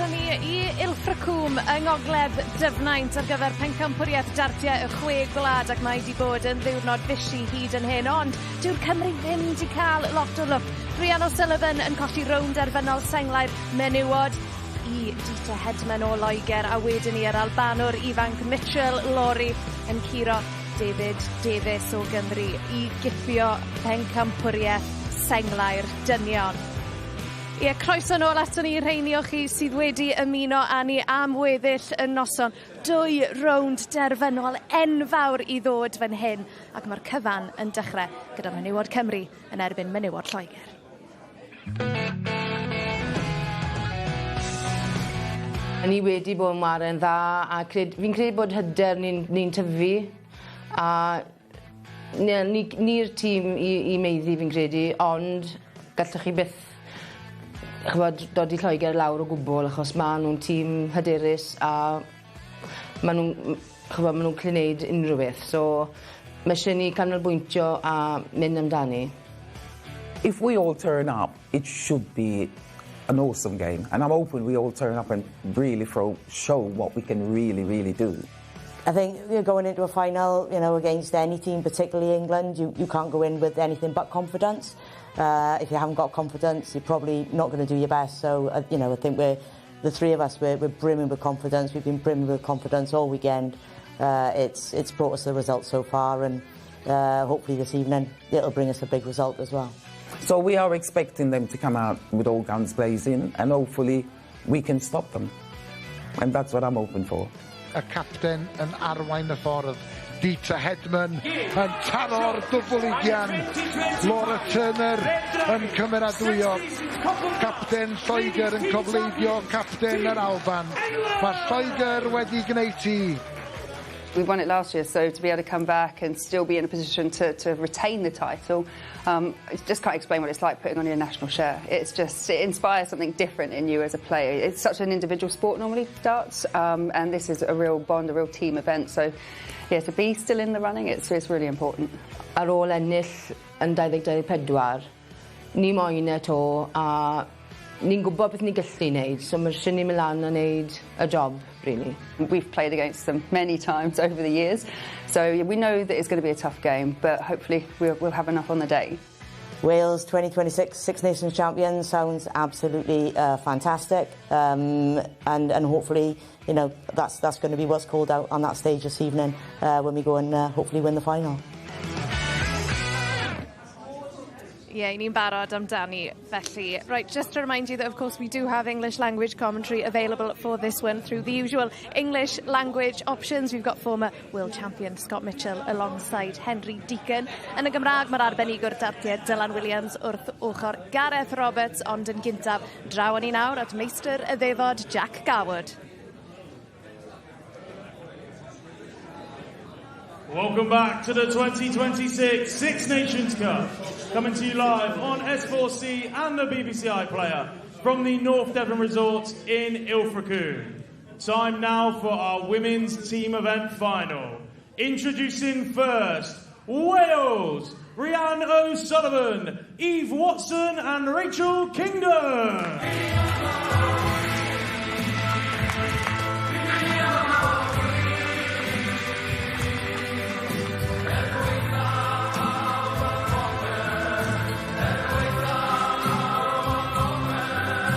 awn ni I Ilfracwm yng Ngogledd Dyfnaint ar gyfer pencampwriaeth Ddartiau y Chwe Gwlad ac mae wedi bod yn ddiwrnod fisi hyd yn hyn, ond dyw'r Cymru ddim wedi cael lot o lwc. Rhian O'Sullivan yn colli rownd derfynol senglau'r menywod I Ddartiau o Loegr a wedyn ni yr Albanwr ifanc Mitchell Lawry yn curo David Davies o Gymru I gipio pencampwriaeth senglau'r dynion. Ie, croeso nôl ato ni rheini o chi sydd wedi ymuno â ni am weddill y noson. 2 rownd derfynol enfawr I ddod fan hyn, ac mae'r cyfan yn dechrau gyda menywod Cymru yn erbyn menywod Lloegr. Ni wedi bod yn waren dda, a fi'n credu bod hyder ni'n tyfu, a ni'r tîm I meiddi fi'n credu, ond gallwch chi byth dod I Lloegr lawr o gwbl, achos maen nhw'n tîm hyderus a maen nhw'n gallu gwneud unrhyw beth. So mae eisiau ni canolbwyntio a mynd amdani. If we all turn up, it should be an awesome game. And I'm hoping we all turn up and really show what we can really do. I think going into a final, against any team, particularly England, you can't go in with anything but confidence. If you haven't got confidence, you're probably not going to do your best. So, I think the three of us, we're brimming with confidence. We've been brimming with confidence all weekend. It's brought us the result so far, and hopefully this evening it'll bring us a big result as well. So we are expecting them to come out with all guns blazing, and hopefully we can stop them. And that's what I'm hoping for. Y capten yn arwain y ffordd. Dita Hedman yn taro'r dwbl-ugian. Laura Turner yn cymeradwyo. Capten Lloegr yn cofleidio capten yr Alban. Mae Lloegr wedi gwneud ti. We won it last year, so to be able to come back and still be in a position to retain the title, I just can't explain what it's like putting on your national shirt. It inspires something different in you as a player. It's such an individual sport normally, darts, and this is a real bond, a real team event. So, yeah, to be still in the running, it's really important. Ar ôl ennill yn 2024, ni moyn eto, a ni'n gwybod beth ni'n gallu wneud, so mae eisiau ni mynd lan a wneud y job, really. We've played against them many times over the years, so we know that it's going to be a tough game, but hopefully we'll have enough on the day. Wales 2026 Six Nations champions sounds absolutely fantastic, and hopefully, that's going to be what's called out on that stage this evening when we go and hopefully win the final. Yeah, ni'n barod amdani felly. Right, just to remind you that of course we do have English language commentary available for this one through the usual English language options. We've got former world champion Scott Mitchell alongside Henry Deacon. Yn y Gymraeg, mae'r arbenigwr Ddartiau Dylan Williams wrth ochr Gareth Roberts, ond yn gyntaf draw ni nawr at meistr y ddefod Jack Garwood. Welcome back to the 2026 Six Nations Cup. Coming to you live on S4C and the BBC iPlayer from the North Devon Resort in Ilfracwm. Time now for our women's team event final. Introducing first, Wales, Rhian O'Sullivan, Eve Watson and Rachel Kingdom.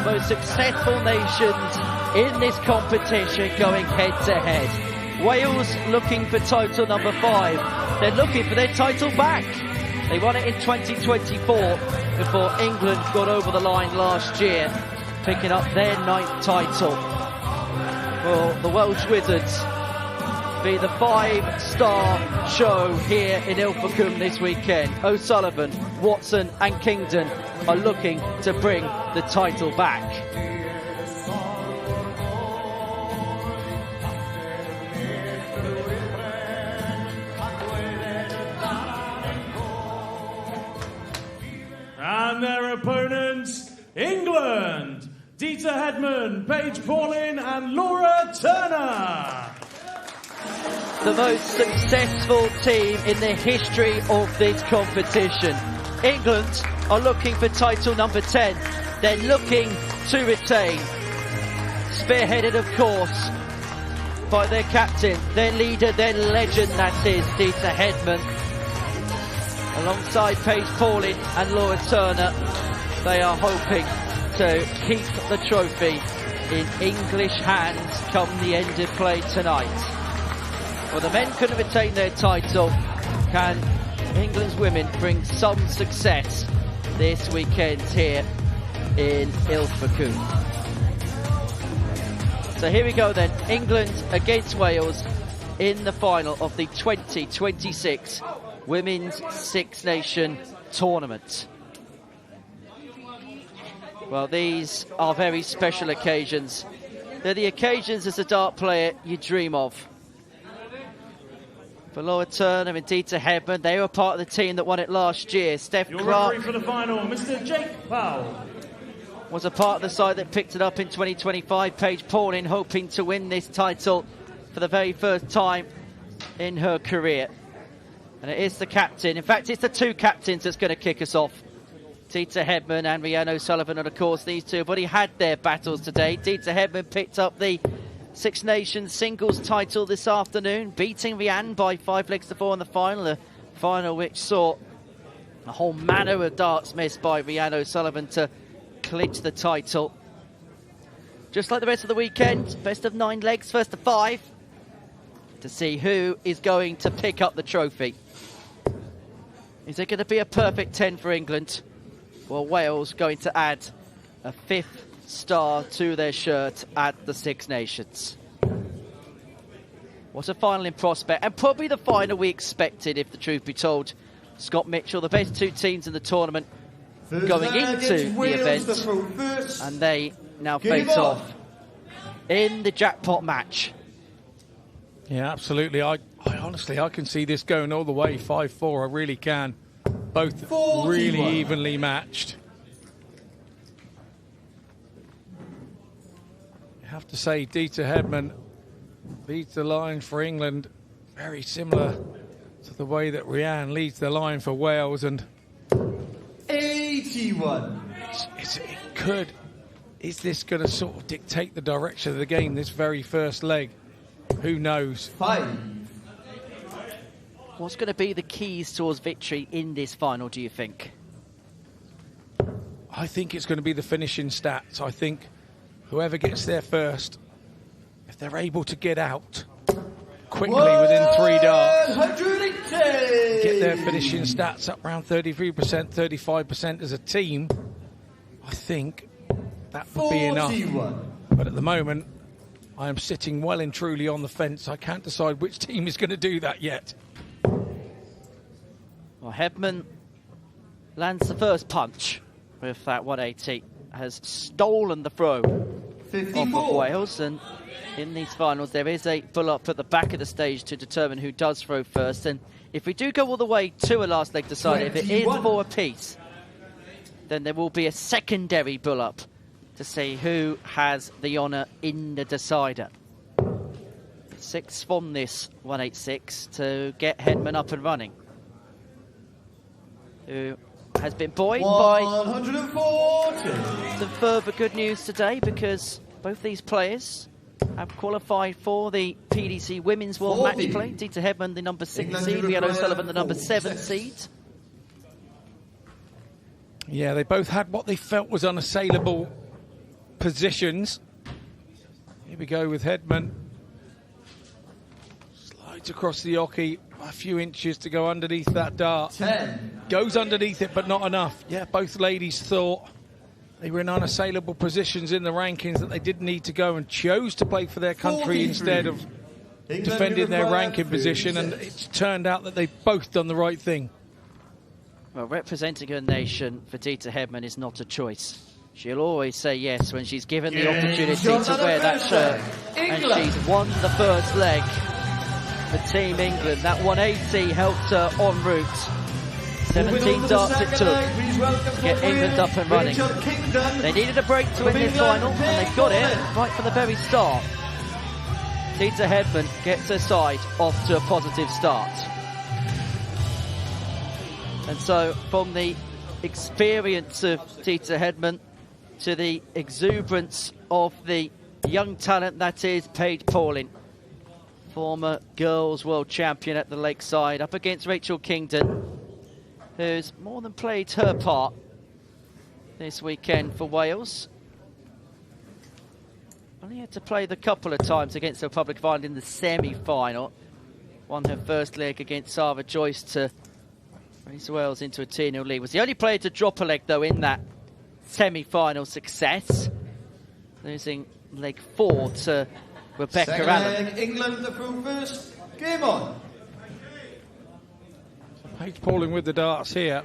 Most successful nations in this competition going head-to-head. Wales looking for title number 5. They're looking for their title back. They won it in 2024 before England got over the line last year, picking up their 9th title. Well, the Welsh Wizards be the 5-star show here in Ilfracwm this weekend. O'Sullivan, Watson and Kingdon are looking to bring the title back. And their opponents, England, Dita Hedman, Paige Paulin and Laura Turner. The most successful team in the history of this competition. England are looking for title number 10. They're looking to retain. spearheaded, of course, by their captain, their leader, their legend, that is Dieter Hedman. Alongside Paige Pauling and Laura Turner, they are hoping to keep the trophy in English hands come the end of play tonight. Well, the men couldn't retain their title. Can England's women bring some success this weekend here in Ilfracombe? So here we go then, England against Wales in the final of the 2026 Women's Six Nation Tournament. Well, these are very special occasions. They're the occasions as a dart player you dream of. For Laura Turner and Dieter Hedman, they were part of the team that won it last year. Steph Your Clark referee for the final, Mr. Jake Powell. Was a part of the side that picked it up in 2025. Paige Pauling hoping to win this title for the very first time in her career. And it is the captain. In fact, it's the two captains that's going to kick us off. Dieter Hedman and Rhiannon O'Sullivan, and of course these two have already had their battles today. Dieter Hedman picked up the Six Nations singles title this afternoon, beating Rhiannon by 5 legs to 4 in the final. The final which saw a whole manner of darts missed by Rhiannon O'Sullivan to clinch the title. Just like the rest of the weekend, best of 9 legs, first to 5, to see who is going to pick up the trophy. Is it going to be a perfect 10 for England? Well, Wales going to add a 5th star to their shirt at the Six Nations. What a final in prospect, and probably the final we expected, if the truth be told. Scott Mitchell, the best 2 teams in the tournament, going into the event, and they now face off in the jackpot match. Yeah, absolutely. I honestly, I can see this going all the way 5-4. I really can. Both 41. Really evenly matched. You have to say, Dieter Hedman leads the line for England, very similar to the way that Rhiannon leads the line for Wales. And 81. Is this going to sort of dictate the direction of the game, this very first leg? Who knows? 5. What's going to be the keys towards victory in this final, do you think? I think it's going to be the finishing stats. I think whoever gets there first, if they're able to get out quickly within 3 darts, get their finishing stats up around 33%, 35% as a team, I think that would be enough. But at the moment, I am sitting well and truly on the fence. I can't decide which team is going to do that yet. Well, Hedman lands the first punch with that 180, has stolen the throw 54. Off of Wales, and in these finals there is a pull-up at the back of the stage to determine who does throw first, and if we do go all the way to a last leg decider, if it is 4 apiece, then there will be a secondary pull-up to see who has the honour in the decider. 6 from this 186 to get Hedman up and running, who has been buoyed by 140. some further good news today, because both these players have qualified for the PDC Women's World Match Play. Dieter Hedman, the number 6 seed, Rhiannon O'Sullivan, the number 7 seed. Yeah, they both had what they felt was unassailable positions. Here we go with Hedman. Slides across the oche, a few inches to go underneath that dart. 10. Goes underneath it, but not enough. Yeah, both ladies thought they were in unassailable positions in the rankings, that they didn't need to go, and chose to play for their country 43. Instead of defending their ranking position, and it's turned out that they've both done the right thing. Well, representing her nation for Dieter Hedman is not a choice. She'll always say yes when she's given the opportunity to wear that shirt. And she's won the first leg for Team England. That 180 helped her en route. 17 darts it took to get England up and running. They needed a break to win this final, and they got it right from the very start. Dieter Hedman gets her side off to a positive start. And so, from the experience of Dieter Hedman to the exuberance of the young talent, that is Paige Pauling, former girls world champion at the Lakeside, up against Rachel Kingdon, who's more than played her part this weekend for Wales. Only had to play the couple of times against the Republic of Ireland in the semi-final. Won her first leg against Sarah Joyce to raise Wales into a 2-0 lead. Was the only player to drop a leg, though, in that semi-final success, losing leg 4 to Rebecca Second Allen. leg, England through first. Game on. Paige Pauling with the darts here.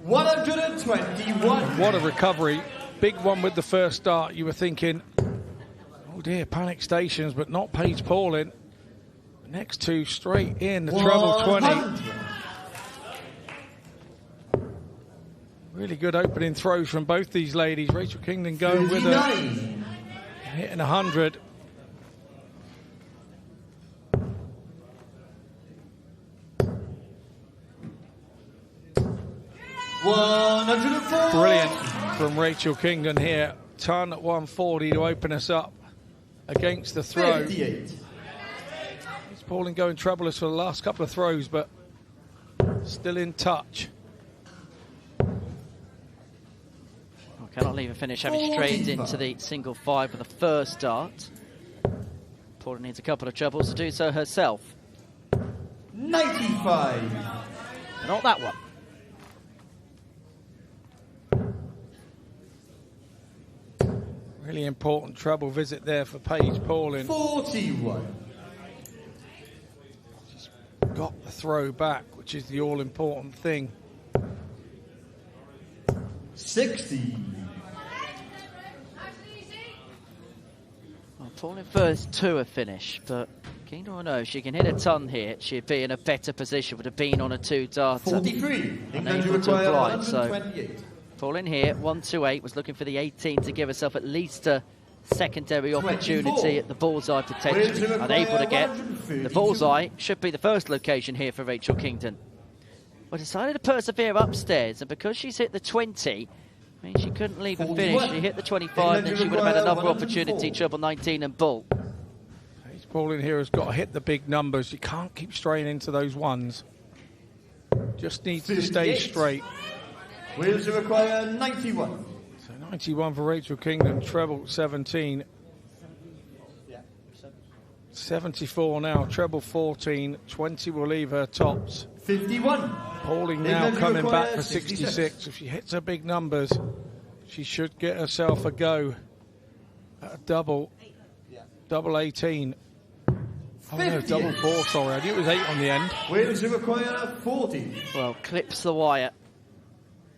121. What a recovery. Big one with the first start. You were thinking, oh dear, panic stations, but not Paige Pauling. The next two straight in, the treble 20. Really good opening throws from both these ladies. Rachel Kingdon going 59. With her, hitting 100. Brilliant from Rachel Kingdon here. Ton at 140 to open us up against the throw. 58. It's Pauling going troubleless for the last couple of throws, but still in touch. Cannot leave a finish, having straight into the single 5 for the first dart. Pauling needs a couple of trebles to do so herself. 95. Not that one. Really important treble visit there for Paige Pauling. 41. She's got the throw back, which is the all-important thing. 60. Well, Pauling first to a finish, but Kingdon will know she can hit a ton here. She'd be in a better position, would have been on a 2-darter. 43. Able to apply, so Pauling here, 128, was looking for the 18 to give herself at least a secondary opportunity at the bullseye potentially. Unable to get the bullseye, should be the first location here for Rachel Kingdon. Well, decided to persevere upstairs, and because she's hit the 20, I mean, she couldn't leave a finish. She hit the 25, then she would have had another opportunity, treble 19 and bull. Paige Pauling here has got to hit the big numbers. You can't keep straying into those ones. Just needs to stay straight. Wales require 91. So 91 for Rachel Kingdon, treble 17. 74 now, treble 14. 20 will leave her tops. 51. Pauling now coming back for 66. If she hits her big numbers, she should get herself a go at a double 18. Oh no, double 4, sorry. I knew it was 8 on the end. Wales require 40. Well, clips the wire.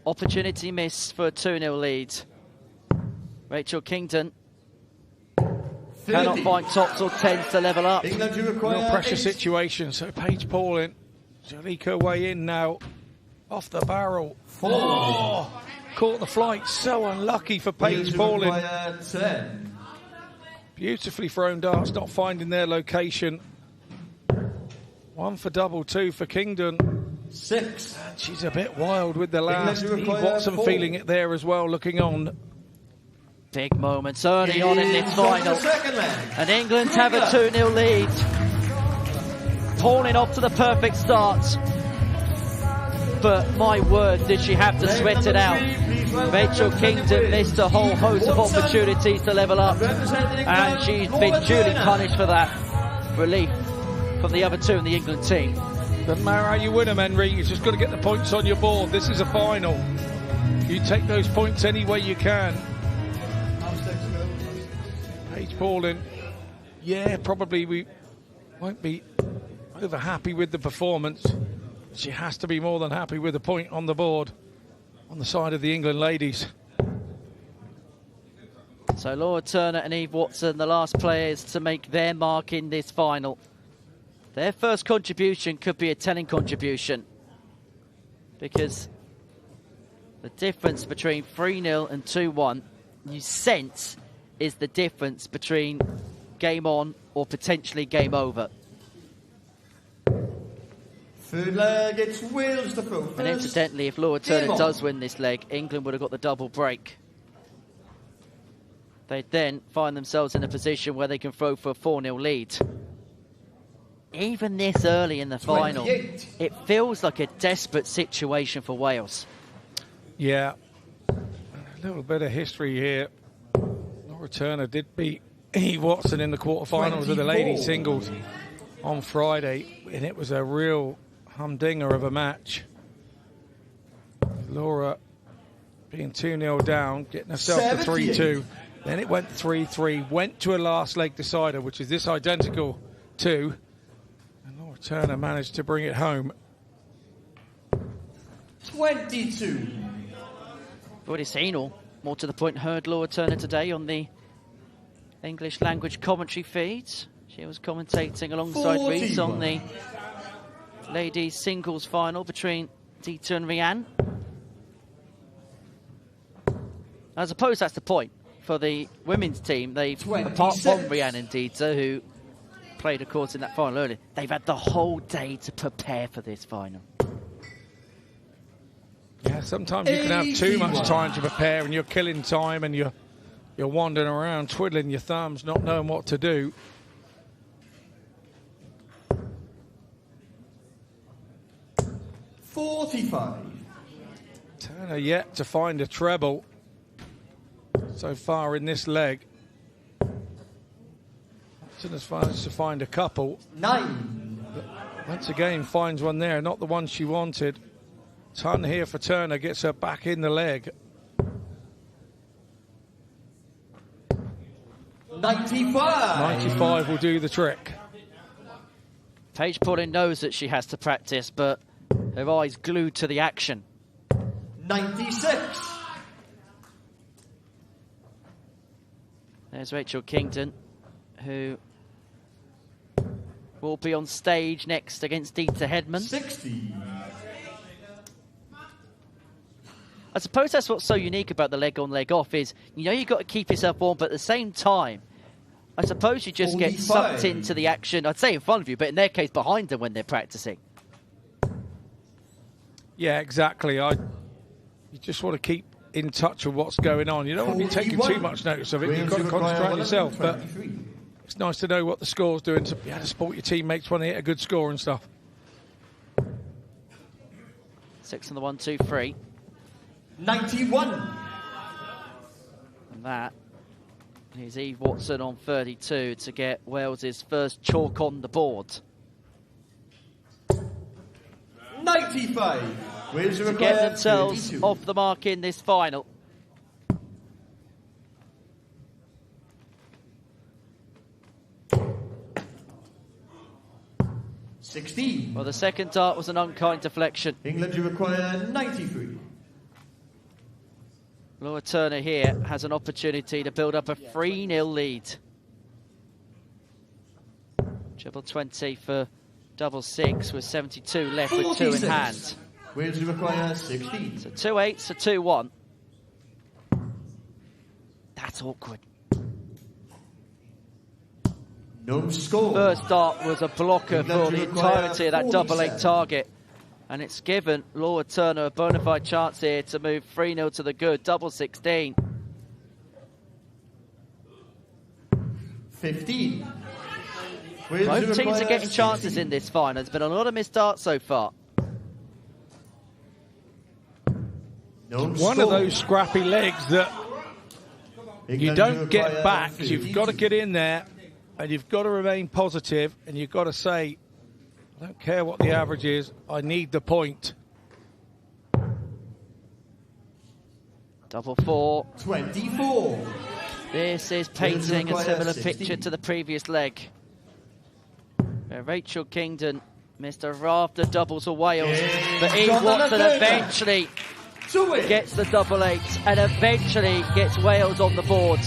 Opportunity miss for a 2-0 lead. Rachel Kingdon cannot find tops or 10s to level up. Real pressure situation, so Paige Pauling, she'll leak her way in now. Off the barrel. Oh, caught the flight, so unlucky for Paige Pauling. 10. Beautifully thrown darts, not finding their location. 1 for double, 2 for Kingdon. 6. And she's a bit wild with the last. Eve Watson 4. feeling it there as well, looking on. Big moments early on in this final. And England have a 2-0 lead. Pauling off to the perfect start. But my word, did she have to sweat it out. Rachel Kingdon missed a whole host of opportunities to level up. And she's been duly punished for that. Relief from the other two in the England team. Doesn't matter how you win them, Henry. You've just got to get the points on your board. This is a final. You take those points any way you can. Paige Pauling, yeah, probably we won't be over happy with the performance. She has to be more than happy with the point on the board on the side of the England ladies. So Laura Turner and Eve Watson, the last players to make their mark in this final. Their first contribution could be a telling contribution, because the difference between 3-0 and 2-1, you sense, is the difference between game on or potentially game over. Third leg, it's Wales to throw first. And incidentally, if Laura Turner does win this leg, England would have got the double break. They then find themselves in a position where they can throw for a 4-0 lead. Even this early in the final, it feels like a desperate situation for Wales. Yeah, a little bit of history here. Laura Turner did beat Eve Watson in the quarterfinals of the ladies singles on Friday, and it was a real humdinger of a match. Laura being 2-0 down, getting herself to 3-2. Then it went 3-3, went to a last leg decider, which is this identical to, and Laura Turner managed to bring it home. 22. We've already seen, or more to the point, heard Laura Turner today on the English language commentary feeds. She was commentating alongside Reese on the ladies singles final between Dita and Rianne. I suppose that's the point for the women's team. They've, apart from Rianne and Dita, who played, of course, in that final earlier, they've had the whole day to prepare for this final. Yeah, sometimes you can have too much time to prepare and you're killing time and you're wandering around, twiddling your thumbs, not knowing what to do. Turner yet to find a treble so far in this leg. Watson has managed to find a couple. 9. But once again, finds one there, not the one she wanted. Ton here for Turner, gets her back in the leg. 95. 95 will do the trick. Paige Pullen knows that she has to practice, but her eyes glued to the action. 96. There's Rachel Kingdon, who will be on stage next against Dita Hedman. 60. I suppose that's what's so unique about the leg on, leg off is, you know, you've got to keep yourself warm, but at the same time, I suppose you just 45. get sucked into the action. I'd say in front of you, but in their case, behind them when they're practicing. Yeah, exactly. You just want to keep in touch with what's going on. You don't want to be taking too much notice of it. You've got to concentrate on yourself. But it's nice to know what the score's doing, to be able to support your teammates when they hit a good score and stuff. 6 on the 1, 2, 3. 91. And that is Eve Watson on 32 to get Wales's first chalk on the board. 95. Wales To get themselves 32. off the mark in this final. $16. Well, the second dart was an unkind deflection. England, you require 93. Laura Turner here has an opportunity to build up a 3-0 lead. Triple 20 for double 6 with 72 left with 2 in hand. Wales, you require 16. So 2-8, so 2-1. That's awkward. No score. First dart was a blocker for the entirety of that double 8 target. And it's given Laura Turner a bona fide chance here to move 3-0 to the good. Double 16. 15. Both teams are getting chances in this final. There's been a lot of missed darts so far. One of those scrappy legs that you don't get back. You've got to get in there and you've got to remain positive and you've got to say, I don't care what the average is, I need the point. Double 4. 24. This is painting a similar picture to the previous leg. Where Rachel Kingdon missed a raft of doubles for Wales, but Eve Watson eventually gets the double 8 and eventually gets Wales on the board.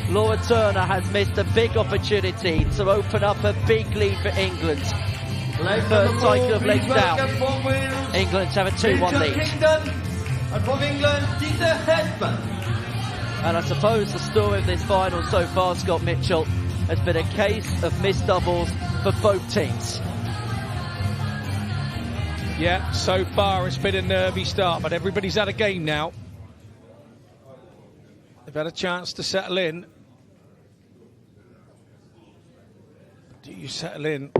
Laura Turner has missed a big opportunity to open up a big lead for England. First cycle of legs down. England have a 2-1 lead. And from England, Dita Hedman. And I suppose the story of this final so far, Scott Mitchell, has been a case of missed doubles for both teams. Yeah, so far it's been a nervy start, but everybody's had a game now. They've had a chance to settle in. do you settle in?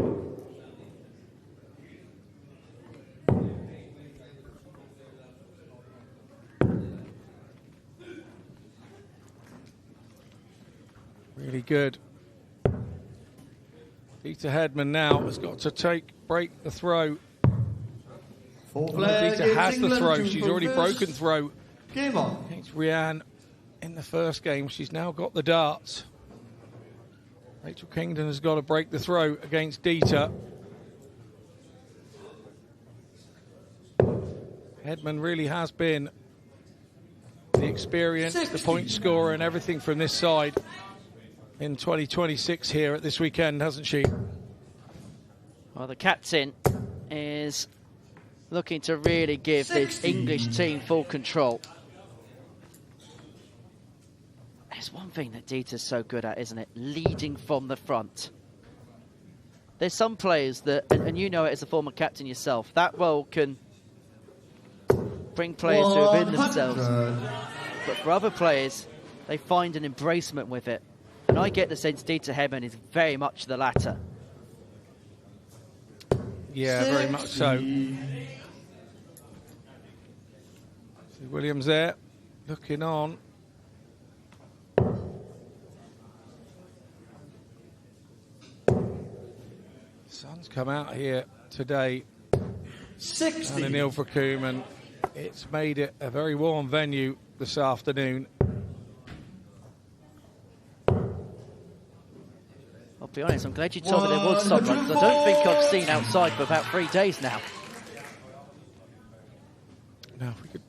Really good. Dita Hedman now has got to break the throw. Dita has the throw. She's already broken throw. Game on. Against Rianne in the first game. She's now got the darts. Rachel Kingdon has got to break the throw against Dita. Hedman really has been the experience, 60. the point scorer and everything from this side in 2026 here at this weekend, hasn't she? Well, the captain is looking to really give 60. this English team full control. There's one thing that Dita's so good at, isn't it? Leading from the front. There's some players that, and you know it as a former captain yourself, that role can bring players to within themselves. But for other players, they find an embracement with it. And I get the sense Dita Hedman is very much the latter. Yeah, very much so. See Williams there, looking on. Sun's come out here today 60. down in Ilfracombe, and it's made it a very warm venue this afternoon. I'll be honest, I'm glad you told me there was sunlight, because I don't think I've seen outside for about 3 days now. Now, if we could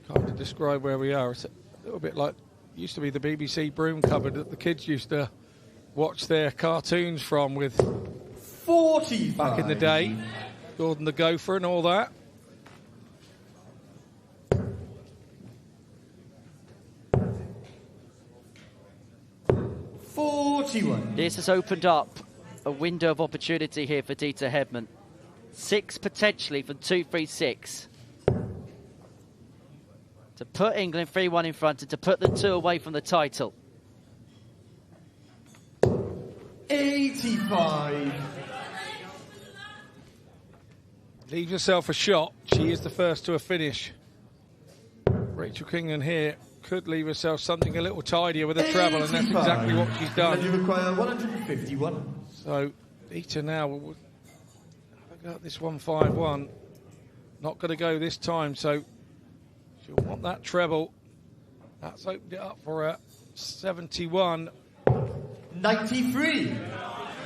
kind of describe where we are, it's a little bit like, used to be the BBC broom cupboard that the kids used to watch their cartoons from with 45. back in the day. Gordon the Gopher and all that. This has opened up a window of opportunity here for Dita Hedman. 6 potentially from 2-3-6. To put England 3-1 in front and to put the 2 away from the title. 85. Leave yourself a shot. She is the first to a finish. Rachel Kingdon here could leave herself something a little tidier with a treble, and that's exactly what she's done. And you require 151. So Dita now will have a go at this 1-5-1. Not going to go this time, so she'll want that treble. That's opened it up for her. 71. 93.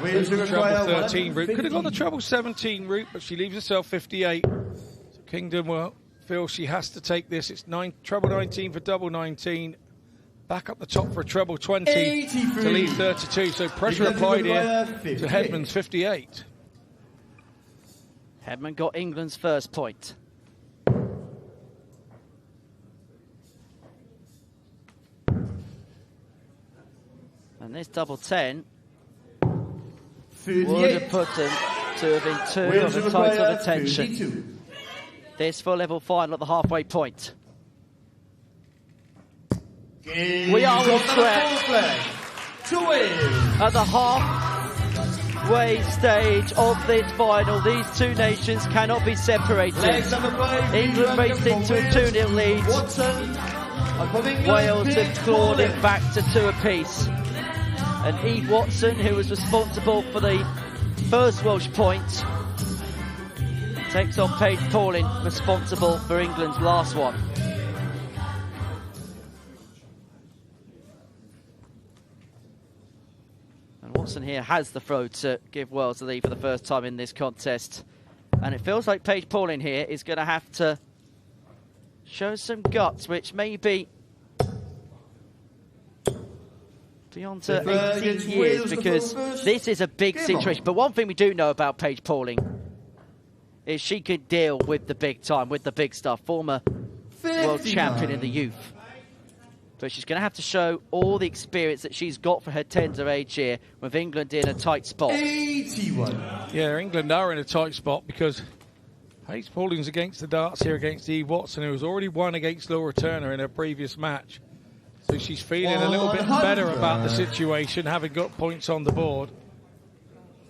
There's the treble 13 route. Could have got the treble 17 route, but she leaves herself 58. So Kingdon will feel she has to take this. It's treble 19 for double 19. Back up the top for a treble 20 83. to leave 32. So pressure applied here to Hedman's 58. Hedman got England's first point. And this double 10 would have put him to within 2 of the title attention. 32. This for level final at the halfway point. We are on track to win. At the halfway stage of this final, these two nations cannot be separated. England raced into a 2-0 lead. Wales have clawed it back to 2 apiece. And Eve Watson, who was responsible for the first Welsh point, takes on Paige Pauling, responsible for England's last one. And Watson here has the throw to give Wales the lead for the first time in this contest. And it feels like Paige Pauling here is going to have to show some guts, which may be beyond 18 years, because this is a big situation. But one thing we do know about Paige Pauling is she can deal with the big time, with the big stuff. Former world champion in the youth. But she's going to have to show all the experience that she's got for her tender age here, with England in a tight spot. 81. Yeah, England are in a tight spot because Paige Pauling's against the darts here against Eve Watson, who has already won against Laura Turner in her previous match. So she's feeling a little bit better about the situation, having got points on the board.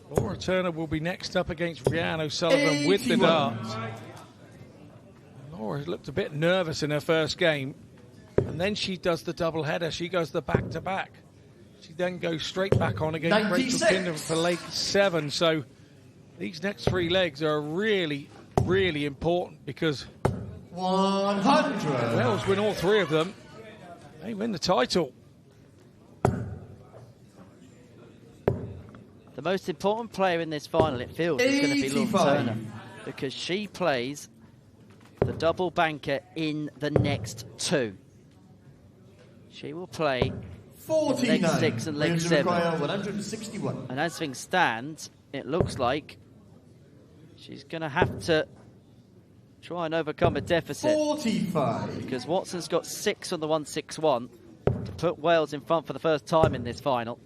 Laura Turner will be next up against Rhiannon O'Sullivan with the darts. Laura looked a bit nervous in her first game, and then she does the double header. She goes the back-to-back. She then goes straight back on against Rachel Kingdom for leg 7. So these next 3 legs are really, really important because 100. Wales win all 3 of them. They win the title. The most important player in this final, it feels, is going to be Laura Turner, because she plays the double banker in the next 2. She will play leg 6 and leg 7. 161. And as things stand, it looks like she's going to have to try and overcome a deficit. 45. Because Watson's got 6 on the 161 to put Wales in front for the first time in this final.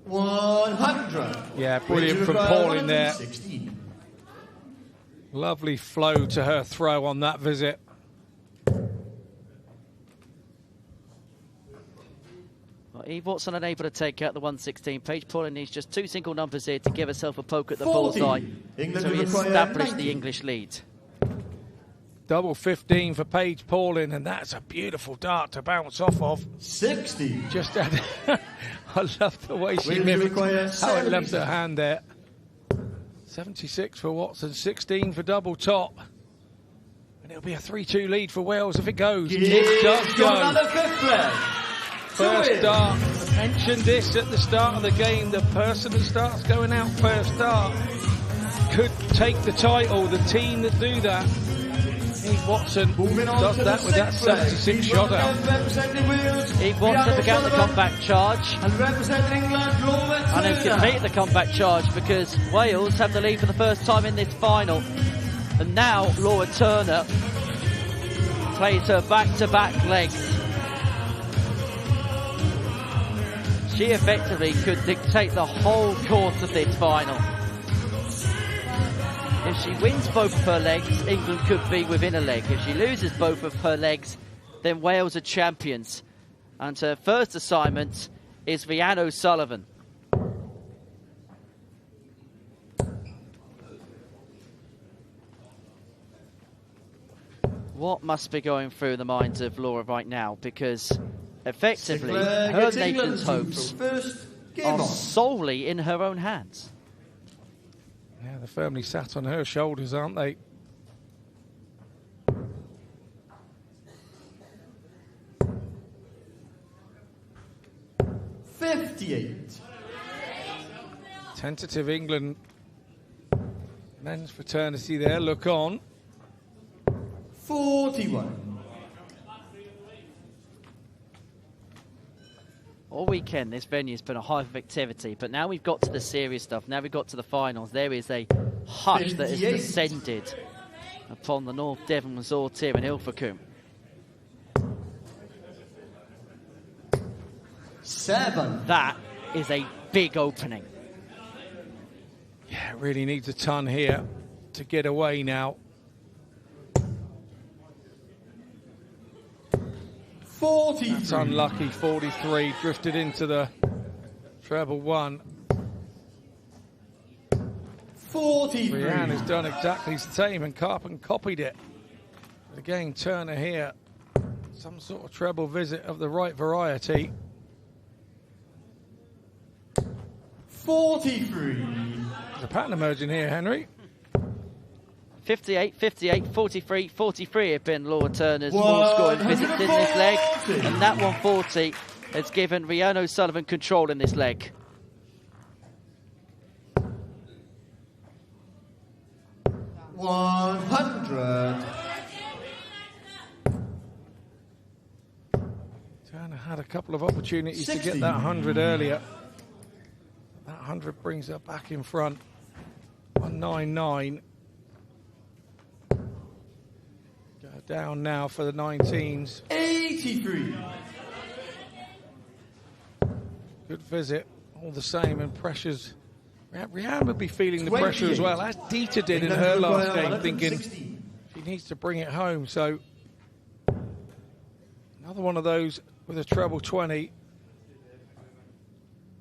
100. Yeah, brilliant from Pauline there. Lovely flow to her throw on that visit. Well, Eve Watson unable to take out the 116. Paige Pauline needs just 2 single numbers here to give herself a poke at the bullseye to establish the English lead. Double 15 for Paige Pauline, and that's a beautiful dart to bounce off of. 60. Just had, I love the way she mimicked how it left her hand there. 76 for Watson, 16 for double top. And it'll be a 3-2 lead for Wales if it goes. It does go. First dart. Mentioned this at the start of the game. The person that starts going out first dart could take the title. The team that do that. Eve Watson does that with that 76 shot out. Eve Watson began the comeback charge and has completed the comeback charge because Wales have the lead for the first time in this final. And now Laura Turner plays her back-to-back legs. She effectively could dictate the whole course of this final. If she wins both of her legs, England could be within a leg. If she loses both of her legs, then Wales are champions. And her first assignment is Rhiannon O'Sullivan. What must be going through the minds of Laura right now? Because effectively, her nation's hopes are solely in her own hands. Yeah, they're firmly sat on her shoulders, aren't they? $58. Tentative England men's fraternity there, look on. 41. All weekend, this venue's been a hive of activity, but now we've got to the serious stuff. Now we've got to the finals. There is a hush that has descended upon the North Devon Resort here in Ilfracombe. 7. That is a big opening. Yeah, really needs a ton here to get away now. 43. That's unlucky. 43 drifted into the treble 1. 43. Rhiannon has done exactly the same, and Carpen copied it. But again, Turner here, some sort of treble visit of the right variety. 43. There's a pattern emerging here, Henry. 58, 58, 43, 43 have been Laura Turner's more scoring visits in this leg. And that 140 has given Rhiannon O'Sullivan control in this leg. $100. Turner had a couple of opportunities to get that 100 earlier. That 100 brings her back in front. 199. Down now for the 19s. 83. Good visit, all the same, and pressures. Rhiannon would be feeling the pressure as well, as Dita did in her last game, thinking she needs to bring it home. So another one of those with a treble 20.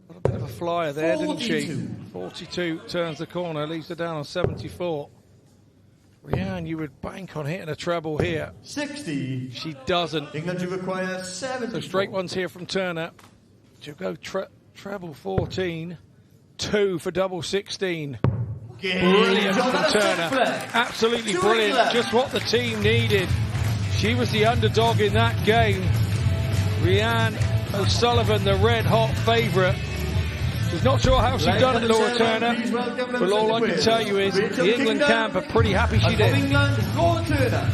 Got a bit of a flyer there, didn't she? 42 turns the corner, leaves her down on 74. Rhian, you would bank on hitting a treble here. 60. She doesn't. England to require 7. So straight ones here from Turner. She'll go treble 14. 2 for double 16. Brilliant from Turner. Absolutely brilliant. Just what the team needed. She was the underdog in that game. Rhian O'Sullivan, the red-hot favourite. She's not sure how she done it, Laura Turner, but all I can tell you is the England camp are pretty happy she did. England, Laura Turner.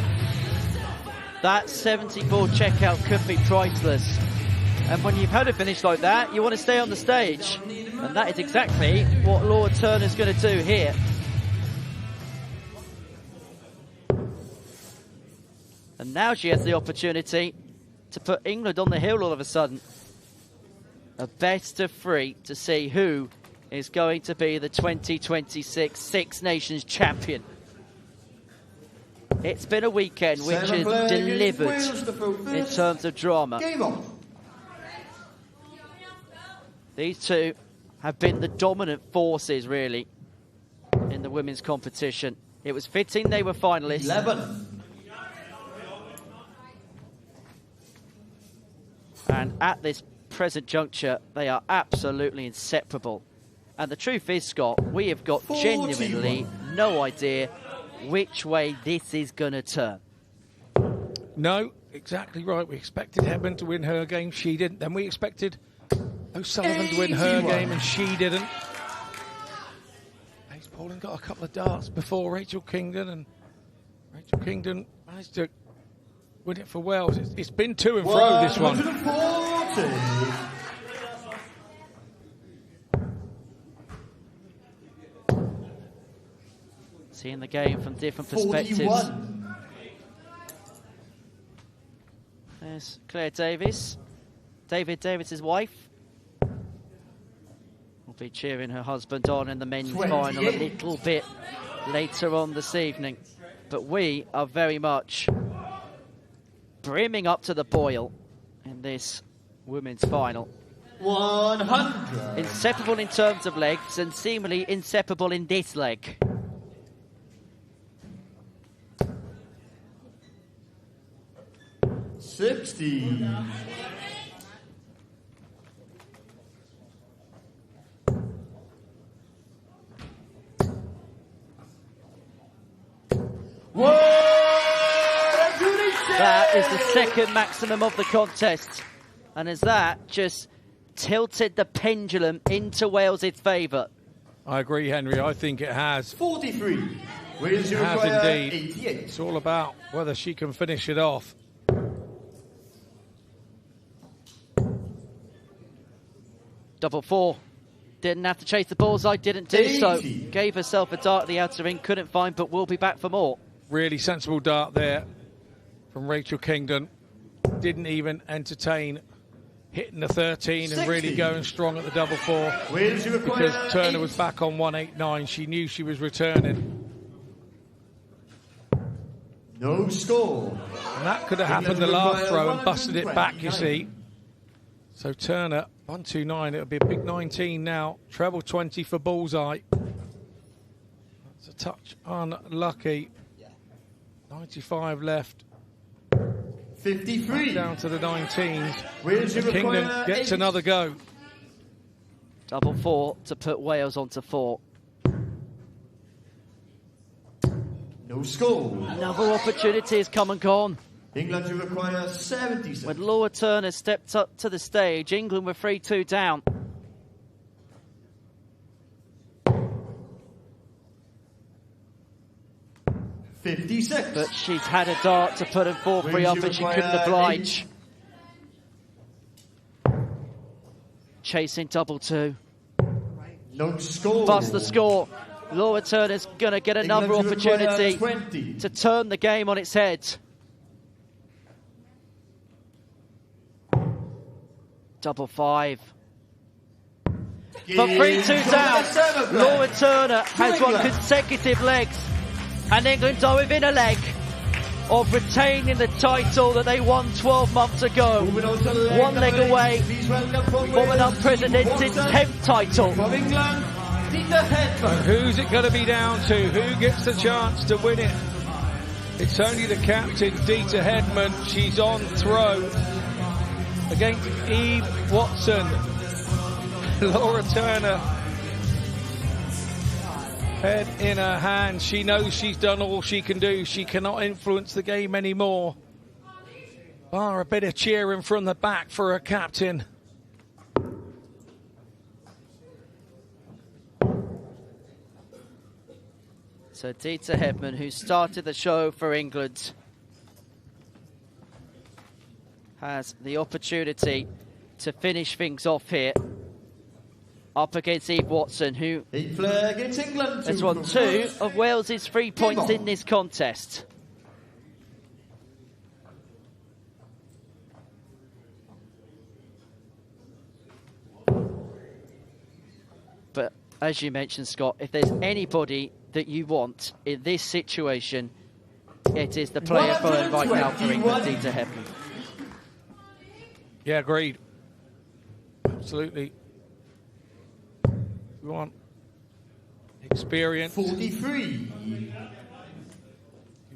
That 74 checkout could be priceless. And when you've had a finish like that, you want to stay on the stage. And that is exactly what Laura Turner's going to do here. And now she has the opportunity to put England on the hill all of a sudden. A best of 3 to see who is going to be the 2026 Six Nations champion. It's been a weekend which has delivered in terms of drama. These two have been the dominant forces, really, in the women's competition. It was fitting they were finalists. 11. And at this present juncture, they are absolutely inseparable. And the truth is, Scott, we have got 41. genuinely no idea which way this is going to turn. No, exactly right. We expected Hedman to win her game. She didn't. Then we expected O'Sullivan to win her game, and she didn't. Paige Pauling got a couple of darts before Rachel Kingdon, and Rachel Kingdon managed to win it for Wales. It's been to and fro, this one. 140. Seeing the game from different perspectives. 41. There's Claire Davis, David Davis' wife. Will be cheering her husband on in the men's 28. final a little bit later on this evening. But we are very much brimming up to the boil in this women's final. 100. Inseparable in terms of legs and seemingly inseparable in this leg. $60. That is the second maximum of the contest. And as that just tilted the pendulum into Wales' favour. I agree, Henry. I think it has. 43. Wales It has indeed. 88. It's all about whether she can finish it off. Double 4. Didn't have to chase the bullseye, didn't do 80. so. Gave herself a dart at the outer ring, couldn't find, but will be back for more. Really sensible dart there from Rachel Kingdon. Didn't even entertain hitting the 13 and really 60. going strong at the double 4 Wales to require because Turner 8. was back on 189. She knew she was returning. No score. And that could have happened the last throw and busted it back, you see. So Turner, 129, it'll be a big 19 now. Treble 20 for bullseye. That's a touch unlucky. 95 left. 53. Down to the 19s. Wales to Kingdon require gets 8. another go. Double 4 to put Wales onto 4. No score. Another opportunity has come and gone. England to require 77. When Laura Turner stepped up to the stage, England were 3-2 down. $56. But she's had a dart to put her 4-3 up and she couldn't oblige. Chasing double 2. No score. Bust the score. Laura Turner's going to get another England to require opportunity 20. to turn the game on its head. Double 5. For 3-2 down, Laura Turner has won consecutive legs, and England are within a leg of retaining the title that they won 12 months ago. One leg away from an unprecedented 10th title. From England, Dieter Hedman. And who's it going to be down to? Who gets the chance to win it? It's only the captain, Dieter Hedman. She's on throw against Eve Watson. Laura Turner, head in her hand. She knows she's done all she can do. She cannot influence the game anymore. Bar a bit of cheering from the back for her captain. So Dieter Hedman, who started the show for England, has the opportunity to finish things off here. Up against Eve Watson, who has won 2 of Wales's 3 points in this contest. But as you mentioned, Scott, if there's anybody that you want in this situation, it is the player going right now for England, Dieter Hedman. Yeah, agreed. Absolutely. You want experience. 43. You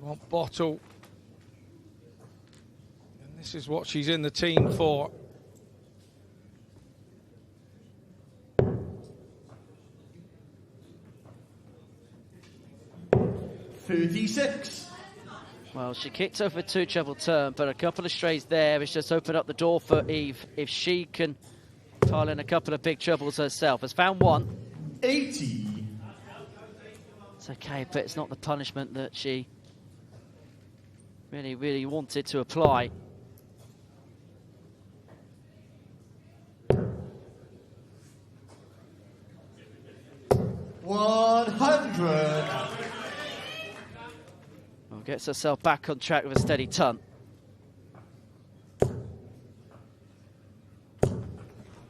want bottle. And this is what she's in the team for. $36. Well, she kicked over 2 treble turn, but a couple of strays there has just opened up the door for Eve. If she can pile in a couple of big trebles herself. Has found 1. 80. It's okay, but it's not the punishment that she really wanted to apply. $100. Well, gets herself back on track with a steady ton.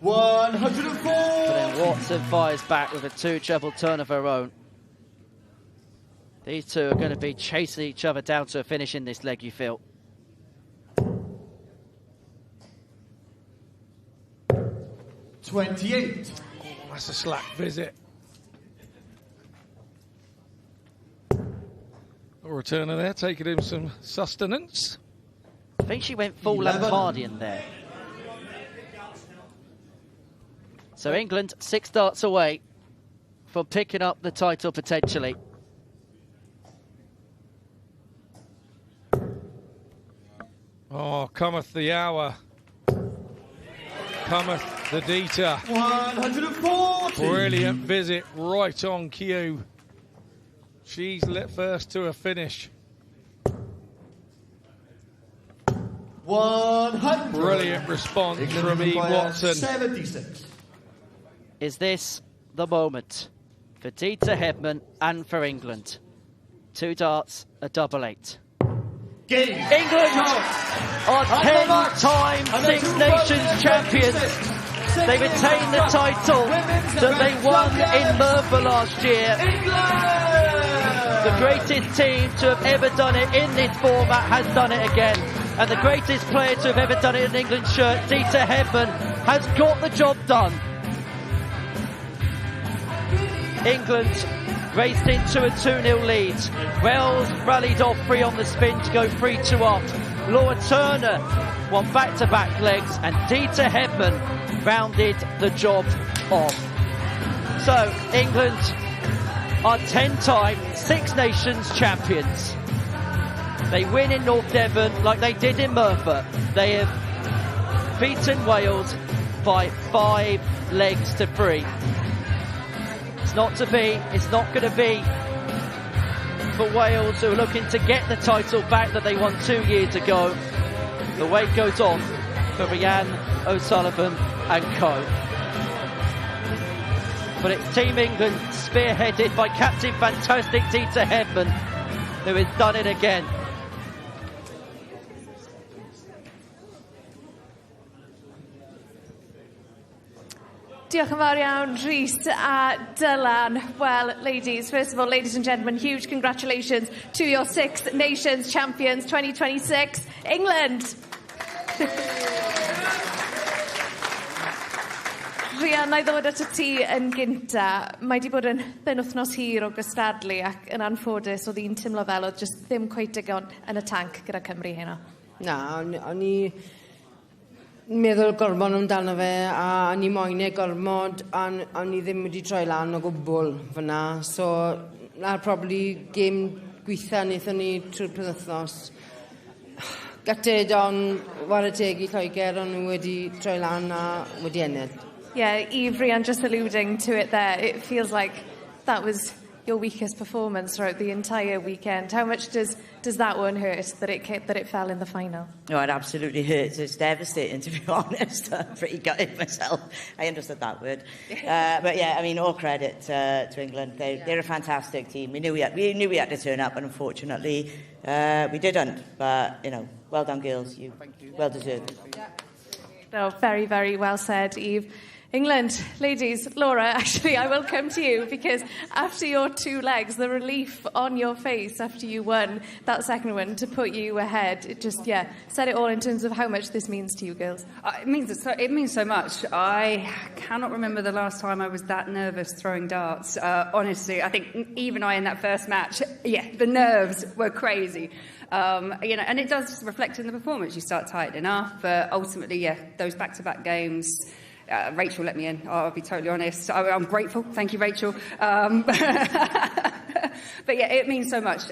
$104. But then Watson fires back with a 2 treble turn of her own. These two are going to be chasing each other down to a finish in this leg, you feel. $28. Oh, that's a slack visit. A returner there, taking him some sustenance. I think she went full Lampardian there. So England 6 darts away from picking up the title potentially. Oh, cometh the hour. Cometh the Dieter. 140. Brilliant visit, right on cue. She's lit first to a finish. 100. Brilliant response England from Eve Watson. 76. Is this the moment for Dieter Hedman and for England? 2 darts, a double 8. Game. England are 10-time Six Nations champions. They retain the title that they won in Merthyr last year. The greatest team to have ever done it in this format has done it again. And the greatest player to have ever done it in England's shirt, Dieter Hedman, has got the job done. England raced into a 2-0 lead. Wales rallied off 3 on the spin to go 3-2 up. Laura Turner won back-to-back legs, and Dieter Hedman rounded the job off. So England are 10-time Six Nations champions. They win in North Devon like they did in Merthyr. They have beaten Wales by 5 legs to 3. It's not to be, it's not going to be for Wales, who are looking to get the title back that they won 2 years ago. The wait goes on for Rhiannon O'Sullivan and co. But it's Team England spearheaded by Captain Fantastic Dieter Hedman, who has done it again. Diolch yn fawr iawn, Rhys a Dylan. Well, ladies, first of all, ladies and gentlemen, huge congratulations to your Six Nations champions 2026, England. Rhian, na i ddod at y ti yn gynta. Mae di bod yn benwthnos hir o gystadlu ac yn anffodus oedd hi'n teimlo fel oedd just ddim cweit digon yn y tanc gyda Cymru heno. Na, o'n i meddwl gormod amdano fe a o'n i moyn e gormod a o'n i ddim wedi troi lan o gwbl fyna. So, na'r probably gêm gweitha wnaethon ni trwy'r penwythnos. Gutted on war y teg I Lloegr ond nhw wedi troi lan a wedi ennill. Yeah, Eve, Rhian, just alluding to it there, it feels like that was your weakest performance throughout the entire weekend. How much does that one hurt that it fell in the final? No, it absolutely hurts. It's devastating, to be honest. I'm pretty gutted myself. I understood that word. But yeah, I mean, all credit to England. They're a fantastic team. We knew we had to turn up, and unfortunately, we didn't. But, you know, well done, girls. Thank you. Well deserved. No, very, very well said, Eve. England, ladies, Laura, actually, I will come to you because after your two legs, the relief on your face after you won that second one to put you ahead, it just, said it all in terms of how much this means to you girls. It means so much. I cannot remember the last time I was that nervous throwing darts. Honestly, I think even I in that first match, the nerves were crazy. And it does reflect in the performance. You start tightening up, but ultimately, those back-to-back games. Rachel let me in, I'll be totally honest. I'm grateful, thank you Rachel. But it means so much.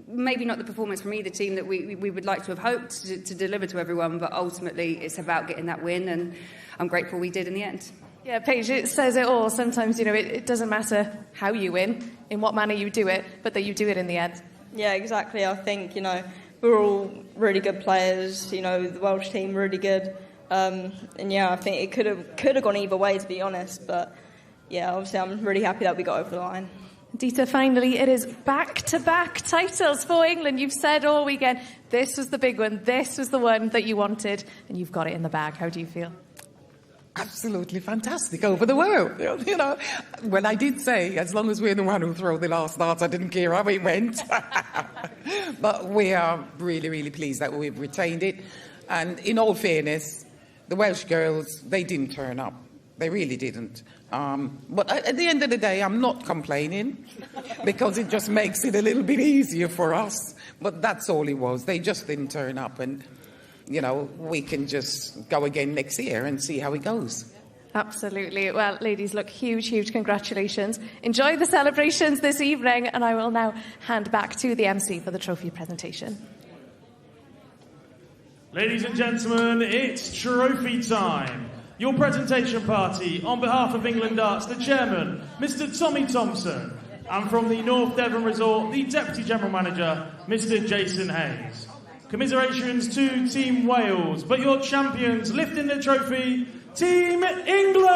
Maybe not the performance from either team that we would like to have hoped to deliver to everyone, but ultimately it's about getting that win, and I'm grateful we did in the end. Yeah, Paige, it says it all. Sometimes, it doesn't matter how you win, in what manner you do it, but that you do it in the end. Yeah, exactly. I think, we're all really good players. The Welsh team really good. I think it could have gone either way, to be honest. But obviously I'm really happy that we got over the line. Dita, finally, it is back-to-back titles for England. You've said all weekend, this was the big one, this was the one that you wanted, and you've got it in the bag. How do you feel? Absolutely fantastic, over the world. When I did say, as long as we're the one who throw the last darts, I didn't care how it went. But we are really, really pleased that we've retained it. And in all fairness, the Welsh girls, they didn't turn up. They really didn't. But at the end of the day, I'm not complaining because it just makes it a little bit easier for us. But that's all it was. They just didn't turn up. And, we can just go again next year and see how it goes. Absolutely. Well, ladies, look, huge, huge congratulations. Enjoy the celebrations this evening. And I will now hand back to the MC for the trophy presentation. Ladies and gentlemen, it's trophy time. Your presentation party, on behalf of England Darts, the chairman, Mr. Tommy Thompson, and from the North Devon Resort, the Deputy General Manager, Mr. Jason Hayes. Commiserations to Team Wales, but your champions lifting the trophy, Team England!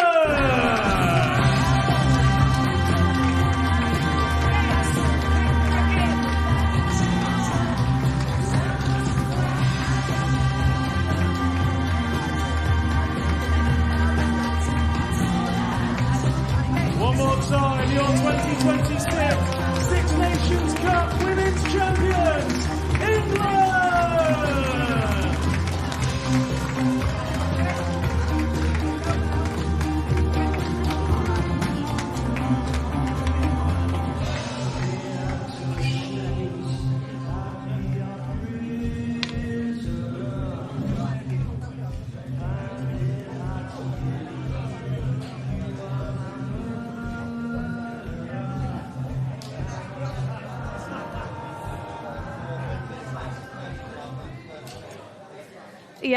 One more time, your 2026 Six Nations Cup Women's Champions, England!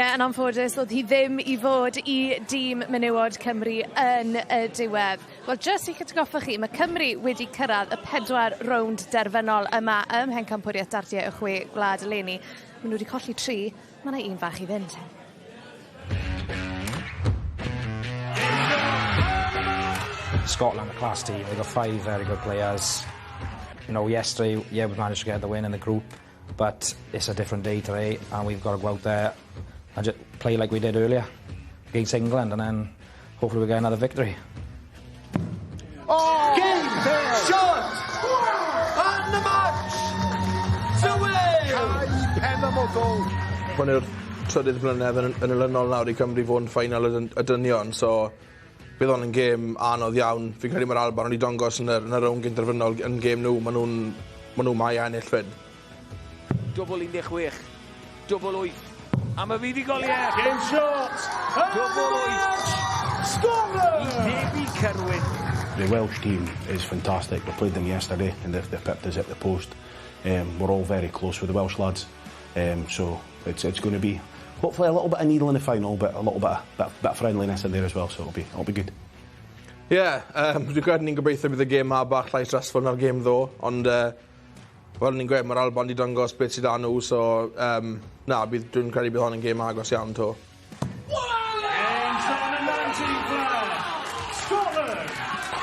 Yn anffodus, oedd hi ddim I fod I dîm menywod Cymru yn y diwedd. Wel, jyst I atgoffa chi, mae Cymru wedi cyrraedd y 4 rownd derfynol yma ym Mhencampwriaeth Dartiau y Chwe Gwlad eleni. Maen nhw wedi colli 3, mae yna un fach I fynd. Scotland, a class team. We've got 5 very good players. Yesterday, we managed to get the win in the group, but it's a different day today, and we've got to go out there and just play like we did earlier against England, and then hopefully we get another victory. Game, shot, and the match to Wales! Penamodol. Hwn yw'r trydydd blynedd yn ylynol nawr I Cymru fod yn final y dynion, so bydd hwn yn gêm anodd iawn. Fi'n credu mae'r Alban wedi dangos yn y rown gynterfynol yn gêm nhw. Maen nhw mai ennill fyd. Dwbl 16, dwbl 8. A mae fi di goliau. Game shot. Dwbl 8. Scotland! I Debbie Cyrwyn. The Welsh team is fantastic. We played them yesterday and they've pipped us at the post. We're all very close with the Welsh lads. So it's going to be hopefully a little bit of needle in the final, but a little bit of friendliness in there as well. So it'll be good. Yeah, dwi'n credu ni'n gobeithio bydd y gêm ma bach llai stressful na'r gêm ddo, ond fel ni'n gweud, mae'r Alban wedi dangos beth sydd â nhw, so dwi'n credu bydd hon yn gêm agos iawn to.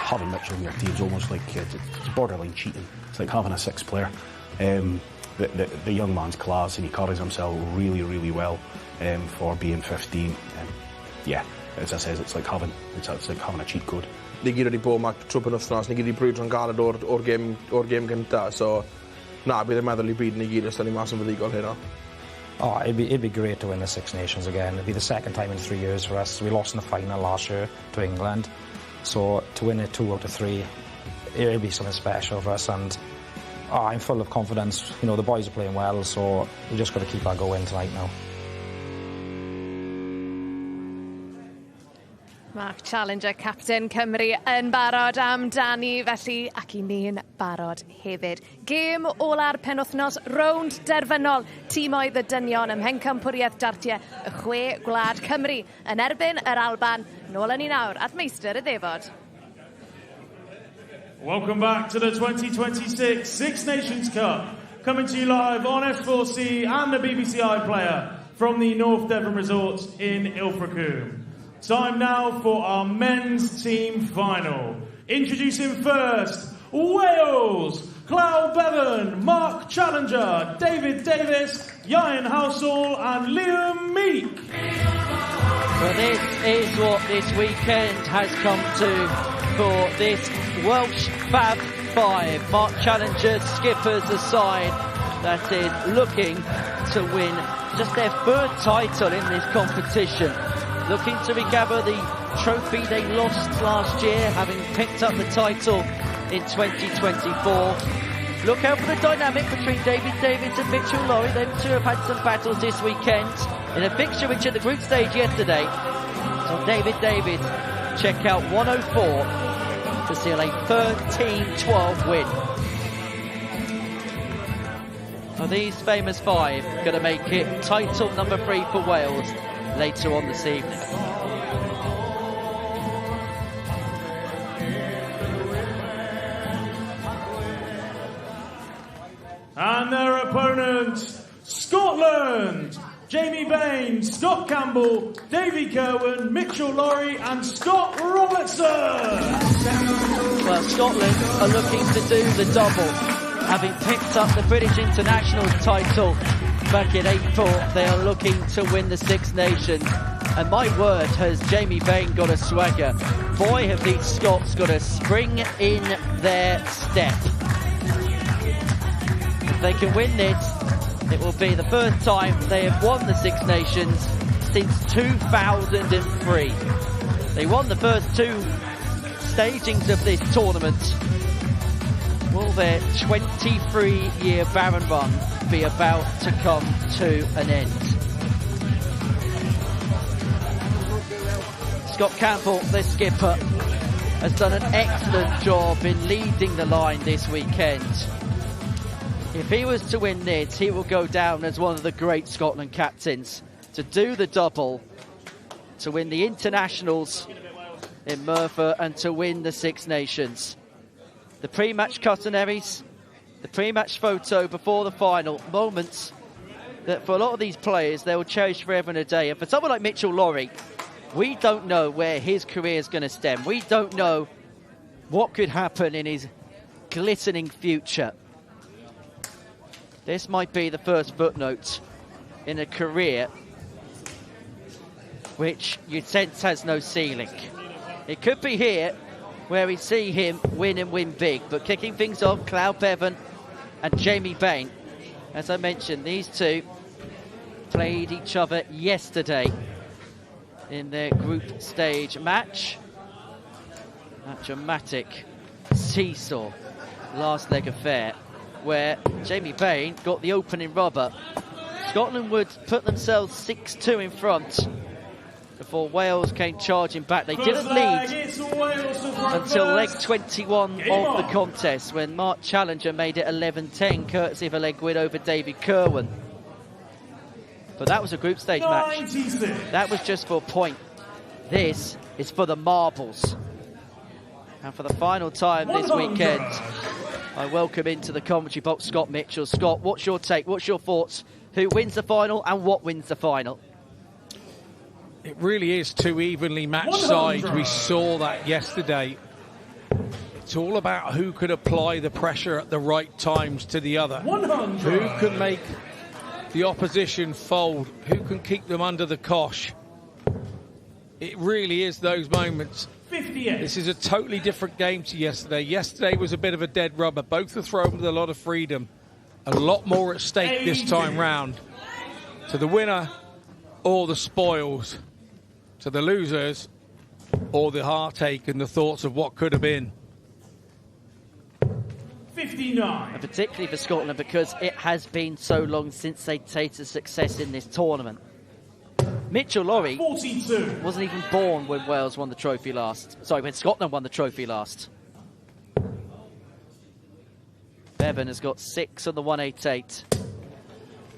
Having Mitchell in your team is almost like it's borderline cheating. It's like having a sixth player. The young man's class and he carries himself really, really well for being 15. Yeah, as I says, it's like having a cheat code. Ni gyd wedi bod ma trwy penwthnos, ni gyd wedi brwydro'n galed o'r gêm gynta, so bydd yn meddwl I byd ni gyd os da ni mas yn fyddigol hynna. Oh, it'd be great to win the Six Nations again. It'd be the second time in 3 years for us. We lost in the final last year to England. So to win it 2 out of 3, it'll be something special for us. And I'm full of confidence. You know, the boys are playing well, so we just got to keep our going tonight now. Mark Challenger, captain Cymru, yn barod amdani, felly ac I ni'n barod hefyd. Gêm ola'r penwthnos, rownd derfynol, tîmoedd y dynion ym mhencampwriaeth Dartiau, y Chwe Gwlad Cymru, yn erbyn yr Alban, nôl yn I nawr at meistr y ddefod. Welcome back to the 2026 Six Nations Cup, coming to you live on S4C and the BBC iPlayer from the North Devon Resort in Ilfracombe. Time now for our men's team final. Introducing first, Wales, Clow Bevan, Mark Challenger, David Davis, Ian Housel and Liam Meek. Well, this is what this weekend has come to for this Welsh Fab Five. Mark Challenger, skippers aside, that is looking to win just their third title in this competition. Looking to recover the trophy they lost last year, having picked up the title in 2024. Look out for the dynamic between David Davis and Mitchell Laurie. Them two have had some battles this weekend in a fixture which at the group stage yesterday. So David Davis, check out 104 to seal a 13-12 win. Are these famous five going to make it title number 3 for Wales later on this evening? And their opponents, Scotland, Jamie Bain, Scott Campbell, Davy Kerwin, Mitchell Laurie and Scott Robertson. Well, Scotland are looking to do the double. Having picked up the British International title back in April, they are looking to win the Six Nations. And my word, has Jamie Bain got a swagger. Boy, have these Scots got a spring in their step. If they can win this, it will be the first time they have won the Six Nations since 2003. They won the first 2 stagings of this tournament. Will their 23-year barren run be about to come to an end? Scott Campbell, the skipper, has done an excellent job in leading the line this weekend. If he was to win this, he will go down as one of the great Scotland captains. To do the double, to win the internationals in Merthyr and to win the Six Nations. The pre-match cutaneries, the pre-match photo before the final, moments that for a lot of these players they will cherish forever and a day. And for someone like Mitchell Laurie, we don't know where his career is going to stem. We don't know what could happen in his glistening future. This might be the first footnote in a career which you'd sense has no ceiling. It could be here where we see him win and win big, but kicking things off, Cloud Bevan and Jamie Bain. As I mentioned, these two played each other yesterday in their group stage match. That dramatic seesaw last leg affair where Jamie Bain got the opening rubber. Scotland would put themselves 6-2 in front before Wales came charging back. They didn't lead until leg 21 of the contest when Mark Challenger made it 11-10 courtesy of a leg win over David Kerwin. But that was a group stage match. That was just for a point. This is for the marbles. And for the final time this weekend, I welcome into the commentary box Scott Mitchell. Scott, what's your take? What's your thoughts? Who wins the final and what wins the final? It really is two evenly matched sides. We saw that yesterday. It's all about who could apply the pressure at the right times to the other. 100. Who can make the opposition fold? Who can keep them under the cosh? It really is those moments. 58. This is a totally different game to yesterday. Yesterday was a bit of a dead rubber. Both were thrown with a lot of freedom. A lot more at stake this time round. To the winner or the spoils. To the losers or the heartache and the thoughts of what could have been. 59. And particularly for Scotland because it has been so long since they tasted success in this tournament. Mitchell Lawrie 42. wasn't even born when Wales won the trophy last. Sorry, when Scotland won the trophy last. Bevan has got 6 on the 188.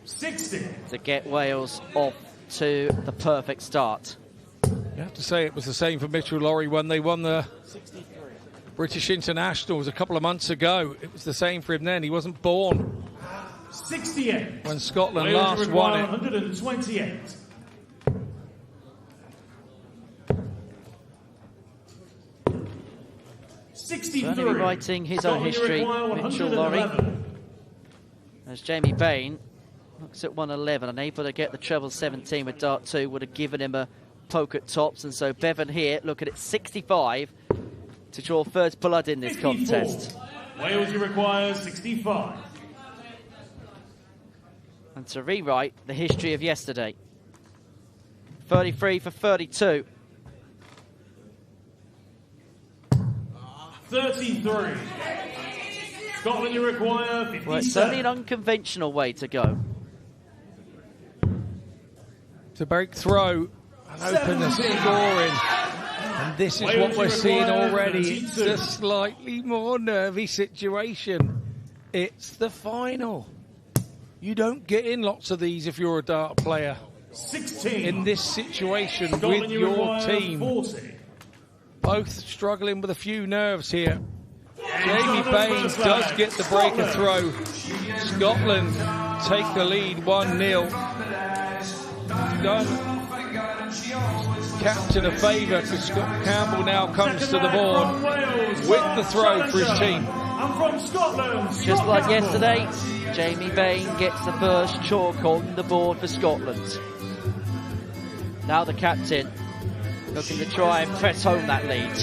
60. To get Wales off to the perfect start. You have to say it was the same for Mitchell Lawrie when they won the British Internationals a couple of months ago. It was the same for him then. He wasn't born 68. when Scotland Wales last won require it. 128. 63. Certainly writing his own history, Mitchell Lawrie. As Jamie Bain looks at 111, unable to get the treble 17 with Ddartiau, would have given him a poke at tops, and so Bevan here looking at 65 to draw first blood in this 54. contest. Wales requires 65. And to rewrite the history of yesterday. 33 for 32. 33. Scotland, you require 57. Well, it's certainly an unconventional way to go. To break through and open the scoring. And this is what we're seeing already. It's a slightly more nervy situation. It's the final. You don't get in lots of these if you're a dart player. 16. In this situation Scotland, with you your require team. 40. Both struggling with a few nerves here. Jamie Bain does get the breaker throw. Scotland take the lead 1-0. Done captain a favour because Scott Campbell now comes to the board with the throw for his team. And from Scotland, Just like yesterday, Jamie Bain gets the first chalk on the board for Scotland. Now the captain looking to try and press home that lead.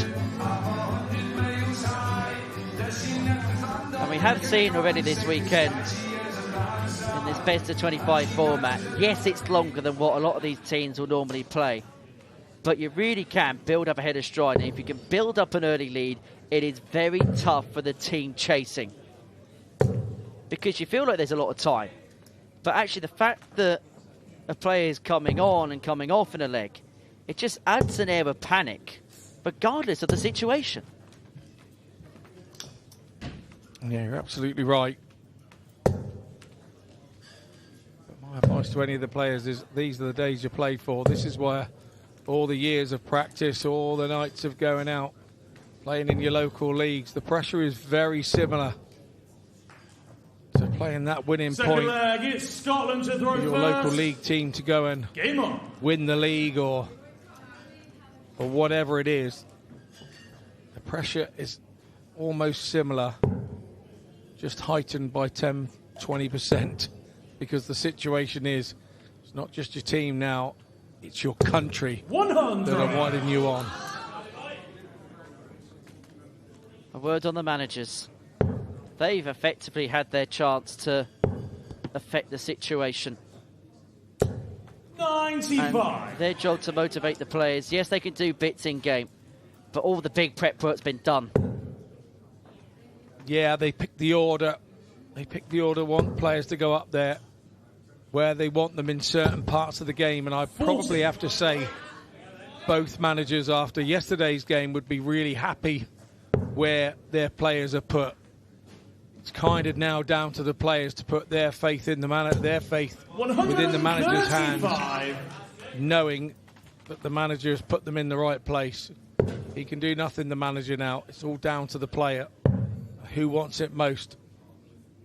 And we have seen already this weekend in this best of 25 format, yes, it's longer than what a lot of these teams will normally play, but you really can build up ahead of stride, and if you can build up an early lead, it is very tough for the team chasing because you feel like there's a lot of time, but actually the fact that a player is coming on and coming off in a leg, it just adds an air of panic regardless of the situation. Yeah, you're absolutely right. But my advice to any of the players is these are the days you play for. This is where all the years of practice, all the nights of going out, playing in your local leagues, the pressure is very similar to playing that winning second point leg, it's Scotland to throw for your first. local league team to go and Game on. win the league or whatever it is. The pressure is almost similar, just heightened by 10-20%, because the situation is it's not just your team now, it's your country 100. that are wanting you on. A word on the managers. They've effectively had their chance to affect the situation. 95. And their job to motivate the players. Yes, they can do bits in game, but all the big prep work's been done. Yeah, they picked the order. They picked the order, want players to go up there where they want them in certain parts of the game. And I probably have to say both managers after yesterday's game would be really happy where their players are put. It's kind of now down to the players to put their faith in their faith within the manager's hands, knowing that the manager has put them in the right place. He can do nothing, the manager, now. It's all down to the player who wants it most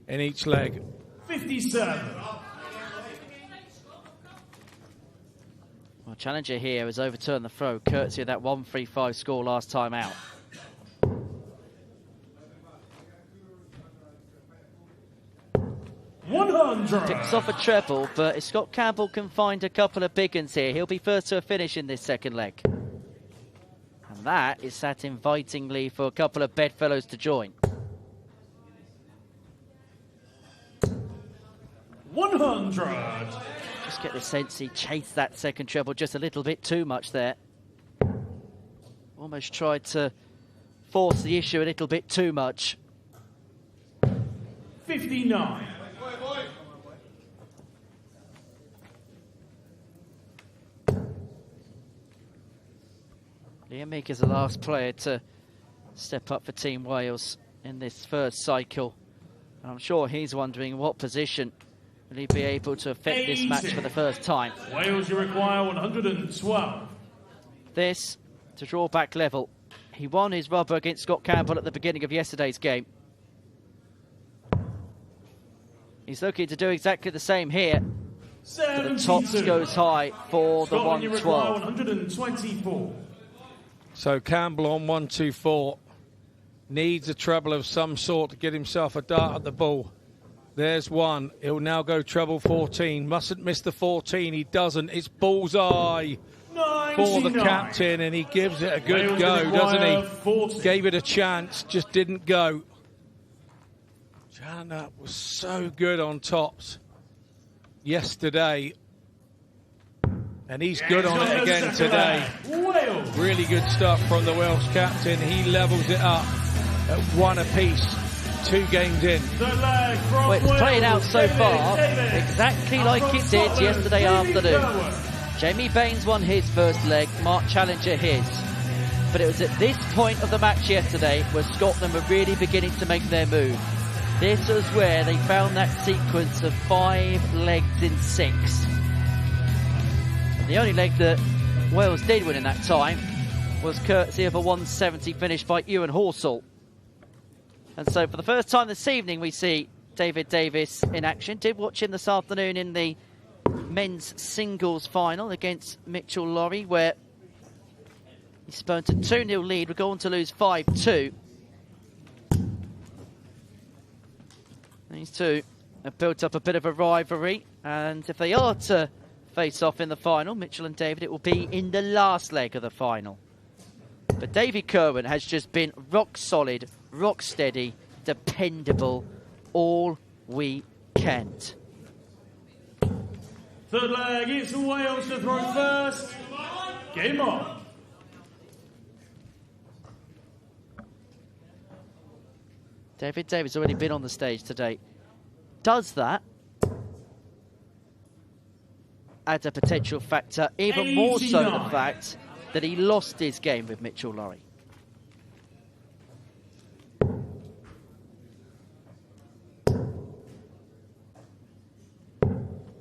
in each leg. 57. Well, challenger here has overturned the throw, courtesy of that 1-3-5 score last time out. Ticks off a treble, but if Scott Campbell can find a couple of big ones here, he'll be first to a finish in this second leg. And that is sat invitingly for a couple of bedfellows to join. 100. Just get the sense he chased that second treble just a little bit too much there. Almost tried to force the issue a little bit too much. 59. Liam Meek is the last player to step up for Team Wales in this first cycle. And I'm sure he's wondering what position will he be able to affect this match for the first time. Wales, you require 112. This to draw back level. He won his rubber against Scott Campbell at the beginning of yesterday's game. He's looking to do exactly the same here. But the tops goes high for the 112. 124. So Campbell on 124 needs a treble of some sort to get himself a dart at the ball. There's one. He'll now go treble 14. Mustn't miss the 14. He doesn't. It's bullseye for the captain, and he gives it a good go, doesn't he? 40. Gave it a chance, just didn't go. Jana was so good on tops yesterday, and he's good on it again today. Really good stuff from the Welsh captain. He levels it up at 1 apiece, 2 games in. Well, it's playing out so far exactly like it did yesterday afternoon. Jamie Baines won his first leg, Mark Challenger his. But it was at this point of the match yesterday where Scotland were really beginning to make their move. This was where they found that sequence of 5 legs in 6. And the only leg that Wales did win in that time was courtesy of a 170 finish by Ewan Horsall. And so for the first time this evening we see David Davis in action. Did watch him this afternoon in the men's singles final against Mitchell Lawrie, where he spurned a 2-0 lead. We're going to lose 5-2. These two have built up a bit of a rivalry, and if they are to face off in the final, Mitchell and David, it will be in the last leg of the final. But Davy Kerwin has just been rock solid, rock steady, dependable all weekend. Third leg, it's Wales to throw first. Game on. David Davis already been on the stage today. Does that add a potential factor, even more so the fact that he lost his game with Mitchell Lawrie?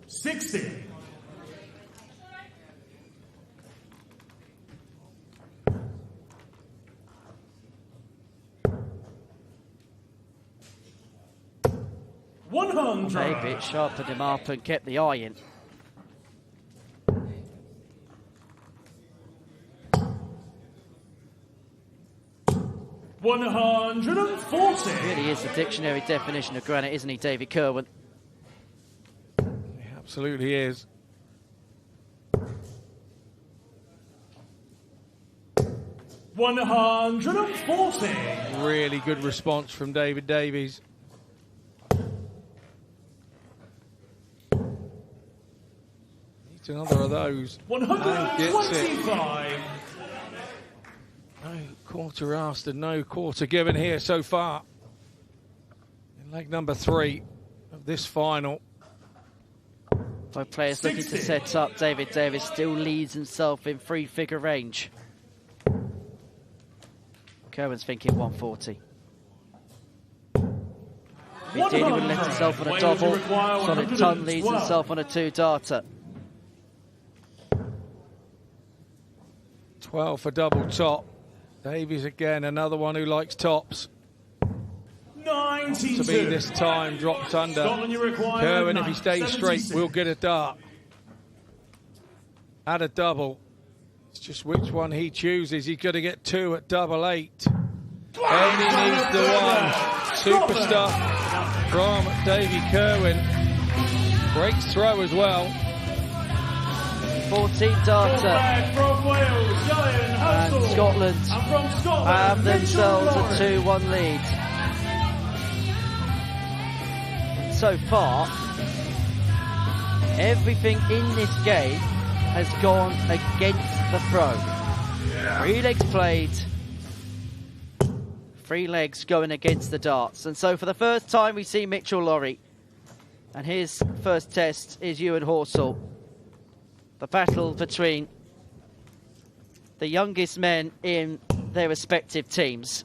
$60. Maybe it sharpened him up and kept the eye in. $140. Really is the dictionary definition of granite, isn't he, David Kerwin? He absolutely is. $140. Really good response from David Davies. Needs another of those. 125. No Quarter asked and no quarter given here so far. In leg number 3 of this final. Both players looking to set up. David Davis still leads himself in 3-figure range. Kerwin's thinking 140. Bidini would let himself on a double. Solid Ton leads himself on a 2-darter. 12 for double top. Davies again, another one who likes tops. 92. To be this time dropped under. Kerwin, if he stays straight, will get a dart. At a double. It's just which one he chooses. He's got to get 2 at double 8. And he needs the one. Super stuff from Davy Kerwin. Great throw as well. 14-darter. From Wales, And Scotland have themselves a 2-1 lead. So far, everything in this game has gone against the throw. 3 legs played, 3 legs going against the darts. And so for the first time we see Mitchell Lawrie. And his first test is Ewan Horsall. The battle between the youngest men in their respective teams.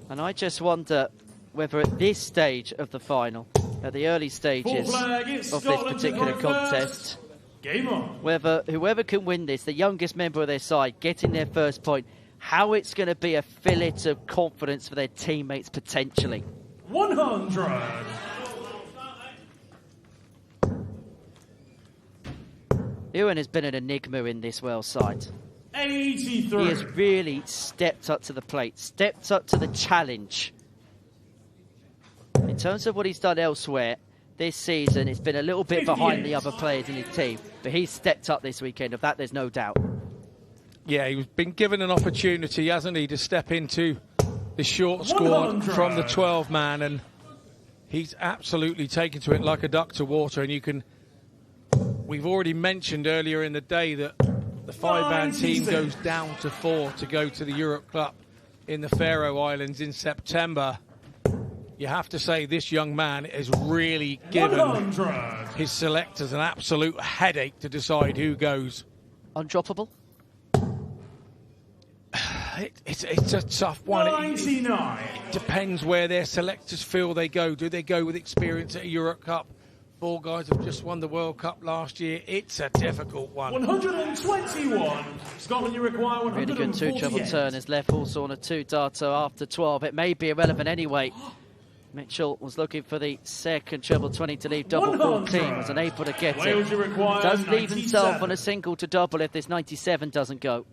And I just wonder whether at this stage of the final, at the early stages of this particular contest, whether whoever can win this, the youngest member of their side, getting their first point, how it's going to be a fillet of confidence for their teammates potentially. 100. Ewan has been an enigma in this Wales side. 83. He has really stepped up to the plate, stepped up to the challenge. In terms of what he's done elsewhere this season, it's been a little bit behind the other players in his team, but he's stepped up this weekend. Of that, there's no doubt. Yeah, he's been given an opportunity, hasn't he, to step into the short squad from the 12-man, and he's absolutely taken to it like a duck to water. And you can... We've already mentioned earlier in the day that the 5-man team goes down to 4 to go to the Europe Cup in the Faroe Islands in September. You have to say this young man has really given his selectors an absolute headache to decide who goes. Undroppable? It's a tough one. 99. It depends where their selectors feel they go. Do they go with experience at a Europe Cup? 4 guys have just won the World Cup last year. It's a difficult one. 121. Scotland, you require 148. Really good 2-treble turn is left also on a 2-darter after 12. It may be irrelevant anyway. Mitchell was looking for the second treble 20 to leave double 14, was unable to get it. Does leave himself on a single to double if this 97 doesn't go.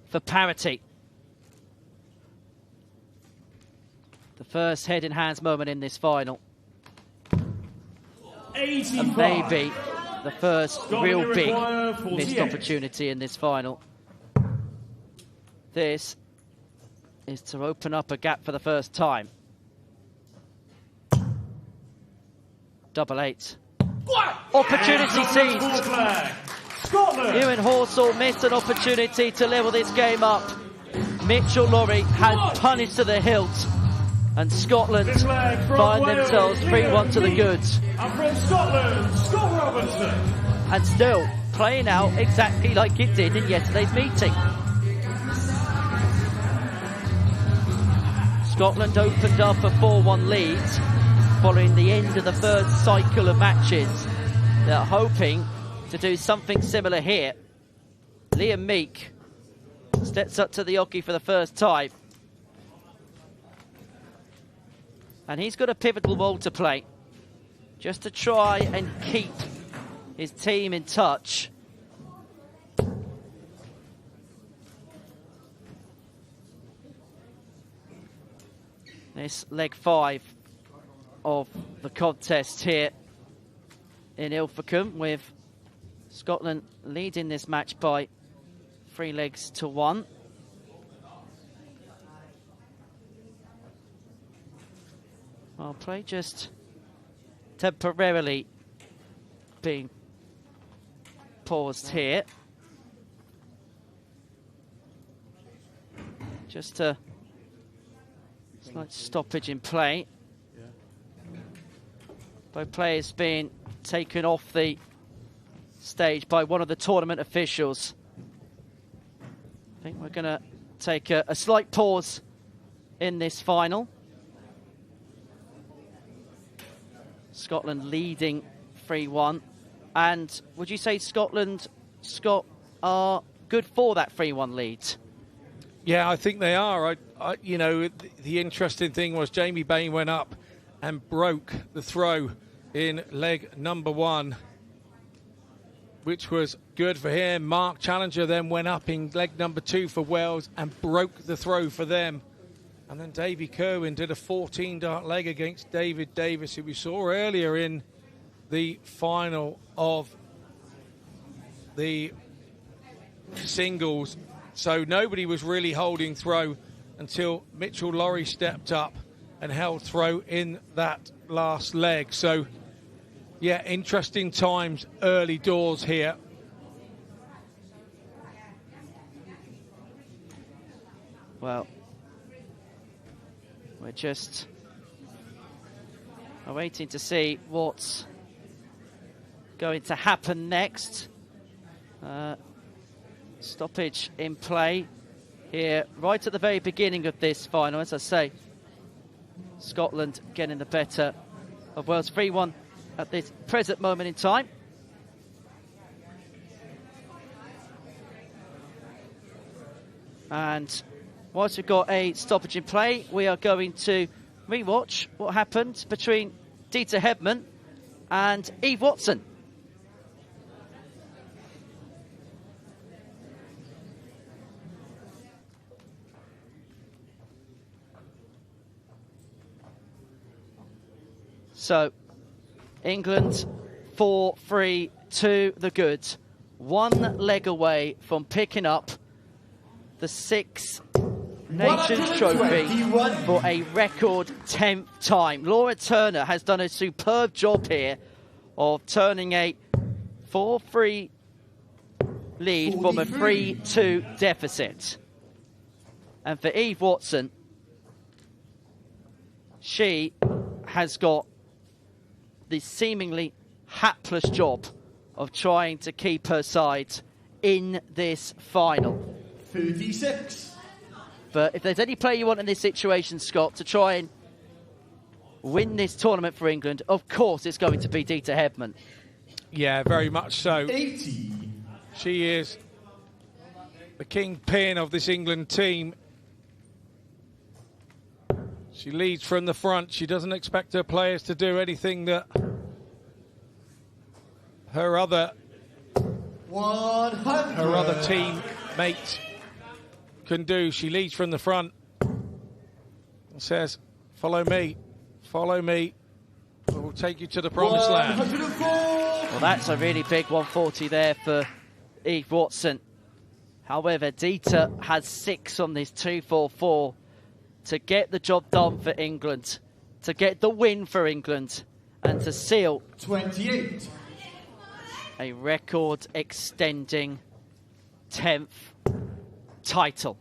For parity. The first head in hands moment in this final. 85. And maybe the first real big missed opportunity in this final. This is to open up a gap for the first time. Double 8. Opportunity seized. Ewan Horsall missed an opportunity to level this game up. Mitchell Lawrie has punished to the hilt. And Scotland find themselves 3-1 to the goods. And from Scotland, Scott Robinson. And still playing out exactly like it did in yesterday's meeting. Scotland opened up a 4-1 lead following the end of the first cycle of matches. They're hoping to do something similar here. Liam Meek steps up to the oche for the first time. And he's got a pivotal role to play, just to try and keep his team in touch. This leg 5 of the contest here in Ilfracombe, with Scotland leading this match by 3 legs to 1. Well, play just temporarily being paused here. Just a slight stoppage in play. Both players being taken off the stage by one of the tournament officials. I think we're going to take a slight pause in this final. Scotland leading 3-1. And would you say Scotland, Scott, are good for that 3-1 lead? Yeah, I think they are. You know, the interesting thing was Jamie Bain went up and broke the throw in leg number 1, which was good for him. Mark Challenger then went up in leg number 2 for Wales and broke the throw for them. And then Davy Kerwin did a 14-dart leg against David Davis, who we saw earlier in the final of the singles. So nobody was really holding throw until Mitchell Laurie stepped up and held throw in that last leg. So, yeah, interesting times early doors here. Well, we're just waiting to see what's going to happen next. Stoppage in play here right at the very beginning of this final. As I say, Scotland getting the better of Wales 3-1 at this present moment in time. And whilst we've got a stoppage in play, we are going to rewatch what happened between Dieter Hedman and Eve Watson. So, England 4-3 to the good. One leg away from picking up the Six Nations Trophy for a record 10th time. Laura Turner has done a superb job here of turning a 4-3 lead from a 3-2 deficit. And for Eve Watson, she has got the seemingly hapless job of trying to keep her side in this final. 36. But if there's any player you want in this situation, Scott, to try and win this tournament for England, of course it's going to be Dieter Hedman. Yeah, very much so. 80. She is the kingpin of this England team. She leads from the front. She doesn't expect her players to do anything that her other 100. teammates can do. She leads from the front and says, follow me, we'll take you to the promised land. Well, that's a really big 140 there for Eve Watson. However, Dieter has 6 on this 244 to get the job done for England, to get the win for England, and to seal 28. A record-extending 10th title.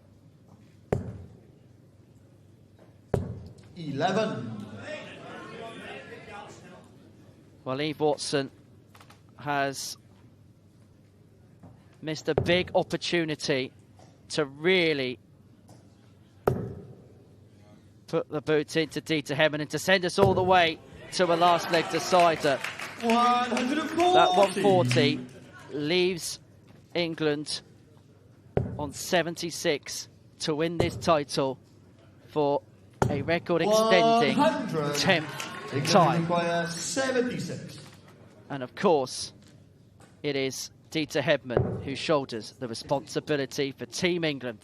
11. Well, Eve Watson has missed a big opportunity to really put the boot into Dieter Hedman and to send us all the way to a last leg decider. 140. That 140 leaves England on 76 to win this title for a record-extending 10th time. 76. And of course, it is Dieter Hedman who shoulders the responsibility for Team England.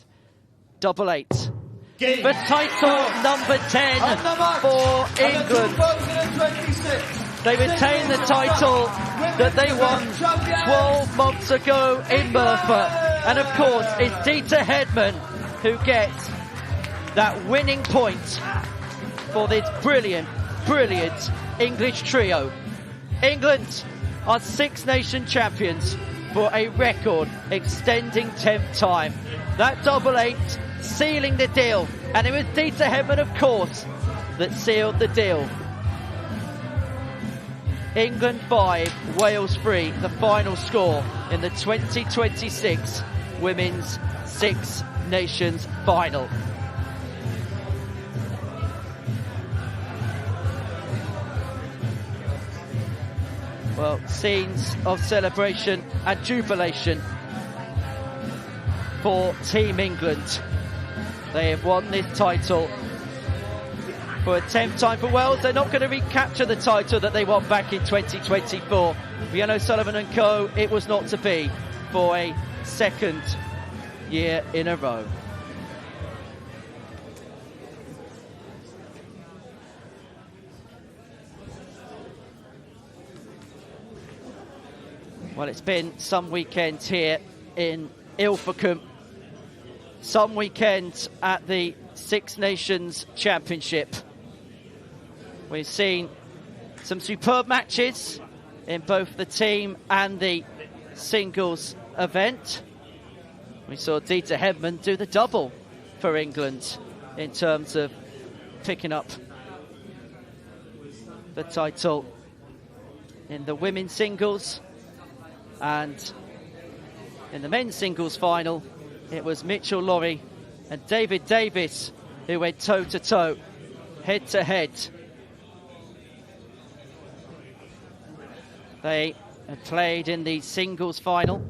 88. For title number 10 for England. They retain the title that they won 12 months ago in Merthyr. And of course, it's Dieter Hedman who gets that winning point for this brilliant brilliant English trio. England are Six Nation champions for a record extending 10th time. That double eight sealing the deal, and it was Dieter Hedman, of course, that sealed the deal. England 5, Wales 3, the final score in the 2026 Women's Six Nations Final. Well, scenes of celebration and jubilation for Team England. They have won this title for a 10th time for Wales. They're not going to recapture the title that they won back in 2024. Rhian O'Sullivan and co, it was not to be for a second year in a row. Well, it's been some weekends here in Ilfracombe, some weekends at the Six Nations Championship. We've seen some superb matches in both the team and the singles event. We saw Dieter Hedman do the double for England in terms of picking up the title in the women's singles, and in the men's singles final it was Mitchell Lawrie and David Davis who went toe-to-toe, head-to-head. They had played in the singles final,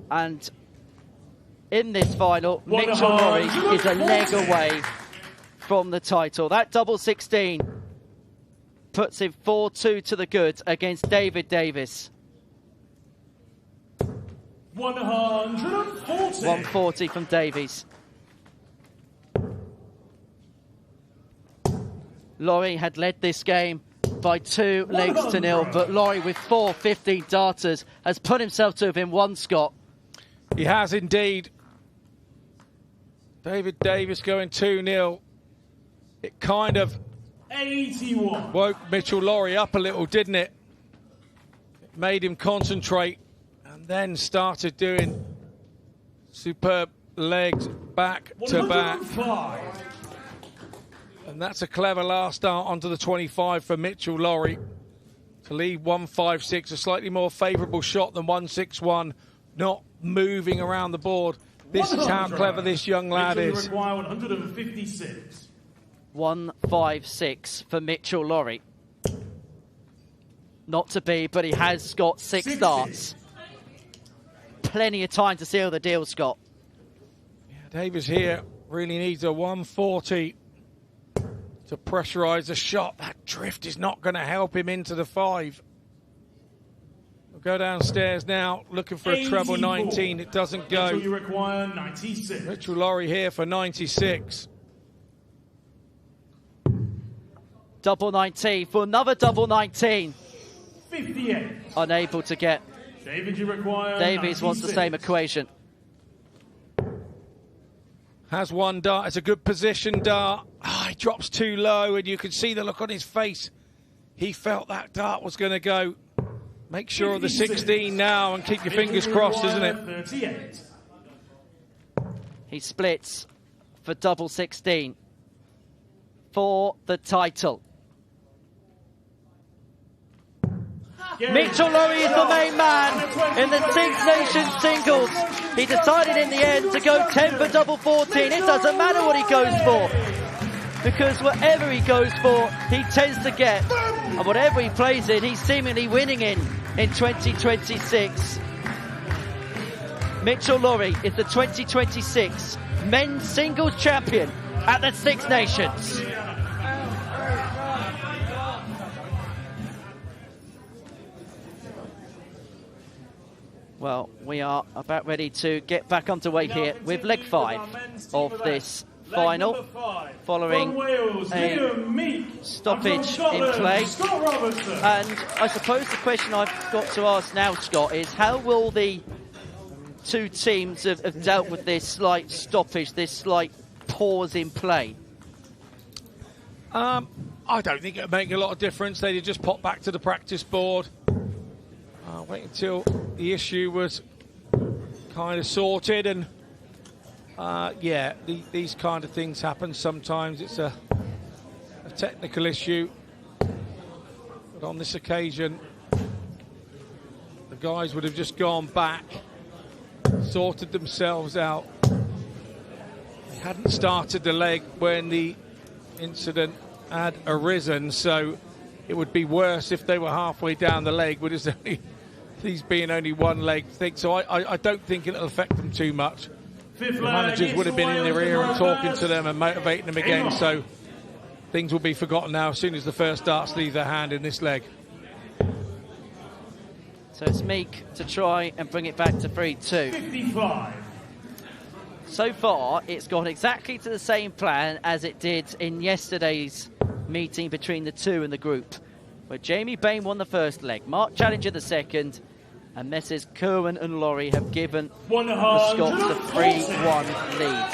and in this final, Mitchell Lawrie is a leg away from the title. That double 16 puts him 4-2 to the good against David Davis. 140 from Davies. Lawrie had led this game by 2 legs to nil, but Lawrie with 4 15 darters has put himself to within 1, Scott. He has indeed. David Davis going 2-0. It kind of 81. Woke Mitchell Lawrie up a little, didn't it? It made him concentrate and then started doing superb legs back to back. And that's a clever last start onto the 25 for Mitchell Lawrie to lead 156, a slightly more favourable shot than 161, not moving around the board. This is how clever this young lad is. 156. 156 for Mitchell Lawrie. Not to be, but he has got 6 starts. Plenty of time to seal the deal, Scott. Yeah, Davis here really needs a 140 to pressurise the shot. That drift is not going to help him into the 5. We'll go downstairs now, looking for a treble 19. It doesn't go. You require 96. Mitchell Lawrie here for 96. Double 19 for another double 19. 58. Unable to get. David, you require Davies 96. wants the same equation. Has one dart. It's a good position dart. Oh, he drops too low, and you can see the look on his face. He felt that dart was going to go. Make sure of the 16 now and keep your fingers crossed, isn't it? 38. He splits for double 16 for the title. Mitchell Lawrie is the main man in the Six Nations singles. He decided in the end to go 10 for double 14. It doesn't matter what he goes for, because whatever he goes for, he tends to get. And whatever he plays in, he's seemingly winning in 2026. Mitchell Lawrie is the 2026 men's singles champion at the Six Nations. Well, we are about ready to get back underway here with leg 5 of this final, following a stoppage in play. And I suppose the question I've got to ask now, Scott, is how will the two teams have dealt with this slight stoppage, this slight pause in play? I don't think it'll make a lot of difference. They'd just pop back to the practice board. Wait until the issue was kind of sorted, and yeah, these kind of things happen sometimes. It's a technical issue, but on this occasion the guys would have just gone back, sorted themselves out. They hadn't started the leg when the incident had arisen, so it would be worse if they were halfway down the leg with these being only one leg thing. So I don't think it'll affect them too much. The managers would have been in their ear and talking to them and motivating them again, so things will be forgotten now as soon as the first darts leave their hand in this leg. So it's Meek to try and bring it back to 3-2. 55. So far, it's gone exactly to the same plan as it did in yesterday's meeting between the two in the group, where Jamie Bain won the first leg, Mark Challenger the second, and Messrs Kerwin and Laurie have given the Scots a 3-1 lead.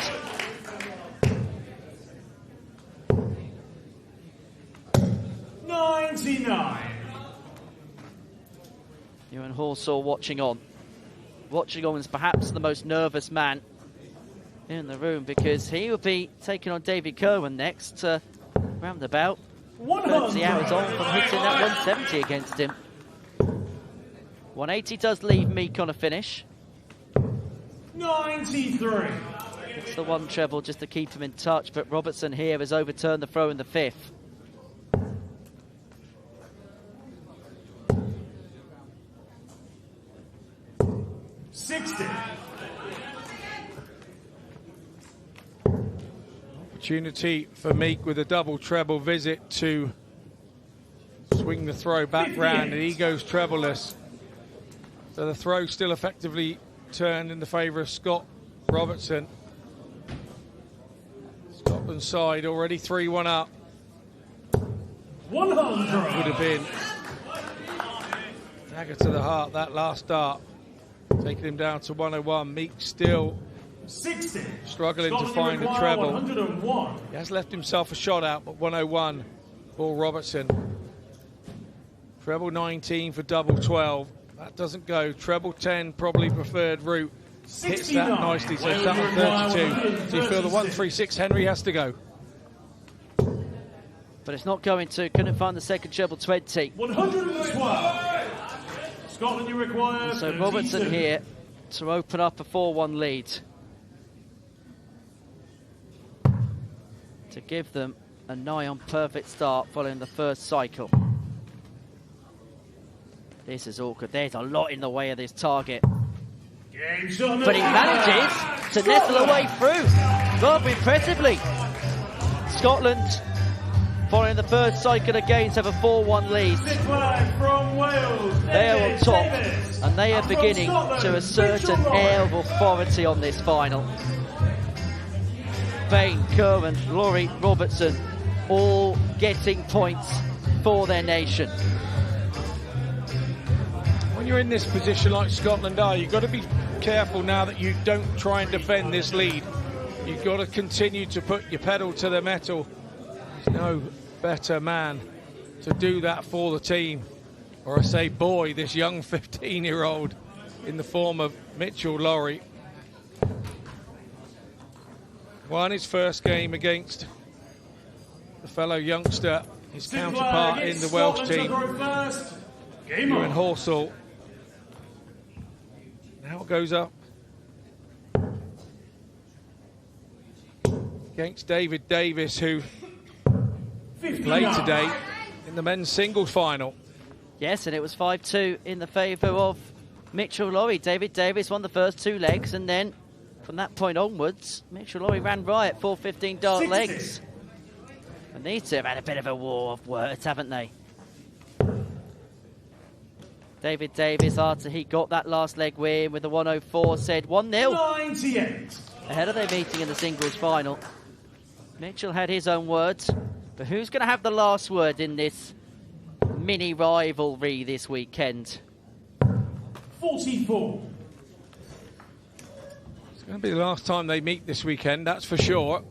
Ewan Horsall watching on. Watching on is perhaps the most nervous man in the room, because he will be taking on David Kerwin next, round about 30 hours on from hitting that 170 against him. 180 does leave Meek on a finish. 93. It's the one treble just to keep him in touch, but Robertson here has overturned the throw in the fifth. Opportunity for Meek with a double treble visit to swing the throw back round, and he goes trebleless. So the throw still effectively turned in the favour of Scott Robertson. Scotland's side already 3-1 up. 100. Would have been dagger to the heart, that last dart, taking him down to 101. Meek still 60. Struggling to find a treble. 101. He has left himself a shot out, but 101 for Robertson. Treble 19 for double 12. That doesn't go. Treble 10, probably preferred route. Hits that nicely, so it's down to 32. So you feel the 136 Henry has to go. But it's not going to. Couldn't find the second treble 20. 112. Scotland, you require. So Robertson here to open up a 4-1 lead, to give them a nigh on perfect start following the first cycle. This is awkward. There's a lot in the way of this target. But he manages to nestle away through rather impressively. Scotland, following the first cycle again, have a 4-1 lead. From Wales. They are on top, and they are beginning to assert an air of authority on this final. Bain, Kerwin, Laurie, Robertson, all getting points for their nation. When you're in this position like Scotland are, you've got to be careful now that you don't try and defend this lead. You've got to continue to put your pedal to the metal. There's no better man to do that for the team, or I say boy, this young 15-year-old in the form of Mitchell Laurie. Won his first game against the fellow youngster, his counterpart in the Welsh team, Ewan Horsall. Now it goes up against David Davis, who played today in the men's singles final. Yes, and it was 5-2 in the favour of Mitchell Laurie. David Davis won the first two legs, and then from that point onwards, Mitchell Laurie ran riot, 4-15 dart legs. And these two have had a bit of a war of words, haven't they? David Davis, after he got that last leg win with the 104, said 1-0. 98. Ahead of their meeting in the singles final. Mitchell had his own words, but who's going to have the last word in this mini rivalry this weekend? 44. It's going to be the last time they meet this weekend, that's for sure.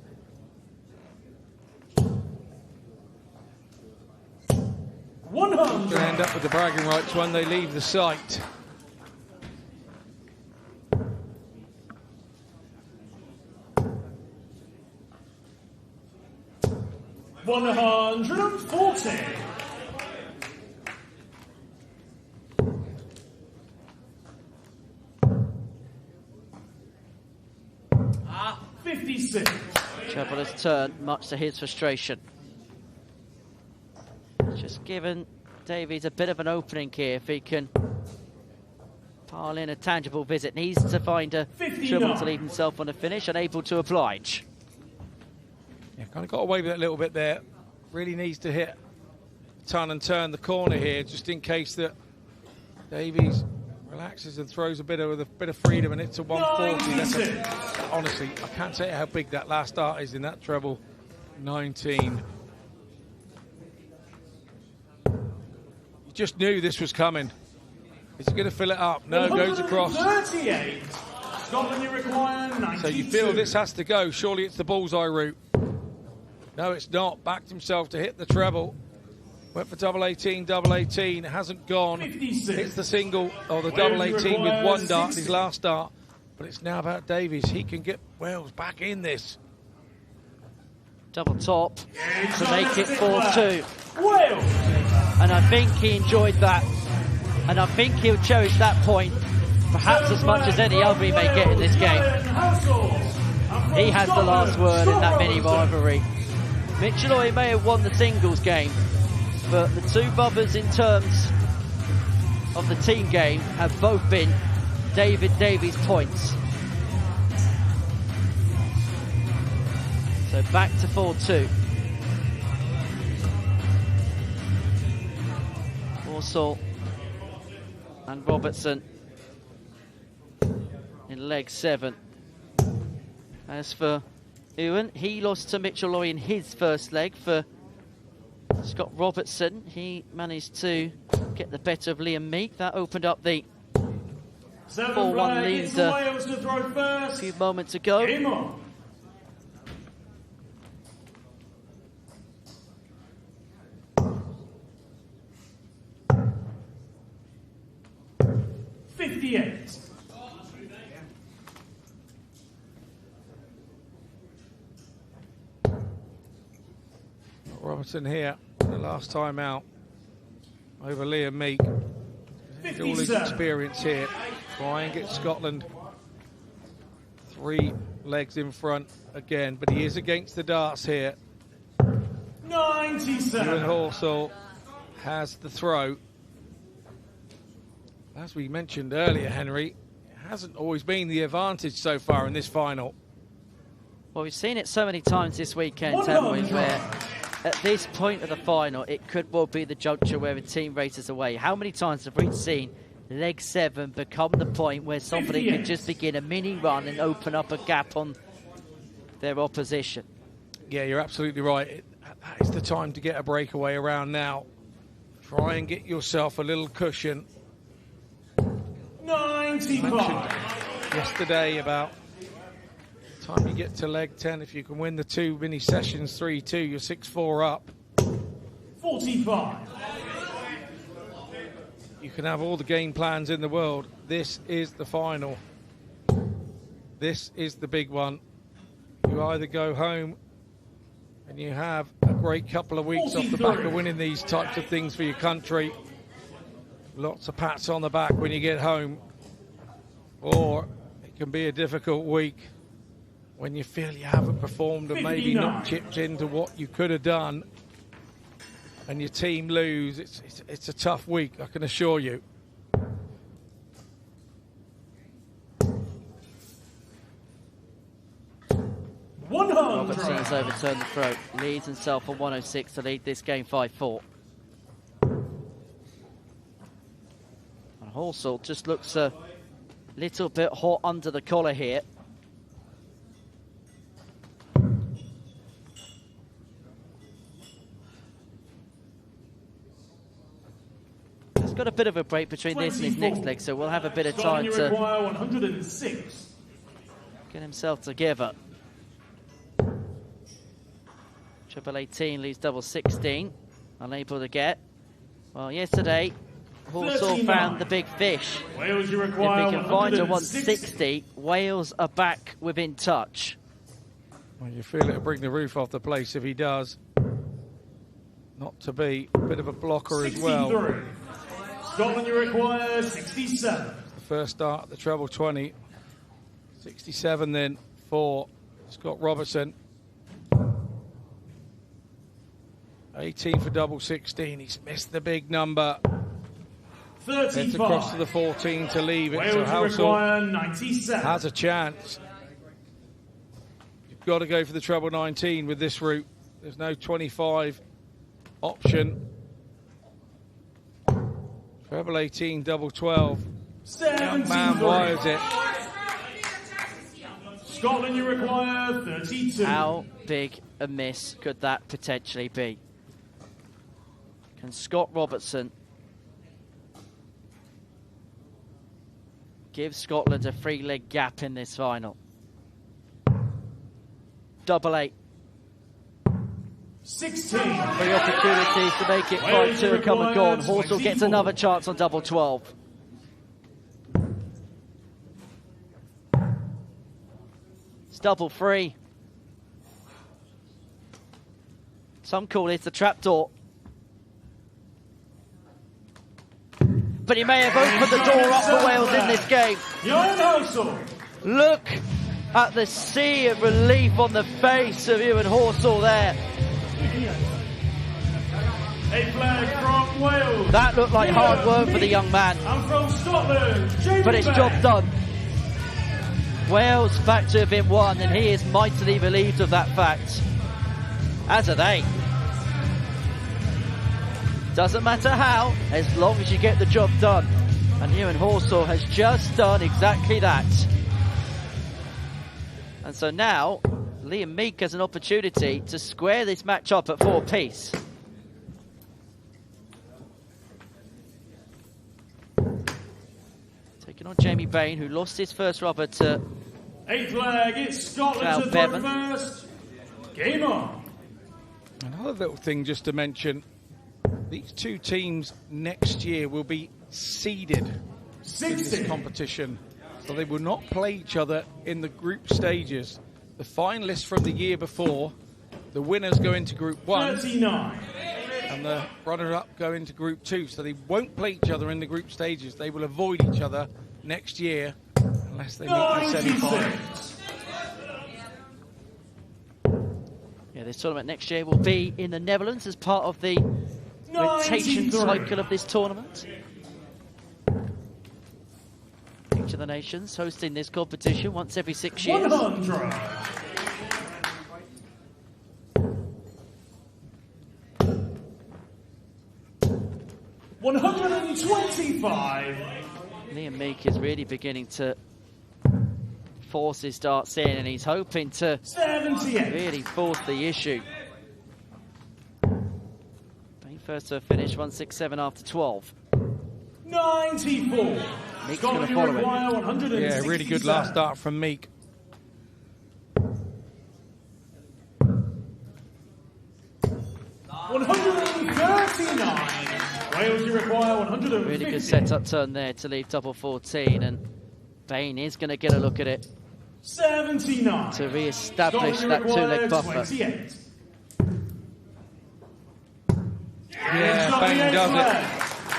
100. End up with the bragging rights when they leave the site. $140. 56. Treble has turned, much to his frustration. Just given Davies a bit of an opening here. If he can pile in a tangible visit, needs to find a 59. treble to leave himself on a finish, unable to oblige. Yeah, kind of got away with it a little bit there. Really needs to hit ton and turn the corner here, just in case that Davies relaxes and throws a bit of freedom, and it's a 140. Honestly, I can't say how big that last start is in that treble. 19. You just knew this was coming. Is he going to fill it up? No, goes across. 38. Scotland, you require 92. So you feel this has to go. Surely it's the bullseye route. No, it's not. Backed himself to hit the treble. Went for double 18, double 18. Hasn't gone. 56. Hits the single or the double 18 with one dart, his last start. But it's now about Davies. He can get Wales back in this. Double top to make it 4-2. Wales. And I think he enjoyed that. And I think he'll cherish that point perhaps as much as any other he may get in this game. He has the last word in that mini rivalry. Mitchell Oye may have won the singles game, but the two brothers in terms of the team game have both been David Davies points. So back to 4-2. Walsall and Robertson in leg 7. As for Ewan, he lost to Mitchell Oye in his first leg. For Scott Robertson, he managed to get the better of Liam Meek. That opened up the 4-1 lead a few moments ago. Game on. $58. Robertson here, the last time out, over Liam Meek. All his experience here. Try and get Scotland 3 legs in front again, but he is against the darts here. 97. Ewan Horsall has the throw. As we mentioned earlier, Henry, it hasn't always been the advantage so far in this final. Well, we've seen it so many times this weekend, haven't we, where at this point of the final, it could well be the juncture where a team races away. How many times have we seen leg 7 become the point where somebody could just begin a mini run and open up a gap on their opposition? Yeah, you're absolutely right. That is the time to get a breakaway around now. Try and get yourself a little cushion. 95. Yesterday about the time you get to leg 10, if you can win the 2 mini sessions 3-2, you're 6-4 up. 45. You can have all the game plans in the world. This is the final. This is the big one. You either go home and you have a great couple of weeks 43. Off the back of winning these types of things for your country. Lots of pats on the back when you get home. Or it can be a difficult week when you feel you haven't performed and maybe not chipped into what you could have done, and your team lose. It's a tough week, I can assure you. Robertson has overturned the throw, leads himself on 106 to lead this game 5-4. And Horsall just looks a little bit hot under the collar here. He's got a bit of a break between 24. This and his next leg, so we'll have a bit of time to 106. Get himself together. Triple 18 leaves double 16, unable to get. Well, yesterday, Horsell found the big fish. Wales, you If require we can find a 160. 160, Wales are back within touch. Well, you feel it'll bring the roof off the place if he does. Not to be a bit of a blocker as well. 63. Scotland, you require 67. The first start at the treble 20. 67 then for Scott Robertson. 18 for double 16. He's missed the big number. 35. Heads across to the 14 to leave it. Wales, So you require Housel 97. has a chance. You've got to go for the treble 19 with this route. There's no 25 option. Treble 18, double 12. Young man wires it. Scotland, you require 32. How big a miss could that potentially be? Can Scott Robertson give Scotland a 3-leg gap in this final? Double 8. 16. 3 opportunities to make it 5-2 and come and gone. Horsell gets another chance on double 12. It's double 3. Some call it the trapdoor. But he may have opened the door up for Wales in this game. Look at the sea of relief on the face of Ewan Horsell there. A flag from Wales. That looked like hard work for the young man. And from Scotland, Jamie But it's Beck. job done. Wales back to within 1, and he is mightily relieved of that fact. As are they. Doesn't matter how, as long as you get the job done. And Ewan Horsell has just done exactly that. And so now, Liam Meek has an opportunity to square this match up at 4-piece. Taking on Jamie Bain, who lost his first rubber to 8th leg, it's Scotland to throw Bevan. first. Game on. Another little thing just to mention. These two teams next year will be seeded in this competition. So they will not play each other in the group stages. The finalists from the year before, the winners go into Group 1. 39. And the runner-up go into Group 2. So they won't play each other in the group stages. They will avoid each other next year unless they meet in the semi-finals. Yeah, this tournament next year will be in the Netherlands as part of the rotation 93. cycle of this tournament. Each of the nations hosting this competition once every 6 years. 100. $125. Liam Meek is really beginning to force his darts in, and he's hoping to 78. really force the issue. Bain first to a finish, 167 after 12. 94. Meek's going to follow it. Yeah, really good last start from Meek. $139. Wales, you require 150. Really good set-up turn there to leave double 14, and Bain is going to get a look at it 79. to re-establish Scotland, that you require 2-leg buffer. 28. Yeah, Bain does it.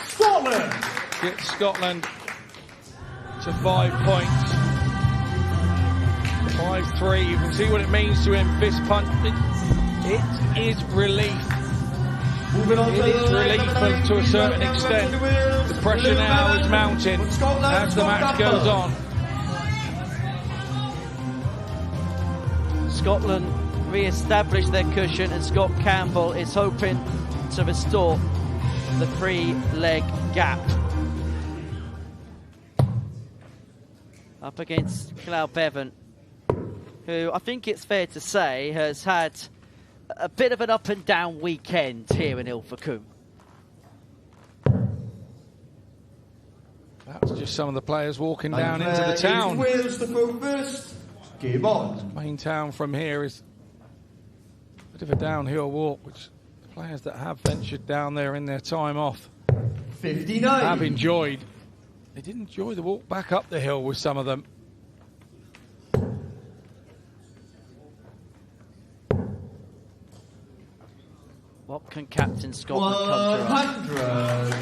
Scotland. Gets Scotland to 5 points. 5-3. You can see what it means to him. Fist punch. It is relief. It is relief to a certain extent. The pressure now is mounting as the match goes on. Scotland re-establish their cushion, and Scott Campbell is hoping to restore the 3-leg gap. Up against Gwlad Bevan, who I think it's fair to say has had a bit of an up and down weekend here in Ilfracombe. That's just some of the players walking down into the town. Wales to throw first. Game on. Main town from here is a bit of a downhill walk, which the players that have ventured down there in their time off 59. have enjoyed. They did enjoy the walk back up the hill with some of them. What can Captain Scotland conjure up?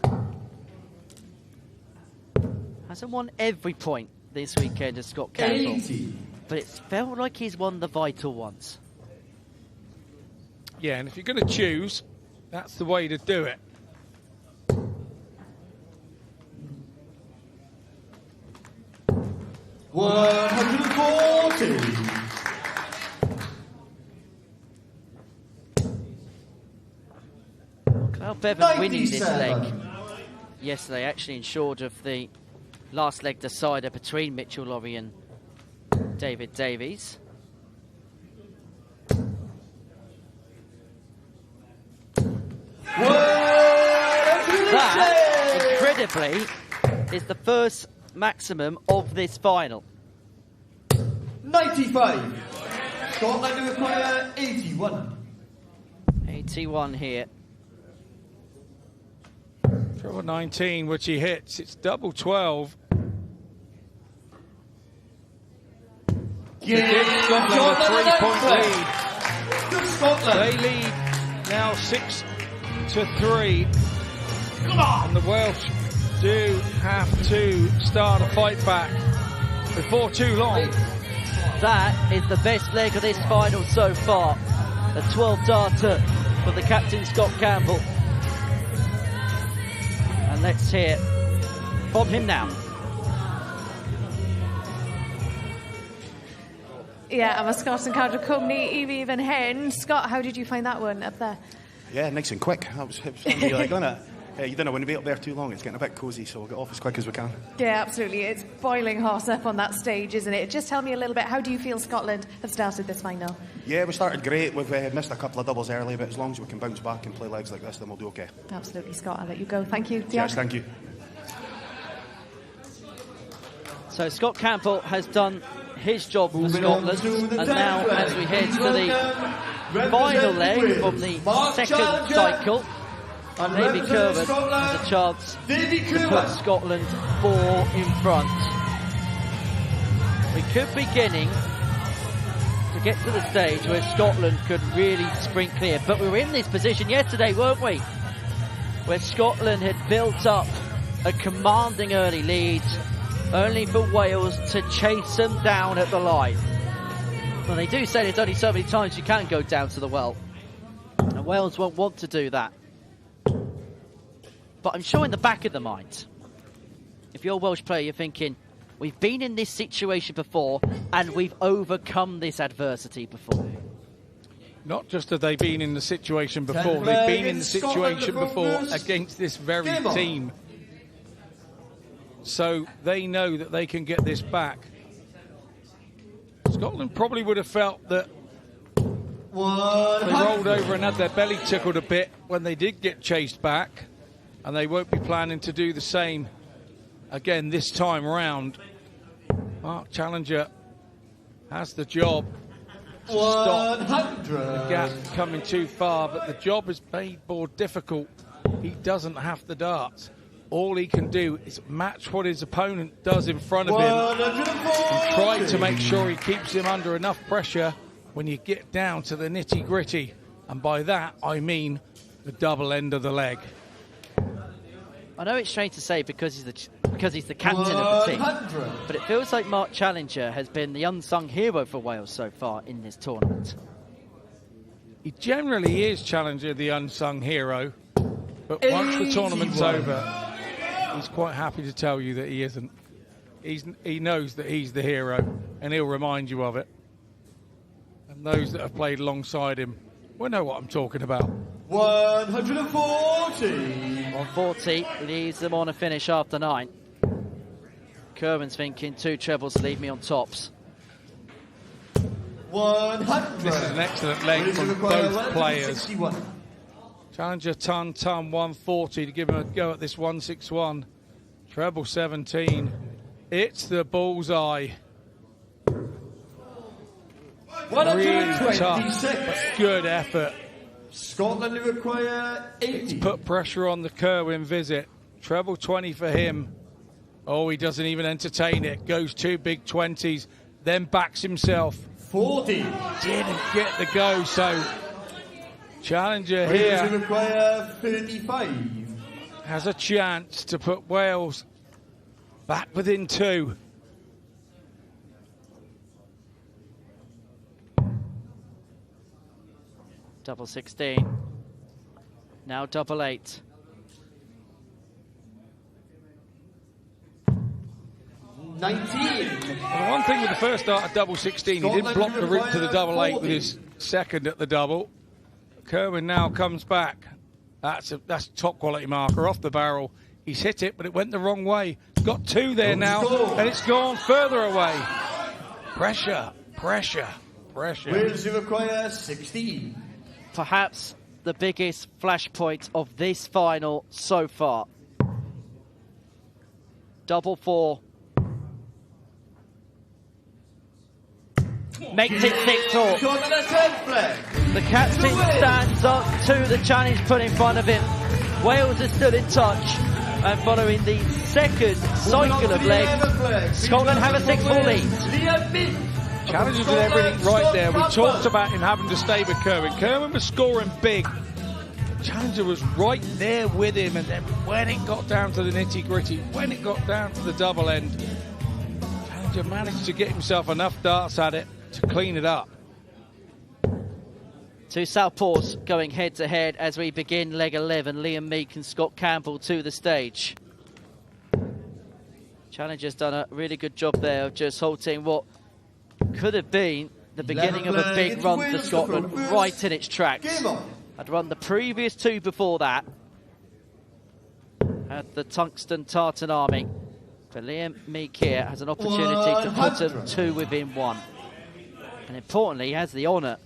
100. Hasn't won every point this weekend as Scott Campbell, 80. but it's felt like he's won the vital ones. Yeah, and if you're going to choose, that's the way to do it. $140. Cloud Bevan winning this 97. leg yesterday actually ensured of the last leg decider between Mitchell Laurie and David Davies. That, incredibly, is the first maximum of this final. 95. Scotland require 81. 81 here. Treble 19, which he hits. It's double 12. To give Scotland a 3-point lead. Good Scotland. They lead now 6-3. Come on. And the Welsh do have to start a fight back before too long. That is the best leg of this final so far. A 12-darter for the captain, Scott Campbell. And let's hear from him now. Yeah, a mae Scott yn cadw cwmni I fi fan hyn. Scott, how did you find that one up there? Yeah, nice and quick. It was really like, wasn't it? You don't know when to be up there too long. It's getting a bit cosy, so we'll get off as quick as we can. Yeah, absolutely. It's boiling hot up on that stage, isn't it? Just tell me a little bit, how do you feel Scotland have started this final? Yeah, we started great. We've missed a couple of doubles early, but as long as we can bounce back and play legs like this, then we'll do okay. Absolutely, Scott. I'll let you go. Thank you. Yes, thank you. So Scott Campbell has done his job for Scotland, and now as we head to the final leg of the second cycle, Davy Kerwin has a chance to put Scotland 4 in front. We could be beginning to get to the stage where Scotland could really sprint clear, but we were in this position yesterday, weren't we? Where Scotland had built up a commanding early lead, only for Wales to chase them down at the line. Well, they do say there's only so many times you can go down to the well, and Wales won't want to do that. But I'm sure in the back of the mind, if you're a Welsh player, you're thinking, we've been in this situation before, and we've overcome this adversity before. Not just have they been in the situation before, they've been in the situation before against this very team. So they know that they can get this back. Scotland probably would have felt that they rolled over and had their belly tickled a bit when they did get chased back, and they won't be planning to do the same again this time round. Mark Challenger has the job to stop the gap coming too far, but the job is made more difficult. He doesn't have the darts. All he can do is match what his opponent does in front of him and try to make sure he keeps him under enough pressure when you get down to the nitty-gritty. And by that, I mean the double end of the leg. I know it's strange to say because he's the captain of the team, but it feels like Mark Challenger has been the unsung hero for Wales so far in this tournament. He generally is Challenger, the unsung hero, but once the tournament's over, he's quite happy to tell you that he isn't. He knows that he's the hero, and he'll remind you of it. And those that have played alongside him will know what I'm talking about. 140. 140 leaves them on a finish after 9. Kerwin's thinking 2 trebles leave me on tops. 100. This is an excellent leg from both players. Challenger ton 140 to give him a go at this 161. Treble 17. It's the bullseye. Really tough, but good effort Scotland require 80. It's put pressure on the Kerwin visit. Treble 20 for him. Oh, he doesn't even entertain it. Goes 2 big 20s, then backs himself. 40. Didn't get the go, so challenger here require 35. has a chance to put Wales back within 2. Double 16. Now double 8. Well, the one thing with the first start at double 16, he didn't block the route to the double 8 with his second at the double. Kerwin now comes back. That's a top quality marker off the barrel. He's hit it, but it went the wrong way. He's got 2 there now, and it's gone further away. Pressure, pressure, pressure. Wales require 16. Perhaps the biggest flashpoint of this final so far. Double 4. Makes it 6-all. The captain stands up to the challenge put in front of him. Wales is still in touch. And following the second cycle of legs, Scotland have a 6-4 lead. Challenges did everything right there. We talked about him having to stay with Kerwin. Kerwin was scoring big. Challenger was right there with him, and then when it got down to the nitty-gritty, when it got down to the double end, Challenger managed to get himself enough darts at it to clean it up. 2 southpaws going head-to-head as we begin leg 11. Liam Meek and Scott Campbell to the stage. Challenger's done a really good job there of just halting what could have been the beginning of a big run for Scotland right in its tracks. Had run the previous 2 before that. Had the tungsten tartan army. But Liam Meek here has an opportunity to put them 2 within 1. And importantly, he has the honour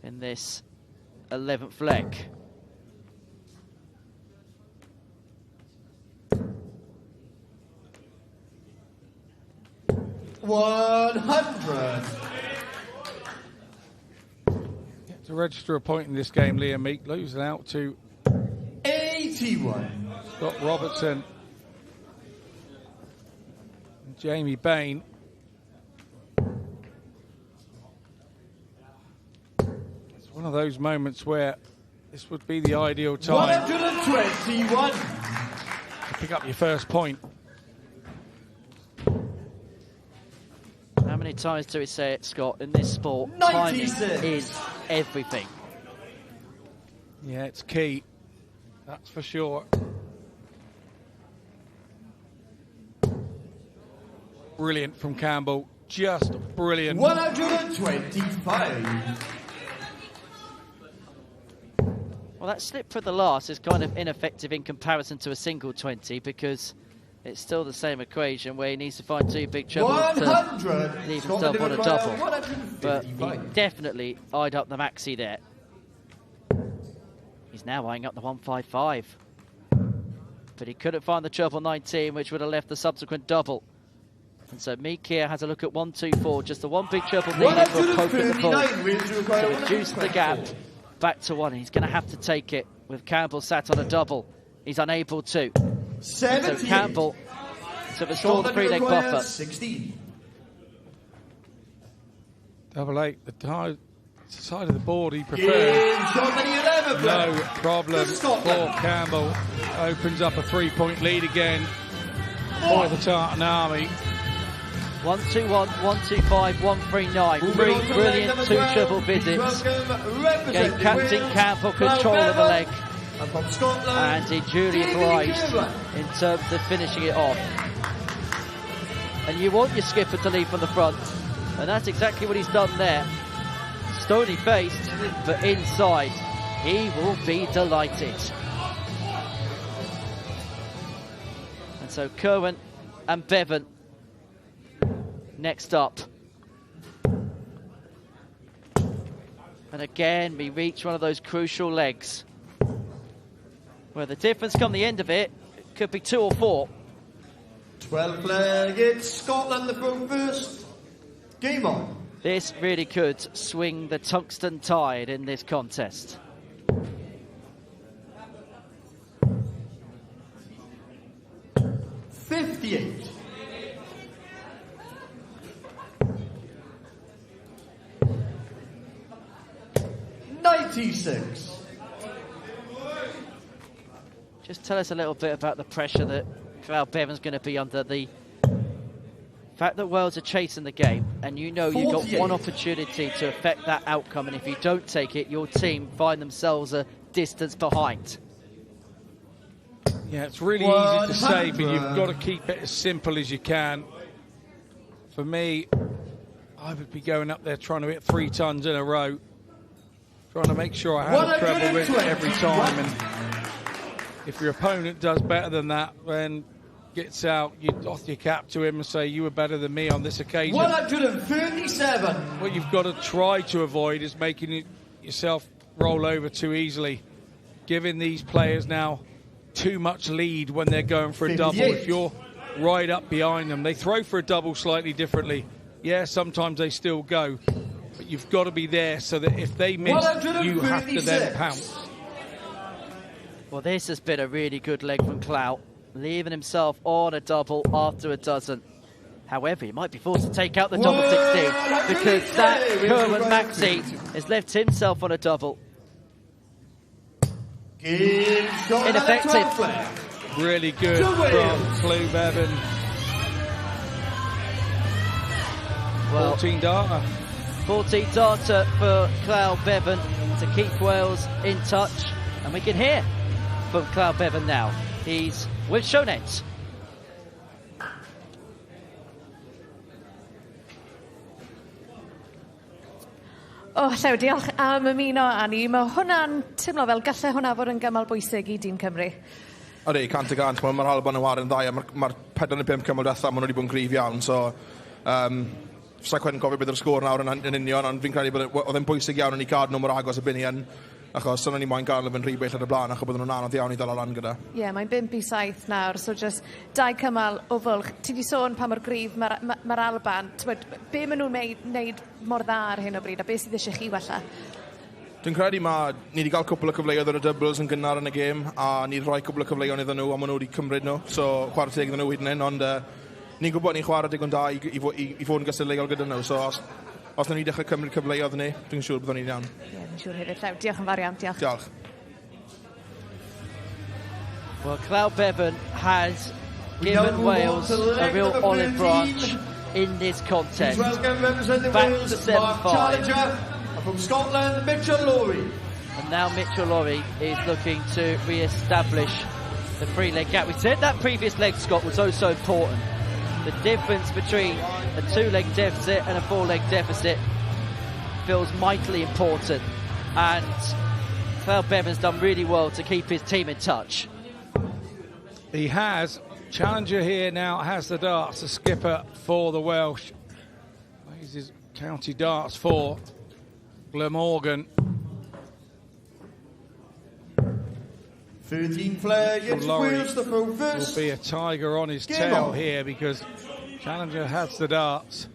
in this 11th leg. To register a point in this game, Liam Meek losing out to 81. Scott Robertson and Jamie Bain. It's one of those moments where this would be the ideal time 121. to pick up your first point. How many times do we say it, Scott? In this sport, 96. timing is everything. Yeah, it's key. That's for sure. Brilliant from Campbell. Just brilliant. 125. Well, that slip for the last is kind of ineffective in comparison to a single 20 because it's still the same equation where he needs to find 2 big trebles to leave himself on a double. But he definitely eyed up the maxi there. He's now eyeing up the 155. But he couldn't find the treble 19, which would have left the subsequent double. And so Meek here has a look at 124, just the 1 big treble needed for a poke at the ball to reduce the gap back to 1. He's going to have to take it with Campbell sat on a double. He's unable to. So Campbell to restore the 3-leg buffer. 16. Double 8, the side of the board he prefers. No problem for Campbell. Opens up a 3-point lead again for the Tartan Army. 121, 125, 139. 3 brilliant 2 treble visits. Gave Captain Campbell control of the leg. And he duly obliged in terms of finishing it off. And you want your skipper to lead from the front. And that's exactly what he's done there. Stony faced, but inside, he will be delighted. And so Kerwin and Bevan next up. And again, we reach one of those crucial legs where the difference come the end of it could be 2 or 4. 12 leg, it's Scotland the front first. Game on. This really could swing the tungsten tide in this contest. 58. $96. Just tell us a little bit about the pressure that Gwlad Bevan's going to be under. The fact that Wales are chasing the game, and you know you've got one opportunity to affect that outcome, and if you don't take it, your team find themselves a distance behind. Yeah, it's really easy to say, but you've got to keep it as simple as you can. For me, I would be going up there trying to hit 3 tons in a row, trying to make sure I had a treble ring every time. And if your opponent does better than that, then gets out, you doff your cap to him and say, you were better than me on this occasion. 137. What you've got to try to avoid is making yourself roll over too easily, giving these players now too much lead when they're going for a double. If you're right up behind them, they throw for a double slightly differently. Yeah, sometimes they still go, but you've got to be there so that if they miss, you have to then pounce. Well, this has been a really good leg from Clout, leaving himself on a double after a dozen. However, he might be forced to take out the double 16 because that Kerwin Maxey has left himself on a double. Ineffective. Really good from Gwlad Bevan. Well, 14 darter. 14 darter for Gwlad Bevan to keep Wales in touch. And we can hear from Gwlad Bevan now. He's with Sionet. Llew, diolch am ymuno â ni. Mae hwnna'n teimlo fel gallai hwnna fod yn gymal bwysig I dîm Cymru. Odi, cant y gant. Mae'r Alban yn warin dda. Mae'r 45 cymal diwethaf, maen nhw wedi bod yn gryf iawn. So, sa'n cwedyn cofio beth yw'r sgôr nawr yn union, ond fi'n credu bod oedd yn bwysig iawn yn ei card nhw mor agos y byni yn, achos sy'n ni moyn gael yn rhy bell ar y blaen, achos bydden nhw'n anodd iawn I ddal o lan gyda. Ie, mae'n 5-7 nawr, so just 2 cymal o fwlch. Ti di sôn pa mor gryf mae'r Alban. Be maen nhw'n neud mor dda ar hyn o bryd, a be sydd eisiau chi wella? Dwi'n credu ni wedi cael cwbl o cyfleoedd ar y doubles yn gynnar yn y gêm, a ni wedi rhoi cwbl o cyfleoedd iddyn nhw, a maen nhw wedi cymryd nhw, so chwarae teg iddyn nhw hyd yn hyn, ond ni'n gwybod ni'n chwarae digon da I fod yn gysylltiol gyda nhw, so os na ni dechrau cymryd cyfleoedd ni, dwi'n siŵr byddwn ni'n iawn. Ie, dwi'n siŵr hefyd. Llew, diolch yn fawr iawn, diolch. Diolch. Well, Gwlad Bevan has given Wales a real olive branch in this contest. Back to 7-5. From Scotland, Mitchell Lowry. And now Mitchell Lowry is looking to re-establish the 3-leg gap. We said that previous leg, Scott, was so important. The difference between a 2-leg deficit and a 4-leg deficit feels mightily important. And Gwlad Bevan's done really well to keep his team in touch. He has. Challenger here now has the darts, the skipper for the Welsh. Plays his county darts for Glamorgan. 13 flag, it's Wales to throw first. Will be a tiger on his tail here because Challenger has the darts.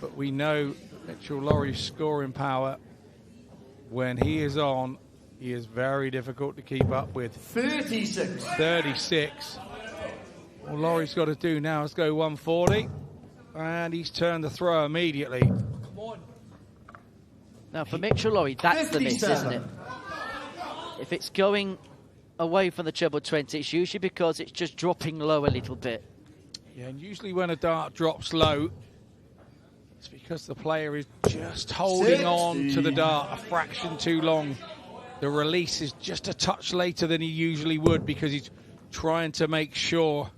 But we know Mitchell Lowry's scoring power, when he is on, he is very difficult to keep up with. 36. 36. All Lowry's got to do now is go 140. And he's turned the throw immediately. Now, for Mitchell Lowry, that's 57. The miss, isn't it? If it's going away from the treble 20, it's usually because it's just dropping low a little bit. Yeah, and usually when a dart drops low, it's because the player is just holding on to the dart a fraction too long. The release is just a touch later than he usually would because he's trying to make sure.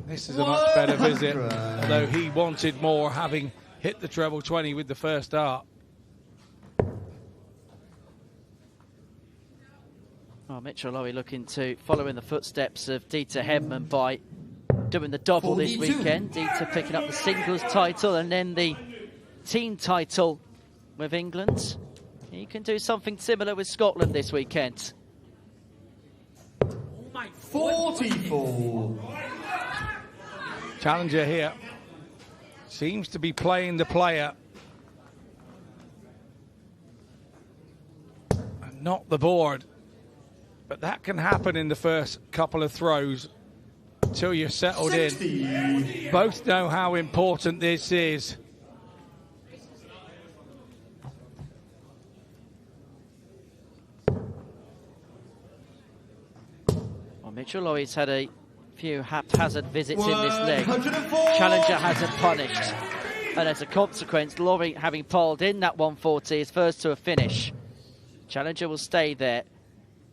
This is a much better visit, although he wanted more, having hit the treble 20 with the first dart. Oh, Mitchell Lowry looking to follow in the footsteps of Dieter Hedman by doing the double 42. This weekend. Dieter picking up the singles title and then the team title with England. He can do something similar with Scotland this weekend. 44. Challenger here seems to be playing the player and not the board. But that can happen in the first couple of throws until you're settled 60. In. Both know how important this is. Well, Mitchell Lawry's had a few haphazard visits in this leg. Challenger hasn't punished. And as a consequence, Lawry, having piled in that 140, is first to a finish. Challenger will stay there.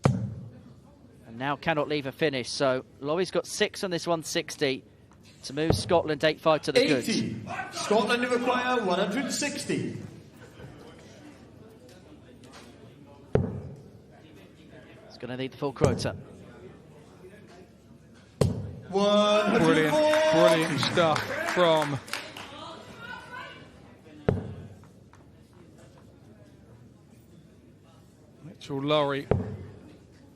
And now cannot leave a finish. So Lawry's got 6 on this 160 to move Scotland 8-5 to the 80. good. Scotland require 160. It's going to need the full quota. Brilliant stuff from Mitchell Lawry,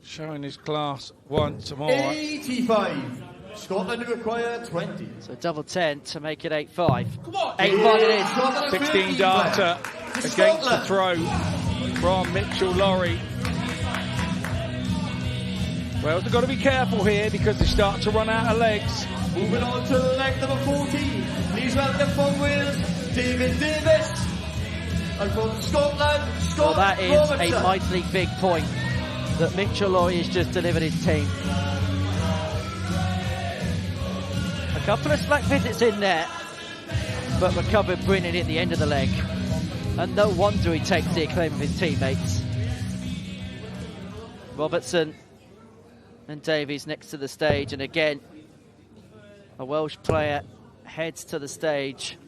showing his class once more. 85. Scotland require 20. So double 10 to make it 8-5. 8-5 it is. 16 darter against the throw from Mitchell Lawry. Well, they've got to be careful here because they start to run out of legs. Moving on to leg number 14. Please welcome from Wales, David Davis. And from Scotland, Scott Well, that is Robertson. a mightily big point that Mitchell Lawry has just delivered his team. A couple of slack visits in there, but recovered brilliantly at the end of the leg. And no wonder he takes the acclaim of his teammates. Robertson and Davies next to the stage, and again a Welsh player heads to the stage,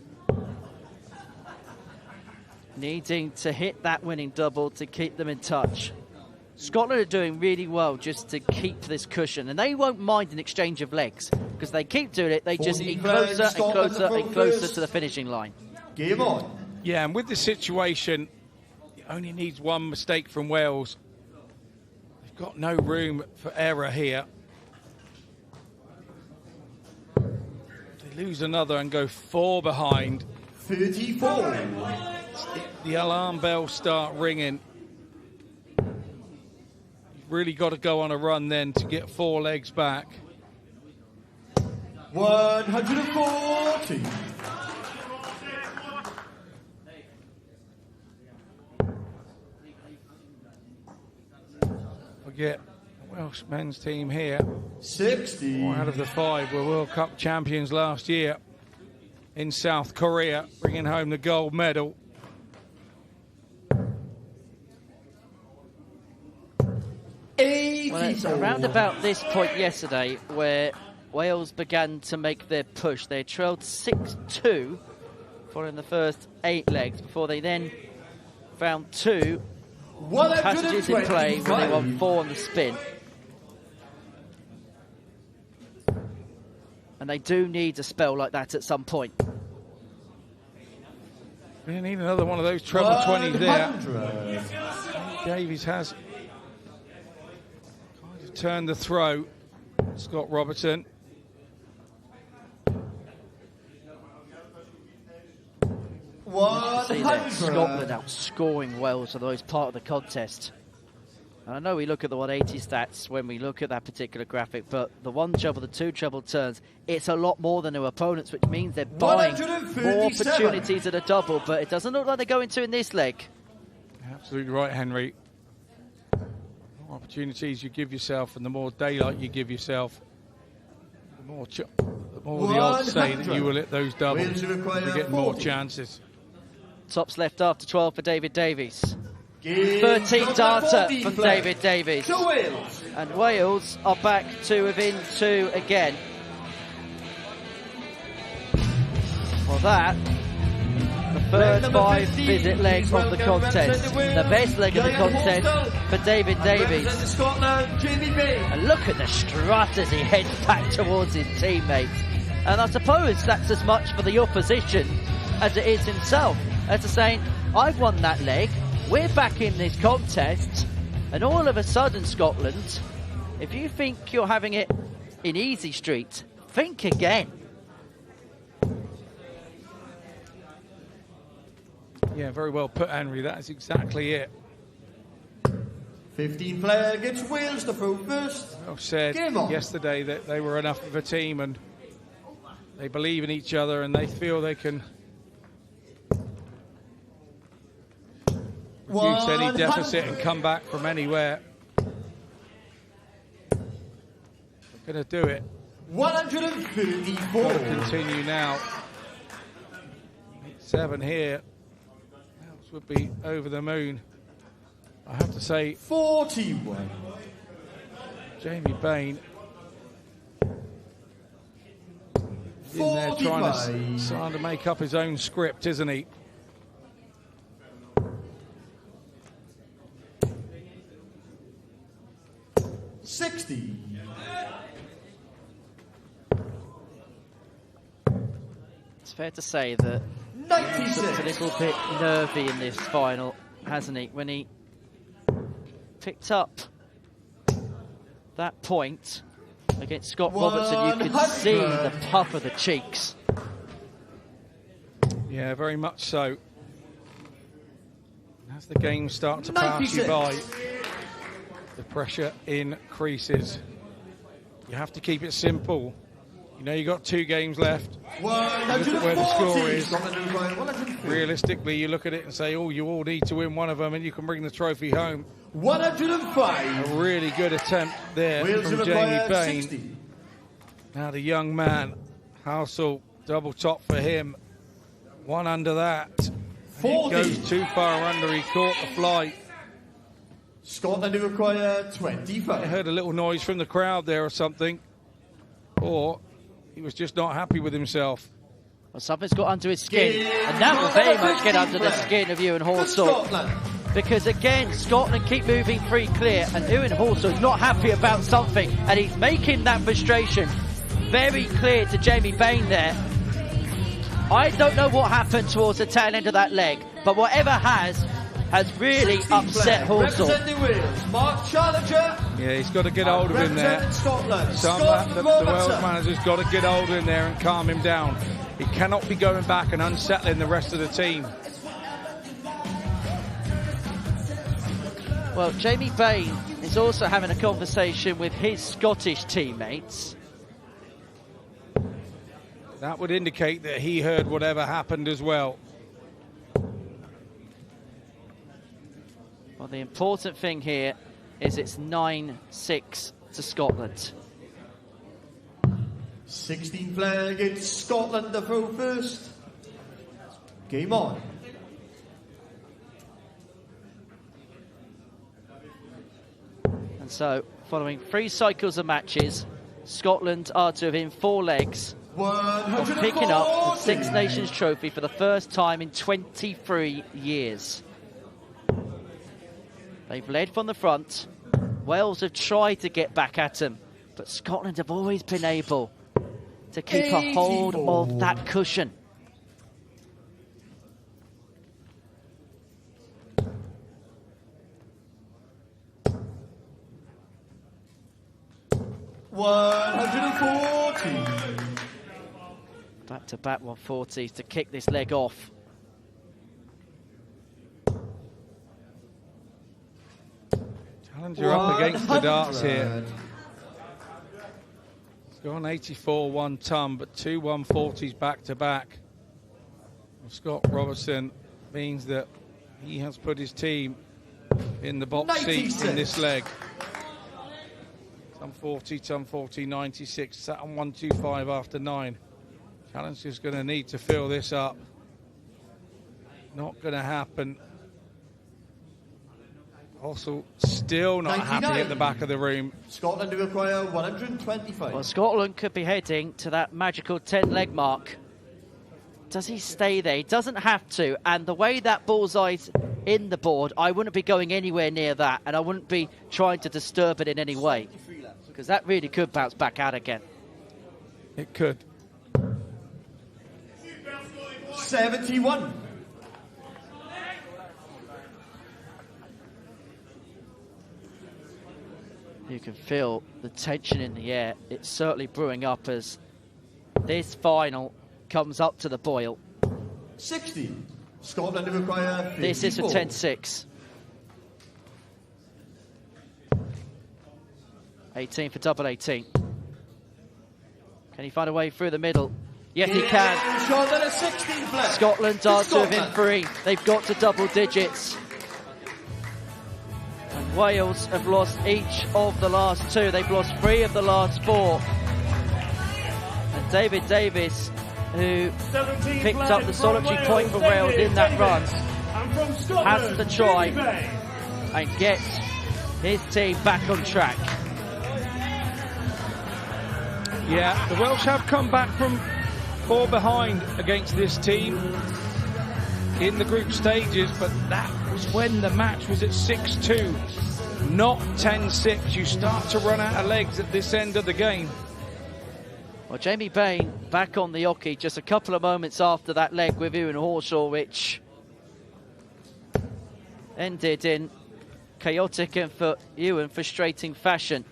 needing to hit that winning double to keep them in touch. Scotland are doing really well just to keep this cushion, and they won't mind an exchange of legs because they keep doing it. They just get closer and closer and closer to the finishing line. Game on. Yeah, and with the situation, it only needs one mistake from Wales. Got no room for error here. They lose another and go 4 behind. 34. The alarm bells start ringing. You've really got to go on a run then to get 4 legs back. 140. Forget the Welsh men's team here. 60. 4 out of the 5 were World Cup champions last year in South Korea, bringing home the gold medal. Well, it's around about this point yesterday where Wales began to make their push. They trailed 6-2 following the first 8 legs before they then found 2 passages in play when they won 4 on the spin. And they do need a spell like that at some point. We need another one of those treble 20s there. Davies has kind of turned the throw. Scott Robertson. See that Scotland outscoring Wales for those part of the contest. And I know we look at the 180 stats when we look at that particular graphic, but the 1 treble, the 2 treble turns, it's a lot more than their opponents, which means they're buying more opportunities at a double, but it doesn't look like they're going to in this leg. Absolutely right, Henry. The more opportunities you give yourself and the more daylight you give yourself, the more the odds say that you will hit those doubles. You're getting more chances. Tops left after 12 for David Davies. 13 darter from David Davies. And Wales are back to within 2 again. Well, that, the first 5 visit leg of the contest. The best leg of the contest for David Davies. And look at the strut as he heads back towards his teammates. And I suppose that's as much for the opposition as it is himself. As to saying, I've won that leg, we're back in this contest, and all of a sudden, Scotland, if you think you're having it in easy street, think again. Yeah, very well put, Henry. That is exactly it. 15 player gets Wales to throw first. I've said yesterday that they were enough of a team and they believe in each other and they feel they can reduce any deficit and come back from anywhere. They're going to do it. 134. Got to continue now. 7 here. Else would be over the moon. I have to say, 41. Jamie Bain in there trying to make up his own script, isn't he? It's fair to say that 96. He's a little bit nervy in this final, hasn't he? When he picked up that point against Scott Robertson, you could see the puff of the cheeks. Yeah, very much so. As the games start to pass you by, the pressure increases. You have to keep it simple. You know, you've got 2 games left. Look at where the score is. Realistically, you look at it and say, oh, you all need to win one of them and you can bring the trophy home. 105. A really good attempt there from Jamie Bain. Now the young man, Housel, double top for him. 1 under that. He goes too far under, he caught the flight. Scotland require 25. I heard a little noise from the crowd there or something. Or he was just not happy with himself. Well, something's got under his skin, and that will very much get under the skin of Ewan Horsall. Because again, Scotland keep moving free clear, and Ewan Horsall is not happy about something, and he's making that frustration very clear to Jamie Bain there. I don't know what happened towards the tail end of that leg, but whatever has really upset Horsall. Yeah, he's got to get hold of him there. The Welsh manager's got to get hold of him there and calm him down. He cannot be going back and unsettling the rest of the team. Well, Jamie Bain is also having a conversation with his Scottish teammates. That would indicate that he heard whatever happened as well. Well, the important thing here is it's 9-6 to Scotland. 16 player against Scotland to throw first. Game on. And so, following 3 cycles of matches, Scotland are to within 4 legs of picking up the Six Nations trophy for the first time in 23 years. They've led from the front. Wales have tried to get back at them, but Scotland have always been able to keep a hold of that cushion. Back-to-back 140s to kick this leg off. Challenger up against the darts here. He's gone 84 1-ton, but 2 140s back-to-back. Scott Robertson means that he has put his team in the box seat in this leg. Ton 40, ton 40, 96, sat on 125 after 9. Challenger's going to need to fill this up. Not going to happen. Also, still not 99. happy at the back of the room. Scotland require 125. Well, Scotland could be heading to that magical 10-leg mark. Does he stay there? He doesn't have to. And the way that bullseye's in the board, I wouldn't be going anywhere near that, and I wouldn't be trying to disturb it in any way, because that really could bounce back out again. It could. 71. You can feel the tension in the air. It's certainly brewing up as this final comes up to the boil. 60. Scotland require 54. This is for 10-6. 18 for double 18. Can he find a way through the middle? Yes, he can. Scotland are to within 3. They've got to double digits. And Wales have lost each of the last 2. They've lost 3 of the last 4. And David Davis, who picked up the solitary point for Wales in that run, has to try and get his team back on track. Yeah, the Welsh have come back from 4 behind against this team in the group stages, but that was when the match was at 6-2, not 10-6. You start to run out of legs at this end of the game. Well, Jamie Bain back on the hockey just a couple of moments after that leg with Ewan Horshaw, which ended in chaotic and for Ewan frustrating fashion.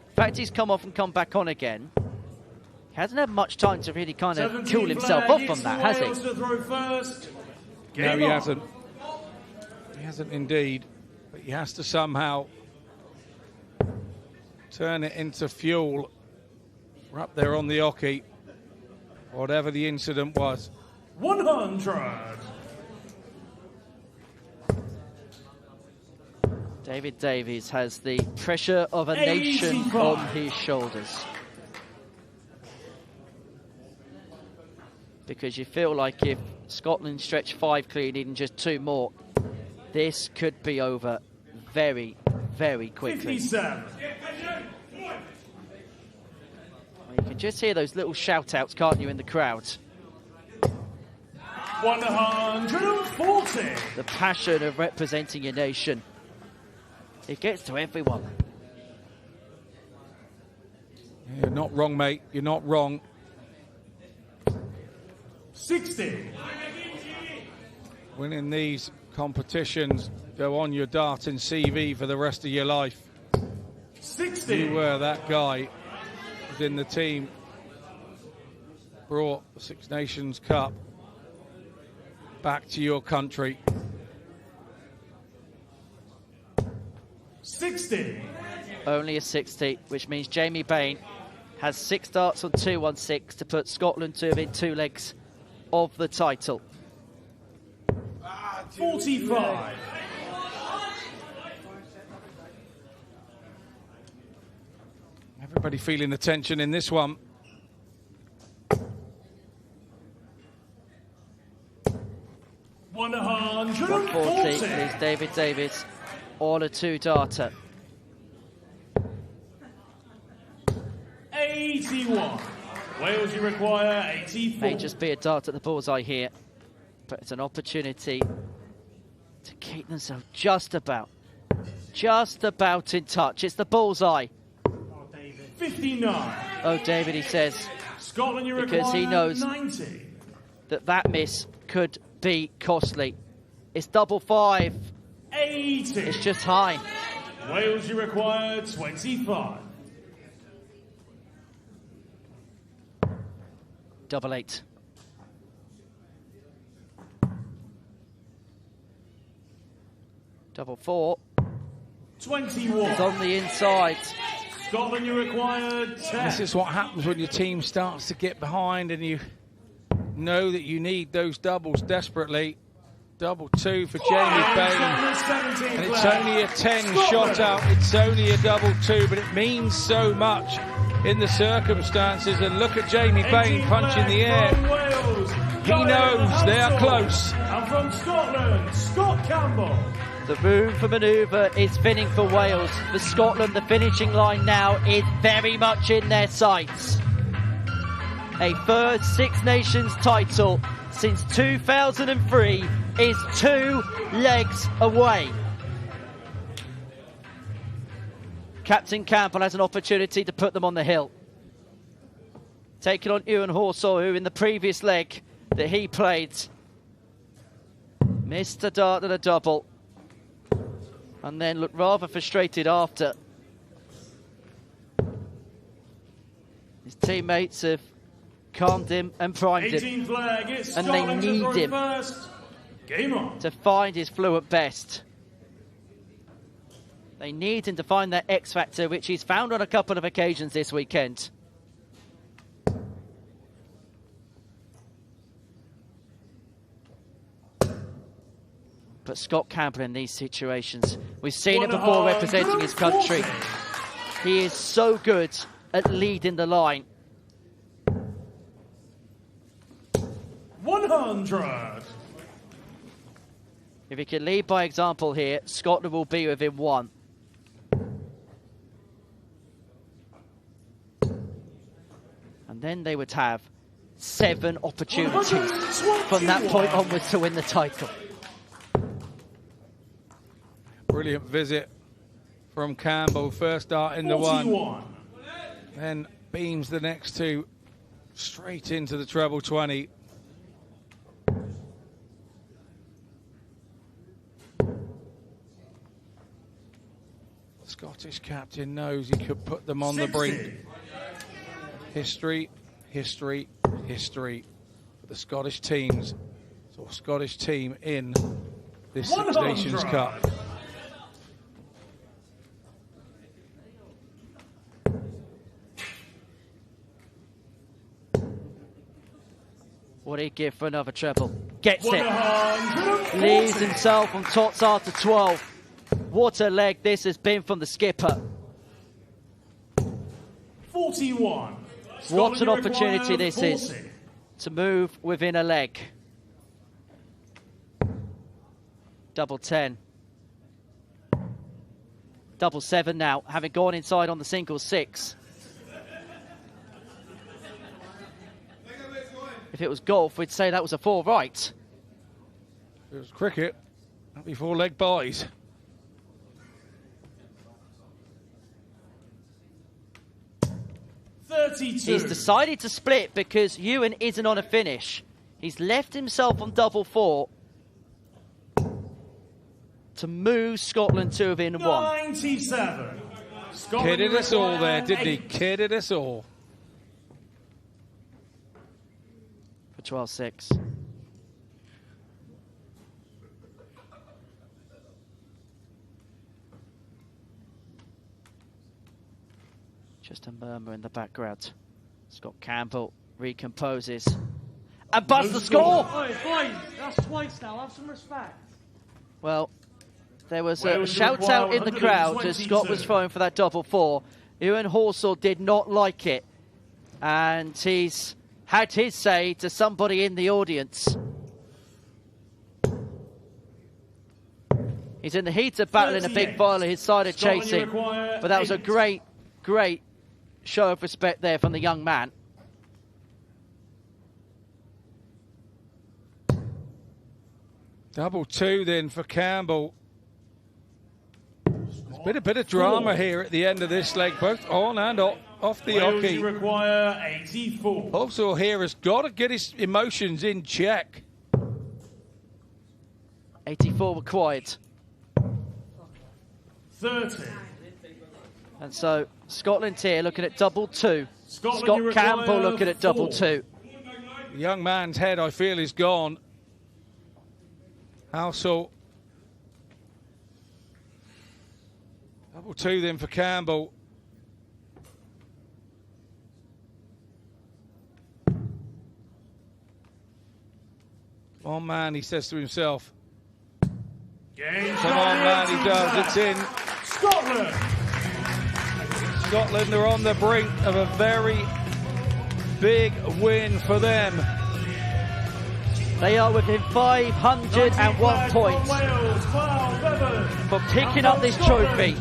In fact, he's come off and come back on again. He hasn't had much time to really kind of cool himself off from that, has he? No, he hasn't. He hasn't indeed. But he has to somehow turn it into fuel. We're up there on the hockey, whatever the incident was. 100. David Davies has the pressure of a nation 85. on his shoulders. Because you feel like if Scotland stretch 5 clean, needing just 2 more, this could be over very, very quickly. 57. You can just hear those little shout-outs, can't you, in the crowd? 140. The passion of representing your nation. It gets to everyone. You're not wrong, mate. You're not wrong. 60. Winning these competitions go on your Darton CV for the rest of your life. 60. You were that guy within the team. Brought the Six Nations Cup back to your country. 60. Only a 60, which means Jamie Bain has 6 darts on 2-1-6 to put Scotland to within 2 legs of the title. 45. Everybody feeling the tension in this one. $140 is David Davis on a 2-darter. 81. Wales, you require 84. May just be a dart at the bullseye here, but it's an opportunity to keep themselves just about in touch. It's the bullseye. 59. Oh, David, he says, Scotland, you because he knows 90. that miss could be costly. It's double 5. 80. It's just high. Wales, you require 25. Double 8. Double 4. 21. It's on the inside. Scotland, you require 10. This is what happens when your team starts to get behind and you know that you need those doubles desperately. Double 2 for Jamie Bain. And it's only a 10 shot out. It's only a double 2, but it means so much in the circumstances. And look at Jamie Bain punching the air. He knows they are close. And from Scotland, Scott Campbell. The room for manoeuvre is thinning for Wales. For Scotland, the finishing line now is very much in their sights. A third Six Nations title since 2003 is 2 legs away. Captain Campbell has an opportunity to put them on the hill. Taking on Ewan Horshaw, who in the previous leg that he played missed a dart and a double, and then looked rather frustrated after. His teammates have calmed him and primed him, flag, and they need him Game on. to find his fluent best. They need him to find their X factor, which he's found on a couple of occasions this weekend. But Scott Campbell in these situations, we've seen it before representing his country. He is so good at leading the line. 100. If he can lead by example here, Scotland will be within 1. And then they would have 7 opportunities from that point onwards to win the title. Brilliant visit from Campbell. First dart in the 1. Then beams the next 2 straight into the treble 20. Scottish captain knows he could put them on 60. The brink. History, history, history for the Scottish teams. So Scottish team in this Six Nations Cup. What he'd give for another treble. Gets it. Leaves himself on tots after 12. What a leg this has been from the skipper. 41. What an opportunity this is to move within a leg. Double 10. Double 7 now, having gone inside on the single 6. If it was golf, we'd say that was a 4 right. If it was cricket, that'd be 4 leg buys. He's decided to split because Ewan isn't on a finish. He's left himself on double 4 to move Scotland to within 1. 97. Kidded us all there, didn't he? Kidded us all. For 12-6. Just a murmur in the background. Scott Campbell recomposes. And busts the score! Oh, boys, that's twice now. Have some respect. Well, there was a shout out in the crowd as Scott was throwing for that double 4. Ewan Horsell did not like it. And he's had his say to somebody in the audience. He's in the heat of battle in a big file at his side of chasing. But that was a great, great show of respect there from the young man. Double 2 then for Campbell. There's been a bit of drama here at the end of this leg, both on and off the hockey. Require 84. Also here has got to get his emotions in check. 84 required. 30. And so Scotland here looking at double 2. Scott Campbell looking at double 2. The young man's head, I feel, is gone. Also, double 2 then for Campbell. Come on, man, he says to himself. Come on, man, he does. It's in. Scotland. Scotland are on the brink of a very big win for them. They are within 501 points for picking up this trophy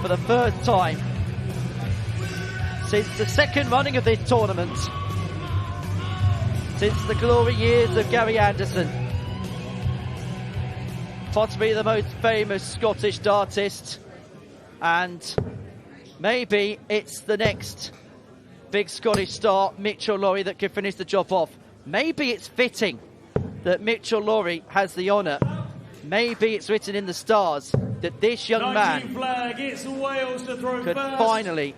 for the first time since the second running of this tournament, since the glory years of Gary Anderson. Possibly the most famous Scottish dartist, and maybe it's the next big Scottish star, Mitchell Lawrie, that could finish the job off. Maybe it's fitting that Mitchell Lawrie has the honour. Maybe it's written in the stars that this young man could finally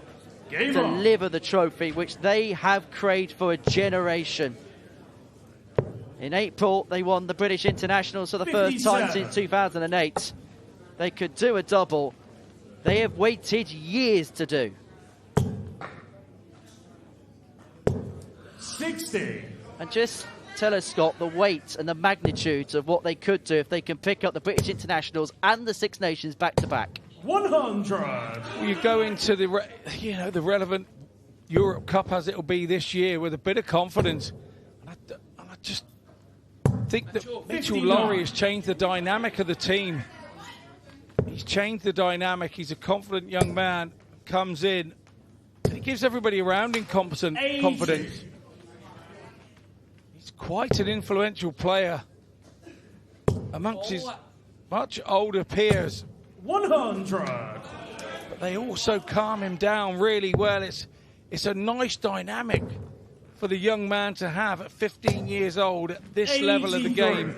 deliver the trophy which they have craved for a generation. In April, they won the British Internationals for the first time since 2008. they could do a double they have waited years to do. 60. And just tell us, Scott, the weight and the magnitude of what they could do if they can pick up the British internationals and the Six Nations back to back. 100. You go into the the relevant Europe Cup as it'll be this year with a bit of confidence. And I just think that Mitchell Lawrie has changed the dynamic of the team. He's changed the dynamic. He's a confident young man, comes in, and he gives everybody around him confidence. He's quite an influential player amongst his much older peers. 100. But they also calm him down really well. It's a nice dynamic for the young man to have at 15 years old at this level of the game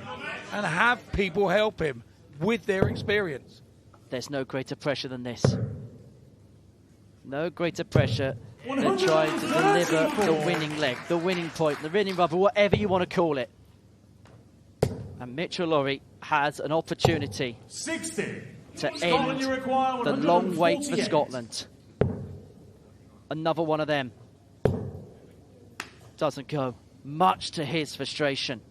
and have people help him with their experience. There's no greater pressure than this. No greater pressure than trying to deliver the winning leg, the winning point, the winning rubber, whatever you want to call it. And Mitchell Lawrie has an opportunity 60. to end the long wait for Scotland. Another one of them. Doesn't go, much to his frustration.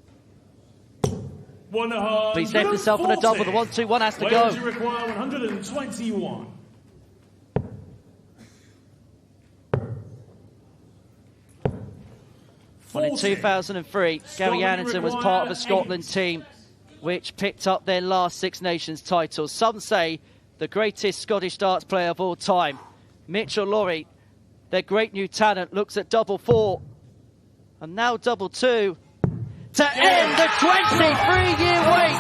100. But he's left himself on a double. The 1-2-1 has to go. You require 121. Well, in 2003, Gary Anderson was part of a Scotland team which picked up their last Six Nations titles. Some say the greatest Scottish darts player of all time. Mitchell Lawrie, their great new talent, looks at double 4 and now double 2 to end the 23-year wait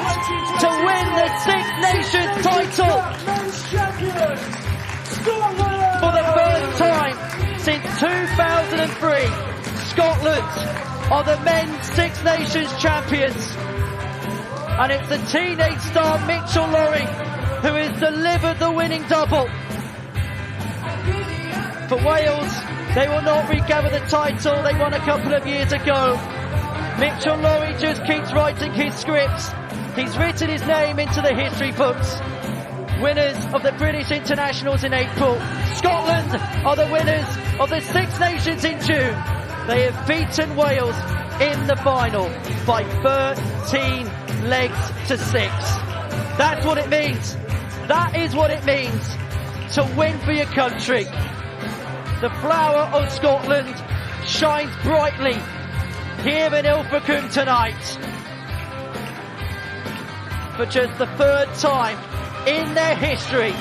to win the Six Nations title. For the first time since 2003, Scotland are the men's Six Nations champions. And it's the teenage star Mitchell Lawrie who has delivered the winning double. For Wales, they will not regather the title they won a couple of years ago. Mitchell Lawrie just keeps writing his scripts. He's written his name into the history books. Winners of the British internationals in April. Scotland are the winners of the Six Nations in June. They have beaten Wales in the final by 13 legs to 6. That's what it means. That is what it means to win for your country. The flower of Scotland shines brightly here in Ilfracombe tonight. For just the third time in their history,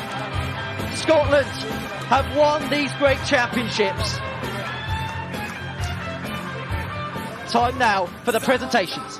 Scotland have won these great championships. Time now for the presentations.